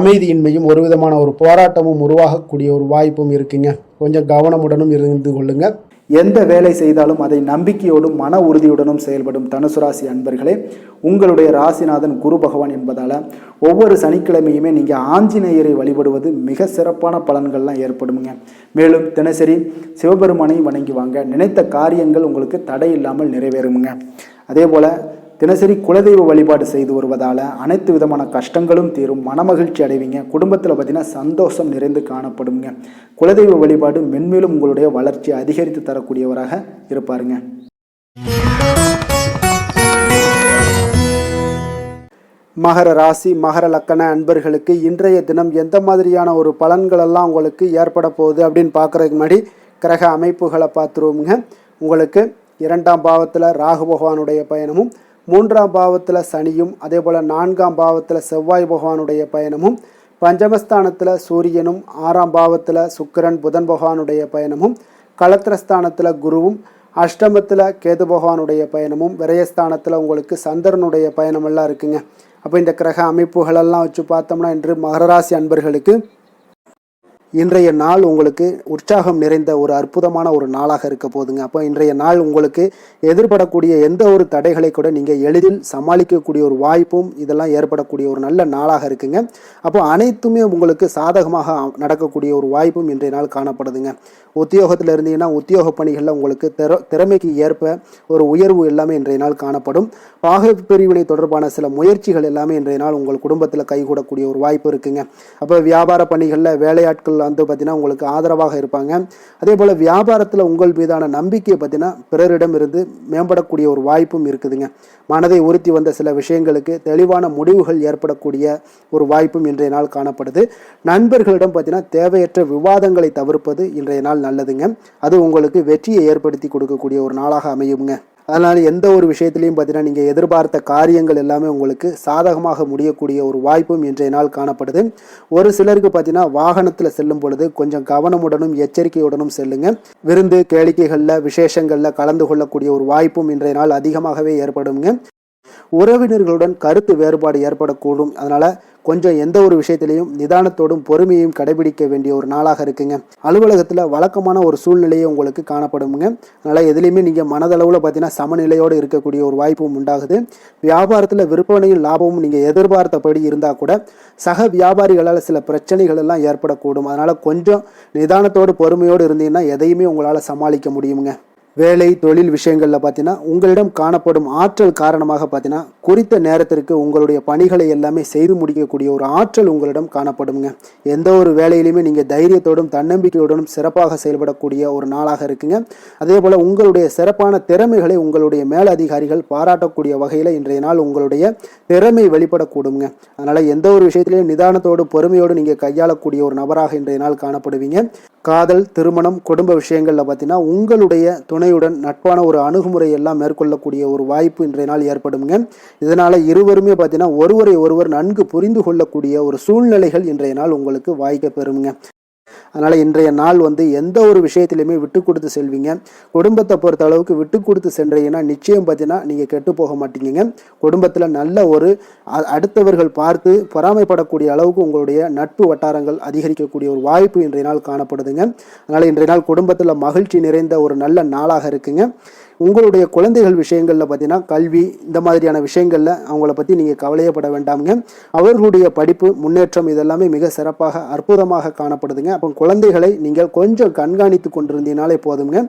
அமைதியின்மையும் ஒரு விதமான ஒரு போராட்டமும் உருவாகக்கூடிய ஒரு வாய்ப்பும் இருக்குங்க. கொஞ்சம் கவனமுடனும் இருந்து கொள்ளுங்க. எந்த வேலை செய்தாலும் அதை நம்பிக்கையோடும் மன உறுதியுடனும் செயல்படும் தனுசு ராசி அன்பர்களே, உங்களுடைய ராசிநாதன் குரு பகவான் என்பதால் ஒவ்வொரு சனிக்கிழமையுமே நீங்கள் ஆஞ்சநேயரை வழிபடுவது மிக சிறப்பான பலன்கள்லாம் ஏற்படுங்க. மேலும் தினசரி சிவபெருமானை வணங்கி வாங்க, நினைத்த காரியங்கள் உங்களுக்கு தடை இல்லாமல் நிறைவேறுங்க. அதே போல் தினசரி குலதெய்வ வழிபாடு செய்து வருவதால் அனைத்து விதமான கஷ்டங்களும் தீரும், மனமகிழ்ச்சி அடைவீங்க. குடும்பத்தில் பார்த்தீங்கன்னா சந்தோஷம் நிறைந்து காணப்படுங்க. குலதெய்வ வழிபாடு மென்மேலும் உங்களுடைய வளர்ச்சியை அதிகரித்து தரக்கூடியவராக இருப்பாருங்க. மகர ராசி மகர லக்கண அன்பர்களுக்கு இன்றைய தினம் எந்த மாதிரியான ஒரு பலன்களெல்லாம் உங்களுக்கு ஏற்பட போகுது அப்படின்னு பார்க்குறதுக்கு முன்னாடி கிரக அமைப்புகளை பார்த்துருவோமுங்க. உங்களுக்கு 2ஆம் பாவத்தில் ராகு பகவானுடைய பயணமும், 3ஆம் பாவத்தில் சனியும், அதே போல் 4ஆம் பாவத்தில் செவ்வாய் பகவானுடைய பயணமும், பஞ்சமஸ்தானத்தில் சூரியனும், 6ஆம் பாவத்தில் சுக்கிரன் புதன் பகவானுடைய பயணமும், களத்திரஸ்தானத்தில் குருவும், அஷ்டமத்தில் கேது பகவானுடைய பயணமும், விரயஸ்தானத்தில் உங்களுக்கு சந்திரனுடைய பயணமெல்லாம் இருக்குங்க. அப்போ இந்த கிரக அமைப்புகளெல்லாம் வச்சு பார்த்தோம்னா இன்று மகர ராசி அன்பர்களுக்கு இன்றைய நாள் உங்களுக்கு உற்சாகம் நிறைந்த ஒரு அற்புதமான ஒரு நாளாக இருக்க போதுங்க. அப்போ இன்றைய நாள் உங்களுக்கு எதிர்படக்கூடிய எந்த ஒரு தடைகளை கூட நீங்கள் எளிதில் சமாளிக்கக்கூடிய ஒரு வாய்ப்பும் இதெல்லாம் ஏற்படக்கூடிய ஒரு நல்ல நாளாக இருக்குங்க. அப்போ அனைத்துமே உங்களுக்கு சாதகமாக நடக்கக்கூடிய ஒரு வாய்ப்பும் இன்றைய நாள் காணப்படுதுங்க. உத்தியோகத்தில் இருந்தீங்கன்னா உத்தியோக பணிகளில் உங்களுக்கு திறமைக்கு ஏற்ப ஒரு உயர்வு எல்லாமே இன்றைய நாள் காணப்படும். பாக பிரிவினை தொடர்பான சில முயற்சிகள் எல்லாமே இன்றைய நாள் உங்கள் குடும்பத்தில் கைகூடக்கூடிய ஒரு வாய்ப்பு இருக்குங்க. அப்போ வியாபார பணிகளில் வேலையாட்கள் பார்த்தீங்கன்னா உங்களுக்கு ஆதரவாக இருப்பாங்க. அதே போல் வியாபாரத்தில் உங்கள் மீதான நம்பிக்கையை பார்த்தீங்கன்னா பிறரிடம் இருந்து மேம்படக்கூடிய ஒரு வாய்ப்பும் இருக்குதுங்க. மனதை உறுத்தி வந்த சில விஷயங்களுக்கு தெளிவான முடிவுகள் ஏற்படக்கூடிய ஒரு வாய்ப்பும் இன்றைய நாள் காணப்படுது. நண்பர்களிடம் பார்த்தீங்கன்னா தேவையற்ற விவாதங்களை தவிர்ப்பது இன்றைய நாள் நல்லதுங்க. அது உங்களுக்கு வெற்றியை ஏற்படுத்தி கொடுக்கக்கூடிய ஒரு நாளாக அமையுங்க. அதனால் எந்த ஒரு விஷயத்திலையும் பார்த்தீங்கன்னா நீங்கள் எதிர்பார்த்த காரியங்கள் எல்லாமே உங்களுக்கு சாதகமாக முடியக்கூடிய ஒரு வாய்ப்பும் இன்றைய நாள் காணப்படுது. ஒரு சிலருக்கு பார்த்தீங்கன்னா வாகனத்தில் செல்லும் பொழுது கொஞ்சம் கவனமுடனும் எச்சரிக்கையுடனும் செல்லுங்க. விருந்து கேளிக்கைகளில் விசேஷங்களில் கலந்து கொள்ளக்கூடிய ஒரு வாய்ப்பும் இன்றைய நாள் அதிகமாகவே ஏற்படுங்க. உறவினர்களுடன் கருத்து வேறுபாடு ஏற்படக்கூடும். அதனால் கொஞ்சம் எந்த ஒரு விஷயத்திலையும் நிதானத்தோடும் பொறுமையையும் கடைபிடிக்க வேண்டிய ஒரு நாளாக இருக்குங்க. அலுவலகத்தில் வழக்கமான ஒரு சூழ்நிலையை உங்களுக்கு காணப்படுங்க. அதனால் எதுலேயுமே நீங்கள் மனதளவில் பார்த்தீங்கன்னா சமநிலையோடு இருக்கக்கூடிய ஒரு வாய்ப்பும் உண்டாகுது. வியாபாரத்தில் விற்பனையும் லாபமும் நீங்கள் எதிர்பார்த்தபடி இருந்தால் கூட சக வியாபாரிகளால் சில பிரச்சனைகள் எல்லாம் ஏற்படக்கூடும். அதனால் கொஞ்சம் நிதானத்தோடு பொறுமையோடு இருந்தீங்கன்னா எதையுமே உங்களால் சமாளிக்க முடியுங்க. வேலை தொழில் விஷயங்களில் பார்த்தீங்கன்னா உங்களிடம் காணப்படும் ஆற்றல் காரணமாக பார்த்தீங்கன்னா குறித்த நேரத்திற்கு உங்களுடைய பணிகளை எல்லாமே செய்து முடிக்கக்கூடிய ஒரு ஆற்றல் உங்களிடம் காணப்படுங்க. எந்த ஒரு வேலையிலுமே நீங்கள் தைரியத்தோடும் தன்னம்பிக்கையோடும் சிறப்பாக செயல்படக்கூடிய ஒரு நாளாக இருக்குங்க. அதே போல் உங்களுடைய சிறப்பான திறமைகளை உங்களுடைய மேலதிகாரிகள் பாராட்டக்கூடிய வகையில் இன்றைய நாள் உங்களுடைய திறமை வெளிப்படக்கூடுங்க. அதனால் எந்த ஒரு விஷயத்திலையும் நிதானத்தோடு பொறுமையோடு நீங்கள் கையாளக்கூடிய ஒரு நபராக இன்றைய நாள் காணப்படுவீங்க. காதல், திருமணம், குடும்ப விஷயங்களில் பார்த்தீங்கன்னா உங்களுடைய துணையுடன் நட்பான ஒரு அணுகுமுறை எல்லாம் மேற்கொள்ளக்கூடிய ஒரு வாய்ப்பு இன்றைய நாள் ஏற்படுங்க. இதனால் இருவருமே பார்த்தீங்கன்னா ஒருவரை ஒருவர் நன்கு புரிந்து கொள்ளக்கூடிய ஒரு சூழ்நிலைகள் இன்றைய நாள் உங்களுக்கு வாய்க்க பெறுங்க. அதனால் இன்றைய நாள் எந்த ஒரு விஷயத்திலையுமே விட்டு கொடுத்து செல்வீங்க. குடும்பத்தை பொறுத்த அளவுக்கு விட்டு கொடுத்து சென்றீங்கன்னா நிச்சயம் பார்த்தீங்கன்னா நீங்கள் கெட்டு போக மாட்டீங்க. குடும்பத்தில் நல்ல ஒரு அடுத்தவர்கள் பார்த்து பொறாமைப்படக்கூடிய அளவுக்கு உங்களுடைய நட்பு வட்டாரங்கள் அதிகரிக்கக்கூடிய ஒரு வாய்ப்பு இன்றைய நாள் காணப்படுதுங்க. அதனால் இன்றைய நாள் குடும்பத்தில் மகிழ்ச்சி நிறைந்த ஒரு நல்ல நாளாக இருக்குங்க. உங்களுடைய குழந்தைகள் விஷயங்களில் பார்த்தீங்கன்னா கல்வி இந்த மாதிரியான விஷயங்களில் அவங்கள பற்றி நீங்கள் கவலையப்பட வேண்டாமுங்க. அவர்களுடைய படிப்பு முன்னேற்றம் இதெல்லாமே மிக சிறப்பாக அற்புதமாக காணப்படுதுங்க. அப்போ குழந்தைகளை நீங்கள் கொஞ்சம் கண்காணித்து கொண்டிருந்தீங்கனாலே போதுங்க.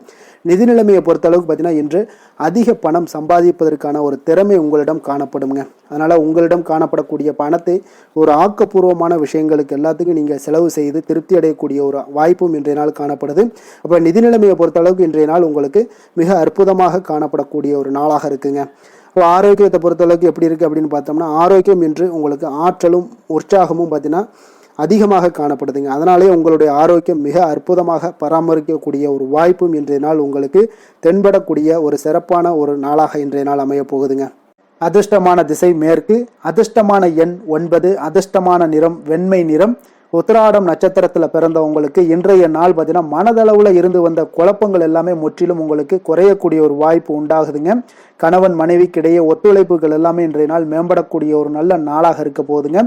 நிதி நிலைமையை பொறுத்தளவுக்கு பார்த்தீங்கன்னா இன்று அதிக பணம் சம்பாதிப்பதற்கான ஒரு திறமை உங்களிடம் காணப்படுங்க. அதனால் உங்களிடம் காணப்படக்கூடிய பணத்தை ஒரு ஆக்கப்பூர்வமான விஷயங்களுக்கு எல்லாத்துக்கும் நீங்கள் செலவு செய்து திருப்தி அடையக்கூடிய ஒரு வாய்ப்பும் இன்றைய நாள் காணப்படுது. அப்போ நிதி நிலைமையை பொறுத்தளவுக்கு இன்றைய நாள் உங்களுக்கு மிக அற்புதமாக காணப்படக்கூடிய ஒரு நாளாக இருக்குங்க. இப்போ ஆரோக்கியத்தை பொறுத்தளவுக்கு எப்படி இருக்குது அப்படின்னு பார்த்தோம்னா ஆரோக்கியம் இன்று உங்களுக்கு ஆற்றலும் உற்சாகமும் பார்த்தீங்கன்னா அதிகமாக காணப்படுதுங்க. அதனாலே உங்களுடைய ஆரோக்கியம் மிக அற்புதமாக பராமரிக்கக்கூடிய ஒரு வாய்ப்பும் இன்றைய நாள் உங்களுக்கு தென்படக்கூடிய ஒரு சிறப்பான ஒரு நாளாக இன்றைய நாள் அமைய போகுதுங்க. அதிர்ஷ்டமான திசை மேற்கு, அதிர்ஷ்டமான எண் 9, அதிர்ஷ்டமான நிறம் வெண்மை நிறம். உத்திராடம் நட்சத்திரத்தில் பிறந்தவங்களுக்கு இன்றைய நாள் பார்த்தீங்கன்னா மனதளவில் இருந்து வந்த குழப்பங்கள் எல்லாமே முற்றிலும் உங்களுக்கு குறையக்கூடிய ஒரு வாய்ப்பு உண்டாகுதுங்க. கணவன் மனைவிக்கிடையே ஒத்துழைப்புகள் எல்லாமே இன்றைய நாள் மேம்படக்கூடிய ஒரு நல்ல நாளாக இருக்க போகுதுங்க.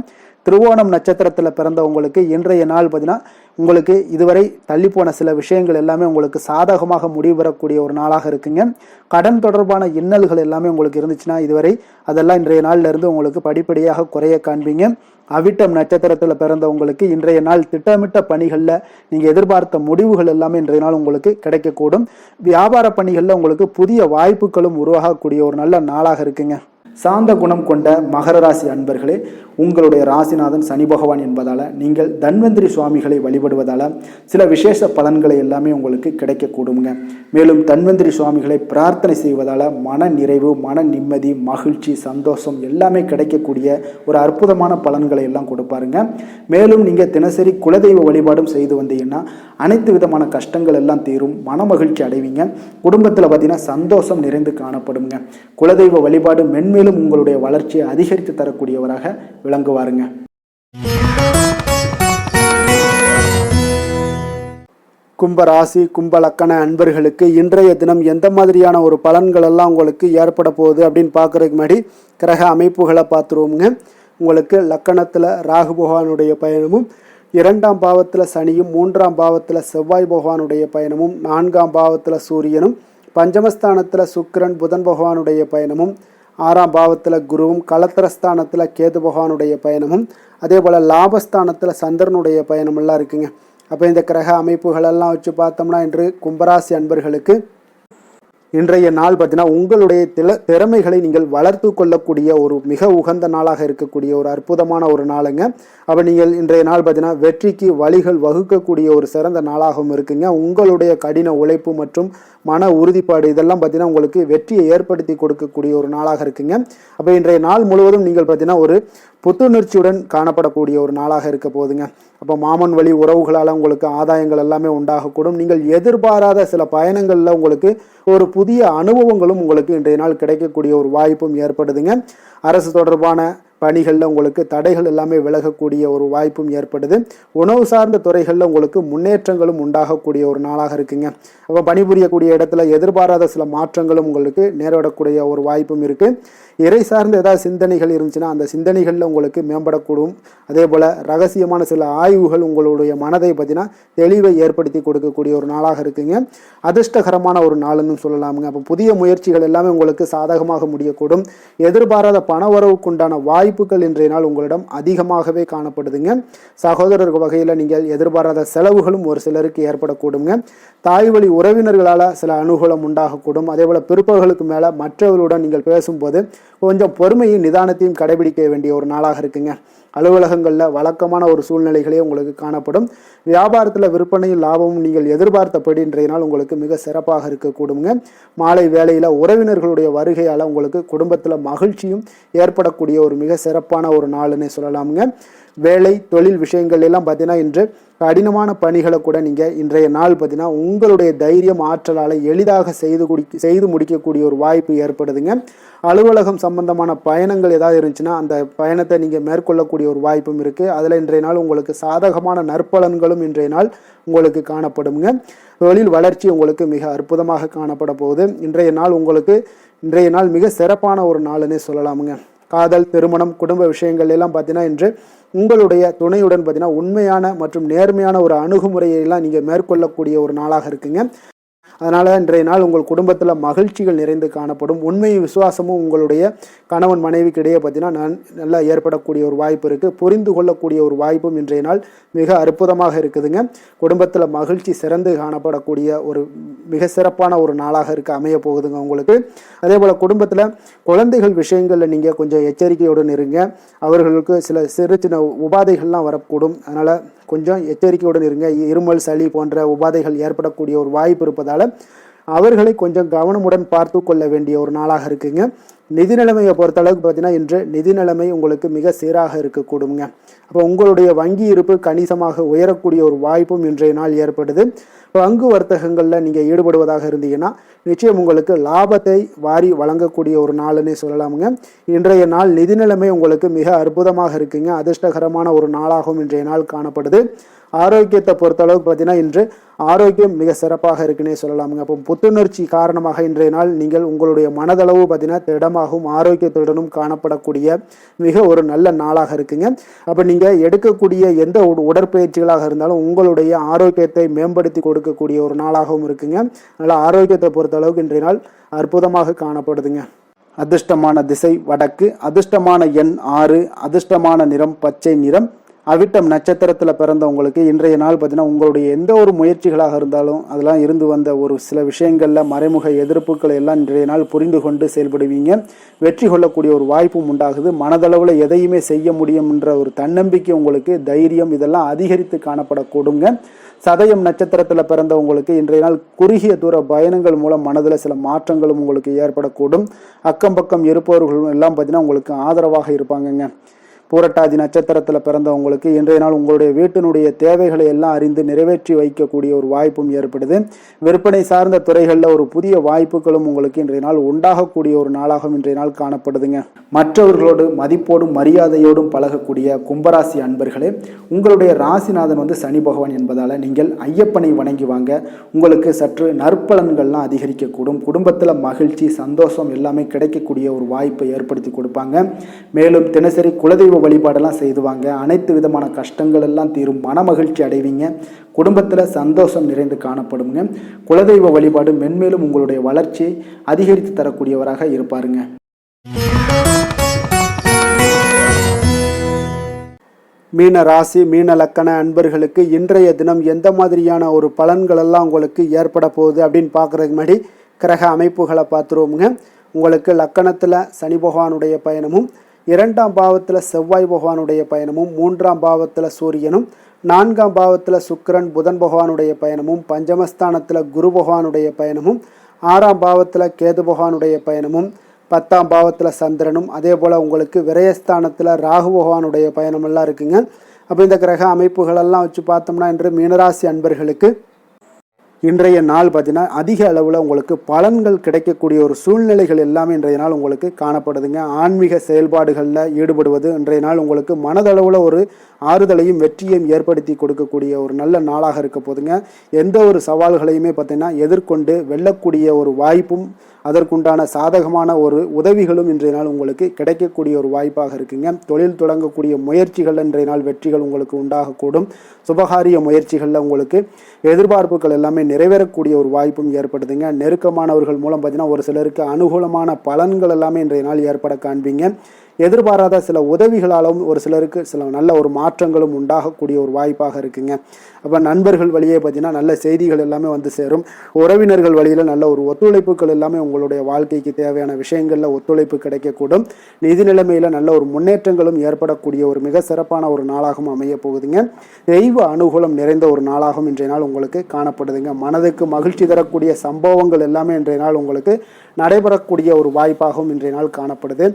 திருவோணம் நட்சத்திரத்தில் பிறந்தவங்களுக்கு இன்றைய நாள் பார்த்தீங்கன்னா உங்களுக்கு இதுவரை தள்ளிப்போன சில விஷயங்கள் எல்லாமே உங்களுக்கு சாதகமாக முடிவு பெறக்கூடிய ஒரு நாளாக இருக்குங்க. கடன் தொடர்பான இன்னல்கள் எல்லாமே உங்களுக்கு இருந்துச்சுன்னா இதுவரை அதெல்லாம் இன்றைய நாள்ல இருந்து உங்களுக்கு படிப்படியாக குறைய காண்பீங்க. அவிட்டம் நட்சத்திரத்தில் பிறந்தவங்களுக்கு இன்றைய நாள் திட்டமிட்ட பணிகளில் நீங்கள் எதிர்பார்த்த முடிவுகள் எல்லாமே இன்றைய நாள் உங்களுக்கு கிடைக்கக்கூடும். வியாபார பணிகளில் உங்களுக்கு புதிய வாய்ப்புகளும் உருவாகக்கூடிய ஒரு நல்ல நாளாக இருக்குங்க. சாந்த குணம் கொண்ட மகர ராசி அன்பர்களே, உங்களுடைய ராசிநாதன் சனி பகவான் என்பதால் நீங்கள் தன்வந்திரி சுவாமிகளை வழிபடுவதால் சில விசேஷ பலன்களை எல்லாமே உங்களுக்கு கிடைக்கக்கூடுங்க. மேலும் தன்வந்திரி சுவாமிகளை பிரார்த்தனை செய்வதால் மன நிறைவு, மன நிம்மதி, மகிழ்ச்சி, சந்தோஷம் எல்லாமே கிடைக்கக்கூடிய ஒரு அற்புதமான பலன்களை எல்லாம் கொடுப்பாருங்க. மேலும் நீங்கள் தினசரி குலதெய்வ வழிபாடும் செய்து வந்தீங்கன்னா அனைத்து விதமான கஷ்டங்கள் எல்லாம் தீரும், மன மகிழ்ச்சி அடைவீங்க. குடும்பத்தில் பார்த்தீங்கன்னா சந்தோஷம் நிறைந்து காணப்படுங்க. குலதெய்வ வழிபாடு மென்மேலும் உங்களுடைய வளர்ச்சியை அதிகரித்து தரக்கூடியவராக விளங்குவாருங்க. கும்பராசி கும்ப லக்கண அன்பர்களுக்கு இன்றைய தினம் எந்த மாதிரியான ஒரு பலன்கள் எல்லாம் உங்களுக்கு ஏற்பட போகுது அப்படின்னு பார்க்கறதுக்கு முன்னாடி கிரக அமைப்புகளை பார்த்துருவோங்க. உங்களுக்கு லக்கணத்தில் ராகு பகவானுடைய பயணமும், 2ஆம் பாவத்தில் சனியும், 3ஆம் பாவத்தில் செவ்வாய் பகவானுடைய பயணமும், 4ஆம் பாவத்தில் சூரியனும், பஞ்சமஸ்தானத்தில் சுக்கிரன் புதன் பகவானுடைய பயணமும், 6ஆம் பாவத்தில் குருவும், களத்திரஸ்தானத்தில் கேது பகவானுடைய பயணமும், அதே போல் லாபஸ்தானத்தில் சந்திரனுடைய பயணமெல்லாம் இருக்குங்க. அப்போ இந்த கிரக அமைப்புகளெல்லாம் வச்சு பார்த்தோம்னா இன்று கும்பராசி அன்பர்களுக்கு இன்றைய நாள் பார்த்தீங்கன்னா உங்களுடைய திறமைகளை நீங்கள் வளர்த்து கொள்ளக்கூடிய ஒரு மிக உகந்த நாளாக இருக்கக்கூடிய ஒரு அற்புதமான ஒரு நாளுங்க. அப்போ நீங்கள் இன்றைய நாள் பார்த்தீங்கன்னா வெற்றிக்கு வழிகள் வகுக்கக்கூடிய ஒரு சிறந்த நாளாகவும் இருக்குங்க. உங்களுடைய கடின உழைப்பு மற்றும் மன உறுதிப்பாடு இதெல்லாம் பார்த்தீங்கன்னா உங்களுக்கு வெற்றியை ஏற்படுத்தி கொடுக்கக்கூடிய ஒரு நாளாக இருக்குங்க. அப்போ இன்றைய நாள் முழுவதும் நீங்கள் பார்த்தீங்கன்னா ஒரு புத்துணர்ச்சியுடன் காணப்படக்கூடிய ஒரு நாளாக இருக்க போகுதுங்க. அப்போ மாமன் வழி உறவுகளால் உங்களுக்கு ஆதாயங்கள் எல்லாமே உண்டாகக்கூடும். நீங்கள் எதிர்பாராத சில பயணங்களில் உங்களுக்கு ஒரு புதிய அனுபவங்களும் உங்களுக்கு இன்றைய நாள் கிடைக்கக்கூடிய ஒரு வாய்ப்பும் ஏற்படுதுங்க. அரசு தொடர்பான பணிகளில் உங்களுக்கு தடைகள் எல்லாமே விலகக்கூடிய ஒரு வாய்ப்பும் ஏற்படுது. உணவு சார்ந்த துறைகளில் உங்களுக்கு முன்னேற்றங்களும் உண்டாகக்கூடிய ஒரு நாளாக இருக்குங்க. அப்போ பணிபுரியக்கூடிய இடத்துல எதிர்பாராத சில மாற்றங்களும் உங்களுக்கு நேரிடக்கூடிய ஒரு வாய்ப்பும் இருக்குது. இறை சார்ந்த ஏதாவது சிந்தனைகள் இருந்துச்சுன்னா அந்த சிந்தனைகளில் உங்களுக்கு மேம்படக்கூடும். அதே போல் ரகசியமான சில ஆய்வுகள் உங்களுடைய மனதை பார்த்தீங்கன்னா தெளிவை ஏற்படுத்தி கொடுக்கக்கூடிய ஒரு நாளாக இருக்குங்க. அதிர்ஷ்டகரமான ஒரு நாளுன்னு சொல்லலாமுங்க. அப்போ புதிய முயற்சிகள் எல்லாமே உங்களுக்கு சாதகமாக முடியக்கூடும். எதிர்பாராத பண வரவுக்குண்டான வாய்ப்பு வாய்ப்புகள் இன்றைய நாள் உங்களிடம் அதிகமாகவே காணப்படுதுங்க. சகோதரர் வகையில் நீங்கள் எதிர்பாராத செலவுகளும் ஒரு சிலருக்கு ஏற்படக்கூடுங்க. தாய் வழி உறவினர்களால் சில அனுகூலம் உண்டாகக்கூடும். அதே போல் பிற்பகலுக்கு மேலே மற்றவர்களுடன் நீங்கள் பேசும்போது கொஞ்சம் பொறுமையும் நிதானத்தையும் கடைபிடிக்க வேண்டிய ஒரு நாளாக இருக்குங்க. அலுவலகங்களில் வழக்கமான ஒரு சூழ்நிலைகளே உங்களுக்கு காணப்படும். வியாபாரத்தில் விற்பனையும் லாபமும் நீங்கள் எதிர்பார்த்தபடி இன்றைய நாள் உங்களுக்கு மிக சிறப்பாக இருக்கக்கூடுங்க. மாலை வேளையில் உறவினர்களுடைய வருகையால் உங்களுக்கு குடும்பத்தில் மகிழ்ச்சியும் ஏற்படக்கூடிய ஒரு மிக சிறப்பான ஒரு நாள்னு சொல்லலாமுங்க. வேலை தொழில் விஷயங்கள் எல்லாம் பார்த்தீங்கன்னா இன்று கடினமான பணிகளை கூட நீங்கள் இன்றைய நாள் பார்த்தீங்கன்னா உங்களுடைய தைரியம் ஆற்றலால் எளிதாக செய்து முடிக்கக்கூடிய ஒரு வாய்ப்பு ஏற்படுதுங்க. அலுவலகம் சம்பந்தமான பயணங்கள் ஏதாவது இருந்துச்சுன்னா அந்த பயணத்தை நீங்கள் மேற்கொள்ளக்கூடிய ஒரு வாய்ப்பும் இருக்குது. அதில் இன்றைய நாள் உங்களுக்கு சாதகமான நற்பலன்களும் இன்றைய நாள் உங்களுக்கு காணப்படுங்க. தொழில் வளர்ச்சி உங்களுக்கு மிக அற்புதமாக காணப்பட போகுது. இன்றைய நாள் மிக சிறப்பான ஒரு நாள்னே சொல்லலாமுங்க. காதல், திருமணம், குடும்ப விஷயங்கள் எல்லாம் பார்த்தீங்கன்னா இன்று உங்களுடைய துணையுடன் பார்த்தீங்கன்னா உண்மையான மற்றும் நேர்மையான ஒரு அணுகுமுறையெல்லாம் நீங்கள் மேற்கொள்ளக்கூடிய ஒரு நாளாக இருக்குங்க. அதனால் இன்றைய நாள் உங்கள் குடும்பத்தில் மகிழ்ச்சிகள் நிறைந்து காணப்படும். உண்மையும் விசுவாசமும் உங்களுடைய கணவன் மனைவிக்கு இடையே பார்த்தீங்கன்னா நல்லா ஏற்படக்கூடிய ஒரு வாய்ப்பு இருக்குது. புரிந்து கொள்ளக்கூடிய ஒரு வாய்ப்பும் இன்றைய நாள் மிக அற்புதமாக இருக்குதுங்க. குடும்பத்தில் மகிழ்ச்சி சிறந்து காணப்படக்கூடிய ஒரு மிக சிறப்பான ஒரு நாளாக அமைய போகுதுங்க உங்களுக்கு. அதே போல் குடும்பத்தில் குழந்தைகள் விஷயங்களில் நீங்கள் கொஞ்சம் எச்சரிக்கையுடன் இருங்க. அவர்களுக்கு சில சிறு சின்ன உபாதைகள்லாம் வரக்கூடும். அதனால் கொஞ்சம் எச்சரிக்கையுடன் இருங்க. இருமல், சளி போன்ற உபாதைகள் ஏற்படக்கூடிய ஒரு வாய்ப்பு இருப்பதால் அவர்களை கொஞ்சம் கவனமுடன் பார்த்து கொள்ள வேண்டிய ஒரு நாளாக இருக்குங்க. நிதி நிலைமையை பொறுத்தளவுக்கு பார்த்தீங்கன்னா இன்று நிதி நிலைமை உங்களுக்கு மிக சீராக இருக்கக்கூடுங்க. அப்போ உங்களுடைய வங்கி இருப்பு கணிசமாக உயரக்கூடிய ஒரு வாய்ப்பும் இன்றைய நாள் ஏற்படுது. பங்கு வர்த்தகங்களில் நீங்கள் ஈடுபடுவதாக இருந்தீங்கன்னா நிச்சயம் உங்களுக்கு லாபத்தை வாரி வழங்கக்கூடிய ஒரு நாள்னே சொல்லலாமுங்க. இன்றைய நாள் நிதி நிலைமை உங்களுக்கு மிக அற்புதமாக இருக்குங்க. அதிர்ஷ்டகரமான ஒரு நாளாகவும் இன்றைய நாள் காணப்படுது. ஆரோக்கியத்தை பொறுத்தளவுக்கு பார்த்தீங்கன்னா இன்று ஆரோக்கியம் மிக சிறப்பாக இருக்குன்னே சொல்லலாமுங்க. அப்போ புத்துணர்ச்சி காரணமாக இன்றைய நாள் நீங்கள் உங்களுடைய மனதளவு பார்த்தீங்கன்னா திடமாகவும் ஆரோக்கியத்துடனும் காணப்படக்கூடிய மிக ஒரு நல்ல நாளாக இருக்குங்க. அப்போ நீங்கள் எடுக்கக்கூடிய எந்த உடற்பயிற்சிகளாக இருந்தாலும் உங்களுடைய ஆரோக்கியத்தை மேம்படுத்தி கொடுக்கக்கூடிய ஒரு நாளாகவும் இருக்குங்க. அதனால் ஆரோக்கியத்தை பொறுத்தளவுக்கு இன்றைய நாள் அற்புதமாக காணப்படுதுங்க. அதிர்ஷ்டமான திசை வடக்கு, அதிர்ஷ்டமான எண் 6, அதிர்ஷ்டமான நிறம் பச்சை நிறம். அவிட்டம் நட்சத்திரத்தில் பிறந்தவங்களுக்கு இன்றைய நாள் பார்த்தீங்கன்னா உங்களுடைய எந்த ஒரு முயற்சிகளாக இருந்தாலும் அதெல்லாம் இருந்து வந்த ஒரு சில விஷயங்களில் மறைமுக எதிர்ப்புகளை எல்லாம் இன்றைய நாள் புரிந்து கொண்டு செயல்படுவீங்க. வெற்றி கொள்ளக்கூடிய ஒரு வாய்ப்பும் உண்டாகுது. மனதளவில் எதையுமே செய்ய முடியும் என்ற ஒரு தன்னம்பிக்கை உங்களுக்கு, தைரியம் இதெல்லாம் அதிகரித்து காணப்படக்கூடுங்க. சதயம் நட்சத்திரத்தில் பிறந்தவங்களுக்கு இன்றைய நாள் குறுகிய தூர பயணங்கள் மூலம் மனதில் சில மாற்றங்களும் உங்களுக்கு ஏற்படக்கூடும். அக்கம் பக்கம் இருப்பவர்களும் எல்லாம் பார்த்தீங்கன்னா உங்களுக்கு ஆதரவாக இருப்பாங்கங்க. பூரட்டாதி நட்சத்திரத்தில் பிறந்தவங்களுக்கு இன்றைய நாள் உங்களுடைய வீட்டினுடைய தேவைகளை எல்லாம் அறிந்து நிறைவேற்றி வைக்கக்கூடிய ஒரு வாய்ப்பும் ஏற்படுது. விற்பனை சார்ந்த துறைகளில் ஒரு புதிய வாய்ப்புகளும் உங்களுக்கு இன்றைய நாள் உண்டாகக்கூடிய ஒரு நாளாகவும் இன்றைய நாள் காணப்படுதுங்க. மற்றவர்களோடு மதிப்போடும் மரியாதையோடும் பழகக்கூடிய கும்பராசி அன்பர்களே, உங்களுடைய ராசிநாதன் சனி பகவான் என்பதால் நீங்கள் ஐயப்பனை வணங்கி வாங்க. உங்களுக்கு சற்று நற்பலன்கள்லாம் அதிகரிக்கக்கூடும். குடும்பத்தில் மகிழ்ச்சி, சந்தோஷம் எல்லாமே கிடைக்கக்கூடிய ஒரு வாய்ப்பை ஏற்படுத்தி கொடுப்பாங்க. மேலும் தினசரி குலதெய்வ வழிபாடெல்லாம் செய்துவாங்க. அனைத்து விதமான கஷ்டங்கள் எல்லாம் தீரும். மன மகிழ்ச்சி அடைவீங்க. குடும்பத்தில் சந்தோஷம் நிறைந்து காணப்படுங்க. குலதெய்வ வழிபாடு மென்மேலும் உங்களுடைய வளர்ச்சியை அதிகரித்து தரக்கூடியவராக இருப்பாருங்க. மீன ராசி, மீன லக்கண அன்பர்களுக்கு இன்றைய தினம் எந்த மாதிரியான ஒரு பலன்கள் எல்லாம் உங்களுக்கு ஏற்பட போகுது அப்படின்னு பார்க்குறதுக்கு முன்னாடி கிரக அமைப்புகளை பார்த்துருவோமுங்க. உங்களுக்கு லக்கணத்தில் சனி பகவானுடைய பயணமும், 2ஆம் பாவத்தில் செவ்வாய் பகவானுடைய பயணமும், 3ஆம் பாவத்தில் சூரியனும், 4ஆம் பாவத்தில் சுக்கிரன் புதன் பகவானுடைய பயணமும், பஞ்சமஸ்தானத்தில் குரு பகவானுடைய பயணமும், 6ஆம் பாவத்தில் கேது பகவானுடைய பயணமும், 10ஆம் பாவத்தில் சந்திரனும், அதே போல் உங்களுக்கு விரயஸ்தானத்தில் ராகு பகவானுடைய பயணமெல்லாம் இருக்குங்க. அப்போ இந்த கிரக அமைப்புகளெல்லாம் வச்சு பார்த்தோம்னா இன்று மீனராசி அன்பர்களுக்கு இன்றைய நாள் பார்த்தீங்கன்னா அதிக அளவில் உங்களுக்கு பலன்கள் கிடைக்கக்கூடிய ஒரு சூழ்நிலைகள் எல்லாமே இன்றைய நாள் உங்களுக்கு காணப்படுதுங்க. ஆன்மீக செயல்பாடுகளில் ஈடுபடுவது இன்றைய நாள் உங்களுக்கு மனதளவில் ஒரு ஆறுதலையும் வெற்றியையும் ஏற்படுத்தி கொடுக்கக்கூடிய ஒரு நல்ல நாளாக இருக்க போதுங்க. எந்த ஒரு சவால்களையுமே பார்த்தீங்கன்னா எதிர்கொண்டு வெல்லக்கூடிய ஒரு வாய்ப்பும் அதற்குண்டான சாதகமான ஒரு உதவிகளும் இன்றைய நாள் உங்களுக்கு கிடைக்கக்கூடிய ஒரு வாய்ப்பாக இருக்குங்க. தொழில் தொடங்கக்கூடிய முயற்சிகள் இன்றைய நாள் வெற்றிகள் உங்களுக்கு உண்டாகக்கூடும். சுபகாரிய முயற்சிகளில் உங்களுக்கு எதிர்பார்ப்புகள் எல்லாமே நிறைவேறக்கூடிய ஒரு வாய்ப்பும் ஏற்படுதுங்க. நெருக்கமானவர்கள் மூலம் பார்த்தீங்கன்னா ஒரு சிலருக்கு அனுகூலமான பலன்கள் எல்லாமே இன்றைய நாள் ஏற்பட காண்பீங்க. எதிர்பாராத சில உதவிகளாலும் ஒரு சிலருக்கு சில நல்ல ஒரு மாற்றங்களும் உண்டாகக்கூடிய ஒரு வாய்ப்பாக இருக்குங்க. அப்போ நண்பர்கள் வழியே பார்த்தீங்கன்னா நல்ல செய்திகள் எல்லாமே வந்து சேரும். உறவினர்கள் வழியில் நல்ல ஒரு ஒத்துழைப்புகள் எல்லாமே உங்களுடைய வாழ்க்கைக்கு தேவையான விஷயங்களில் ஒத்துழைப்பு கிடைக்கக்கூடும். நிதி நிலைமையில் நல்ல ஒரு முன்னேற்றங்களும் ஏற்படக்கூடிய ஒரு மிக சிறப்பான ஒரு நாளாகவும் அமைய போகுதுங்க. தெய்வ அனுகூலம் நிறைந்த ஒரு நாளாகவும் இன்றைய நாள் உங்களுக்கு காணப்படுதுங்க. மனதுக்கு மகிழ்ச்சி தரக்கூடிய சம்பவங்கள் எல்லாமே இன்றைய நாள் உங்களுக்கு நடைபெறக்கூடிய ஒரு வாய்ப்பாகவும் இன்றைய நாள் காணப்படுது.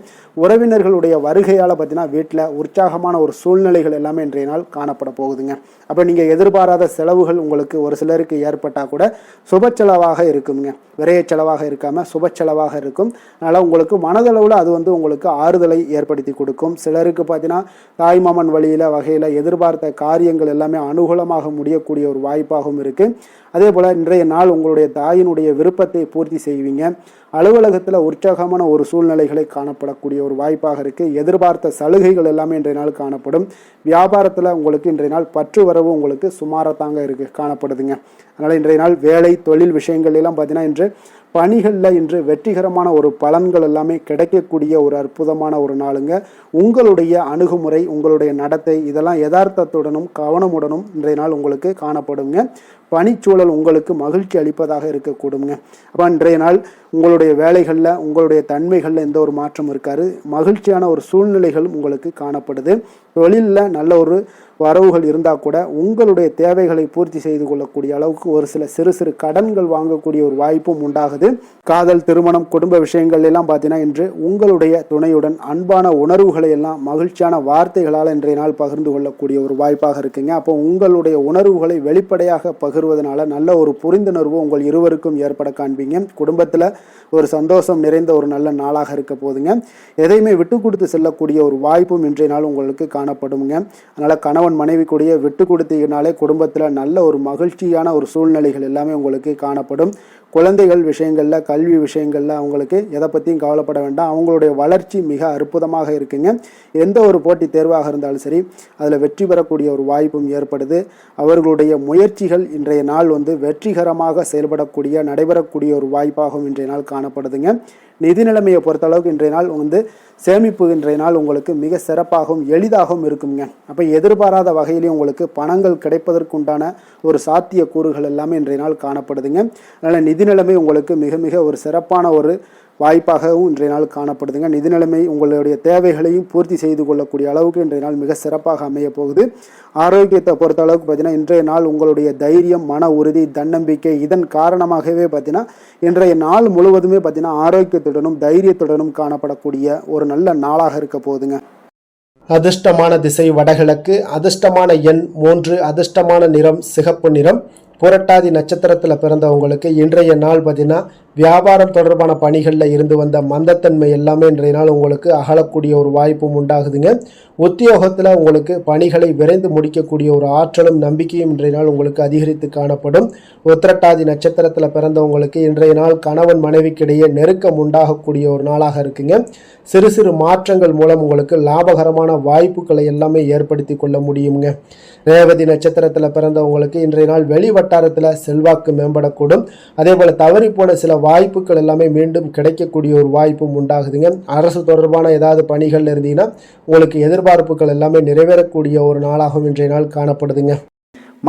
உறவினர்களுடைய வருகையால் பார்த்தீங்கன்னா வீட்டில் உற்சாகமான ஒரு சூழ்நிலைகள் எல்லாமே இன்றைய நாள் காணப்பட போகுதுங்க. அப்போ நீங்கள் எதிர்பாராத செலவுகள் உங்களுக்கு ஒரு சிலருக்கு ஏற்பட்டால் கூட சுப செலவாக இருக்குங்க. விரைய செலவாக இருக்காமல் சுப செலவாக இருக்கும். அதனால் உங்களுக்கு மனதளவில் அது வந்து உங்களுக்கு ஆறுதலை ஏற்படுத்தி கொடுக்கும். சிலருக்கு பார்த்தீங்கன்னா தாய்மாமன் வகையில் எதிர்பார்த்த காரியங்கள் எல்லாமே அனுகூலமாக முடியக்கூடிய ஒரு வாய்ப்பாகவும் இருக்குது. அதே போல் இன்றைய நாள் உங்களுடைய தாயினுடைய விருப்பத்தை பூர்த்தி செய்வீங்க. அலுவலகத்தில் உற்சாகமான ஒரு சூழ்நிலைகளை காணப்படக்கூடிய ஒரு வாய்ப்பாக இருக்குது. எதிர்பார்த்த சலுகைகள் எல்லாமே இன்றைய நாள் காணப்படும். வியாபாரத்தில் உங்களுக்கு இன்றைய நாள் பற்று வரவு உங்களுக்கு சுமாரத்தாங்க இருக்குது காணப்படுதுங்க. அதனால் இன்றைய நாள் வேலை தொழில் விஷயங்கள் எல்லாம் பார்த்தீங்கன்னா இன்று பணிகளில் இன்று வெற்றிகரமான ஒரு பலன்கள் எல்லாமே கிடைக்கக்கூடிய ஒரு அற்புதமான ஒரு நாளுங்க. உங்களுடைய அணுகுமுறை உங்களுடைய நடத்தை இதெல்லாம் யதார்த்தத்துடனும் கவனமுடனும் இன்றைய நாள் உங்களுக்கு காணப்படுங்க. பணிச்சூழல் உங்களுக்கு மகிழ்ச்சி அளிப்பதாக இருக்கக்கூடுங்க. அப்போ இன்றைய நாள் உங்களுடைய வேலைகளில் உங்களுடைய தன்மைகளில் எந்த ஒரு மாற்றம் இருக்காது. மகிழ்ச்சியான ஒரு சூழ்நிலைகளும் உங்களுக்கு காணப்படுது. தொழிலில் நல்ல ஒரு வரவுகள் இருந்தால் கூட உங்களுடைய தேவைகளை பூர்த்தி செய்து கொள்ளக்கூடிய அளவுக்கு ஒரு சில சிறு சிறு கடன்கள் வாங்கக்கூடிய ஒரு வாய்ப்பும் உண்டாகுது. காதல் திருமணம் குடும்ப விஷயங்கள் எல்லாம் பார்த்தீங்கன்னா இன்று உங்களுடைய துணையுடன் அன்பான உணர்வுகளை எல்லாம் மகிழ்ச்சியான வார்த்தைகளால் இன்றைய நாள் பகிர்ந்து கொள்ளக்கூடிய ஒரு வாய்ப்பாக இருக்குங்க. அப்போ உங்களுடைய உணர்வுகளை வெளிப்படையாக பகிர்வதனால நல்ல ஒரு புரிந்துணர்வு உங்கள் இருவருக்கும் ஏற்பட காண்பீங்க. குடும்பத்தில் ஒரு சந்தோஷம் நிறைந்த ஒரு நல்ல நாளாக இருக்க போதுங்க. எதையுமே விட்டு கொடுத்து செல்லக்கூடிய ஒரு வாய்ப்பும் இன்றைய நாள் உங்களுக்கு காணப்படுங்க. அதனால் கணவன் மனைவி கூடிய விட்டு கொடுத்தீங்கனாலே குடும்பத்தில் நல்ல ஒரு மகிழ்ச்சியான ஒரு சூழ்நிலைகள் எல்லாமே உங்களுக்கு காணப்படும். குழந்தைகள் விஷயங்களில் கல்வி விஷயங்களில் அவங்களுக்கு எதை பற்றியும் கவலைப்பட வேண்டாம். அவங்களுடைய வளர்ச்சி மிக அற்புதமாக இருக்குங்க. எந்த ஒரு போட்டித் தேர்வாக இருந்தாலும் சரி அதில் வெற்றி பெறக்கூடிய ஒரு வாய்ப்பும் ஏற்படுது. அவர்களுடைய முயற்சிகள் இன்றைய நாள் வந்து வெற்றிகரமாக செயல்படக்கூடிய நடைபெறக்கூடிய ஒரு வாய்ப்பாகவும் இன்றைய நாள் காணப்படுதுங்க. நிதி நிலைமையை பொறுத்தளவுக்கு இன்றைய நாள் வந்து சேமிப்பு இன்றைய நாள் உங்களுக்கு மிக சிறப்பாகவும் எளிதாகவும் இருக்குங்க. அப்போ எதிர்பாராத வகையிலேயும் உங்களுக்கு பணங்கள் கிடைப்பதற்குண்டான ஒரு சாத்திய கூறுகள் எல்லாமே இன்றைய நாள் காணப்படுதுங்க. அதனால் நிதி நிலைமை உங்களுக்கு மிக மிக ஒரு சிறப்பான ஒரு வாய்ப்பாகவும் இன்றைய நாள் காணப்படுதுங்க. நிதி நிலைமை உங்களுடைய தேவைகளையும் பூர்த்தி செய்து கொள்ளக்கூடிய அளவுக்கு இன்றைய நாள் மிக சிறப்பாக அமைய போகுது. ஆரோக்கியத்தை பொறுத்த அளவுக்கு பார்த்தீங்கன்னா இன்றைய நாள் உங்களுடைய தைரியம் மன உறுதி தன்னம்பிக்கை இதன் காரணமாகவே பார்த்தீங்கன்னா இன்றைய நாள் முழுவதுமே பார்த்தீங்கன்னா ஆரோக்கியத்துடனும் தைரியத்துடனும் காணப்படக்கூடிய ஒரு நல்ல நாளாக இருக்க போகுதுங்க. அதிர்ஷ்டமான திசை வடகிழக்கு, அதிர்ஷ்டமான எண் 3, அதிர்ஷ்டமான நிறம் சிகப்பு நிறம். புரட்டாதி நட்சத்திரத்தில் பிறந்தவங்களுக்கு இன்றைய நாள் பார்த்தீங்கன்னா வியாபாரம் தொடர்பான பணிகளில் இருந்து வந்த மந்தத்தன்மை எல்லாமே இன்றைய நாள் உங்களுக்கு அகலக்கூடிய ஒரு வாய்ப்பும் உண்டாகுதுங்க. உத்தியோகத்தில் உங்களுக்கு பணிகளை விரைந்து முடிக்கக்கூடிய ஒரு ஆற்றலும் நம்பிக்கையும் இன்றைய நாள் உங்களுக்கு அதிகரித்து காணப்படும். உத்திரட்டாதி நட்சத்திரத்தில் பிறந்தவங்களுக்கு இன்றைய நாள் கணவன் மனைவிக்கிடையே நெருக்கம் உண்டாகக்கூடிய ஒரு நாளாக இருக்குங்க. சிறு சிறு மாற்றங்கள் மூலம் உங்களுக்கு லாபகரமான வாய்ப்புகளை எல்லாமே ஏற்படுத்தி கொள்ள முடியுங்க. ரேவதி நட்சத்திரத்தில் பிறந்தவங்களுக்கு இன்றைய நாள் வெளி வட்டாரத்தில் செல்வாக்கு மேம்படக்கூடும். அதே போல் தவறி போன சில வாய்ப்புகள் எல்லாமே மீண்டும் கிடைக்கக்கூடிய ஒரு வாய்ப்பும் உண்டாகுதுங்க. அரசு தொடர்பான ஏதாவது பணிகள் இருந்தீங்கன்னா உங்களுக்கு எதிர்பார்ப்புகள் எல்லாமே நிறைவேறக்கூடிய ஒரு நாளாகவும் இன்றைய நாள் காணப்படுதுங்க.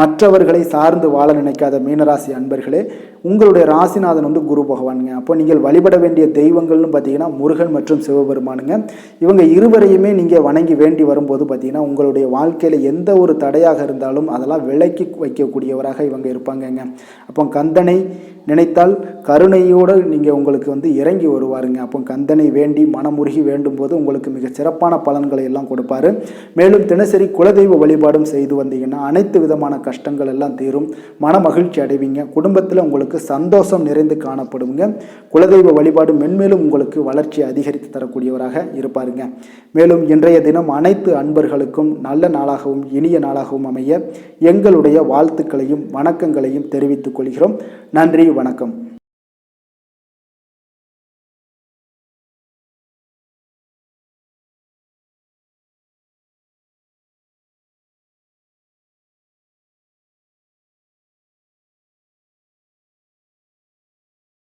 மற்றவர்களை சார்ந்து வாழ நினைக்காத மீனராசி அன்பர்களே, உங்களுடைய ராசிநாதன் வந்து குரு பகவானுங்க. அப்போ நீங்கள் வழிபட வேண்டிய தெய்வங்கள்னு பார்த்தீங்கன்னா முருகன் மற்றும் சிவபெருமானுங்க. இவங்க இருவரையுமே நீங்கள் வணங்கி வேண்டி வரும்போது பார்த்தீங்கன்னா உங்களுடைய வாழ்க்கையில் எந்த ஒரு தடையாக இருந்தாலும் அதெல்லாம் விலக்கி வைக்கக்கூடியவராக இவங்க இருப்பாங்கங்க. அப்போ கந்தனை நினைத்தால் கருணையோடு நீங்கள் உங்களுக்கு வந்து இறங்கி வருவாருங்க. அப்போ கந்தனை வேண்டி மனமுருகி வேண்டும் போது உங்களுக்கு மிக சிறப்பான பலன்களை எல்லாம் கொடுப்பாரு. மேலும் தினசரி குலதெய்வ வழிபாடும் செய்து வந்தீங்கன்னா அனைத்து விதமான கஷ்டங்கள் எல்லாம் தீரும், மன மகிழ்ச்சி அடைவீங்க. குடும்பத்தில் உங்களுக்கு சந்தோஷம் நிறைந்து காணப்படுங்க. குலதெய்வ வழிபாடு மென்மேலும் உங்களுக்கு வளர்ச்சி அதிகரித்து தரக்கூடியவராக இருப்பாருங்க. மேலும் இன்றைய தினம் அனைத்து அன்பர்களுக்கும் நல்ல நாளாகவும் இனிய நாளாகவும் அமைய எங்களுடைய வாழ்த்துக்களையும் வணக்கங்களையும் தெரிவித்துக் கொள்கிறோம். நன்றி, வணக்கம்.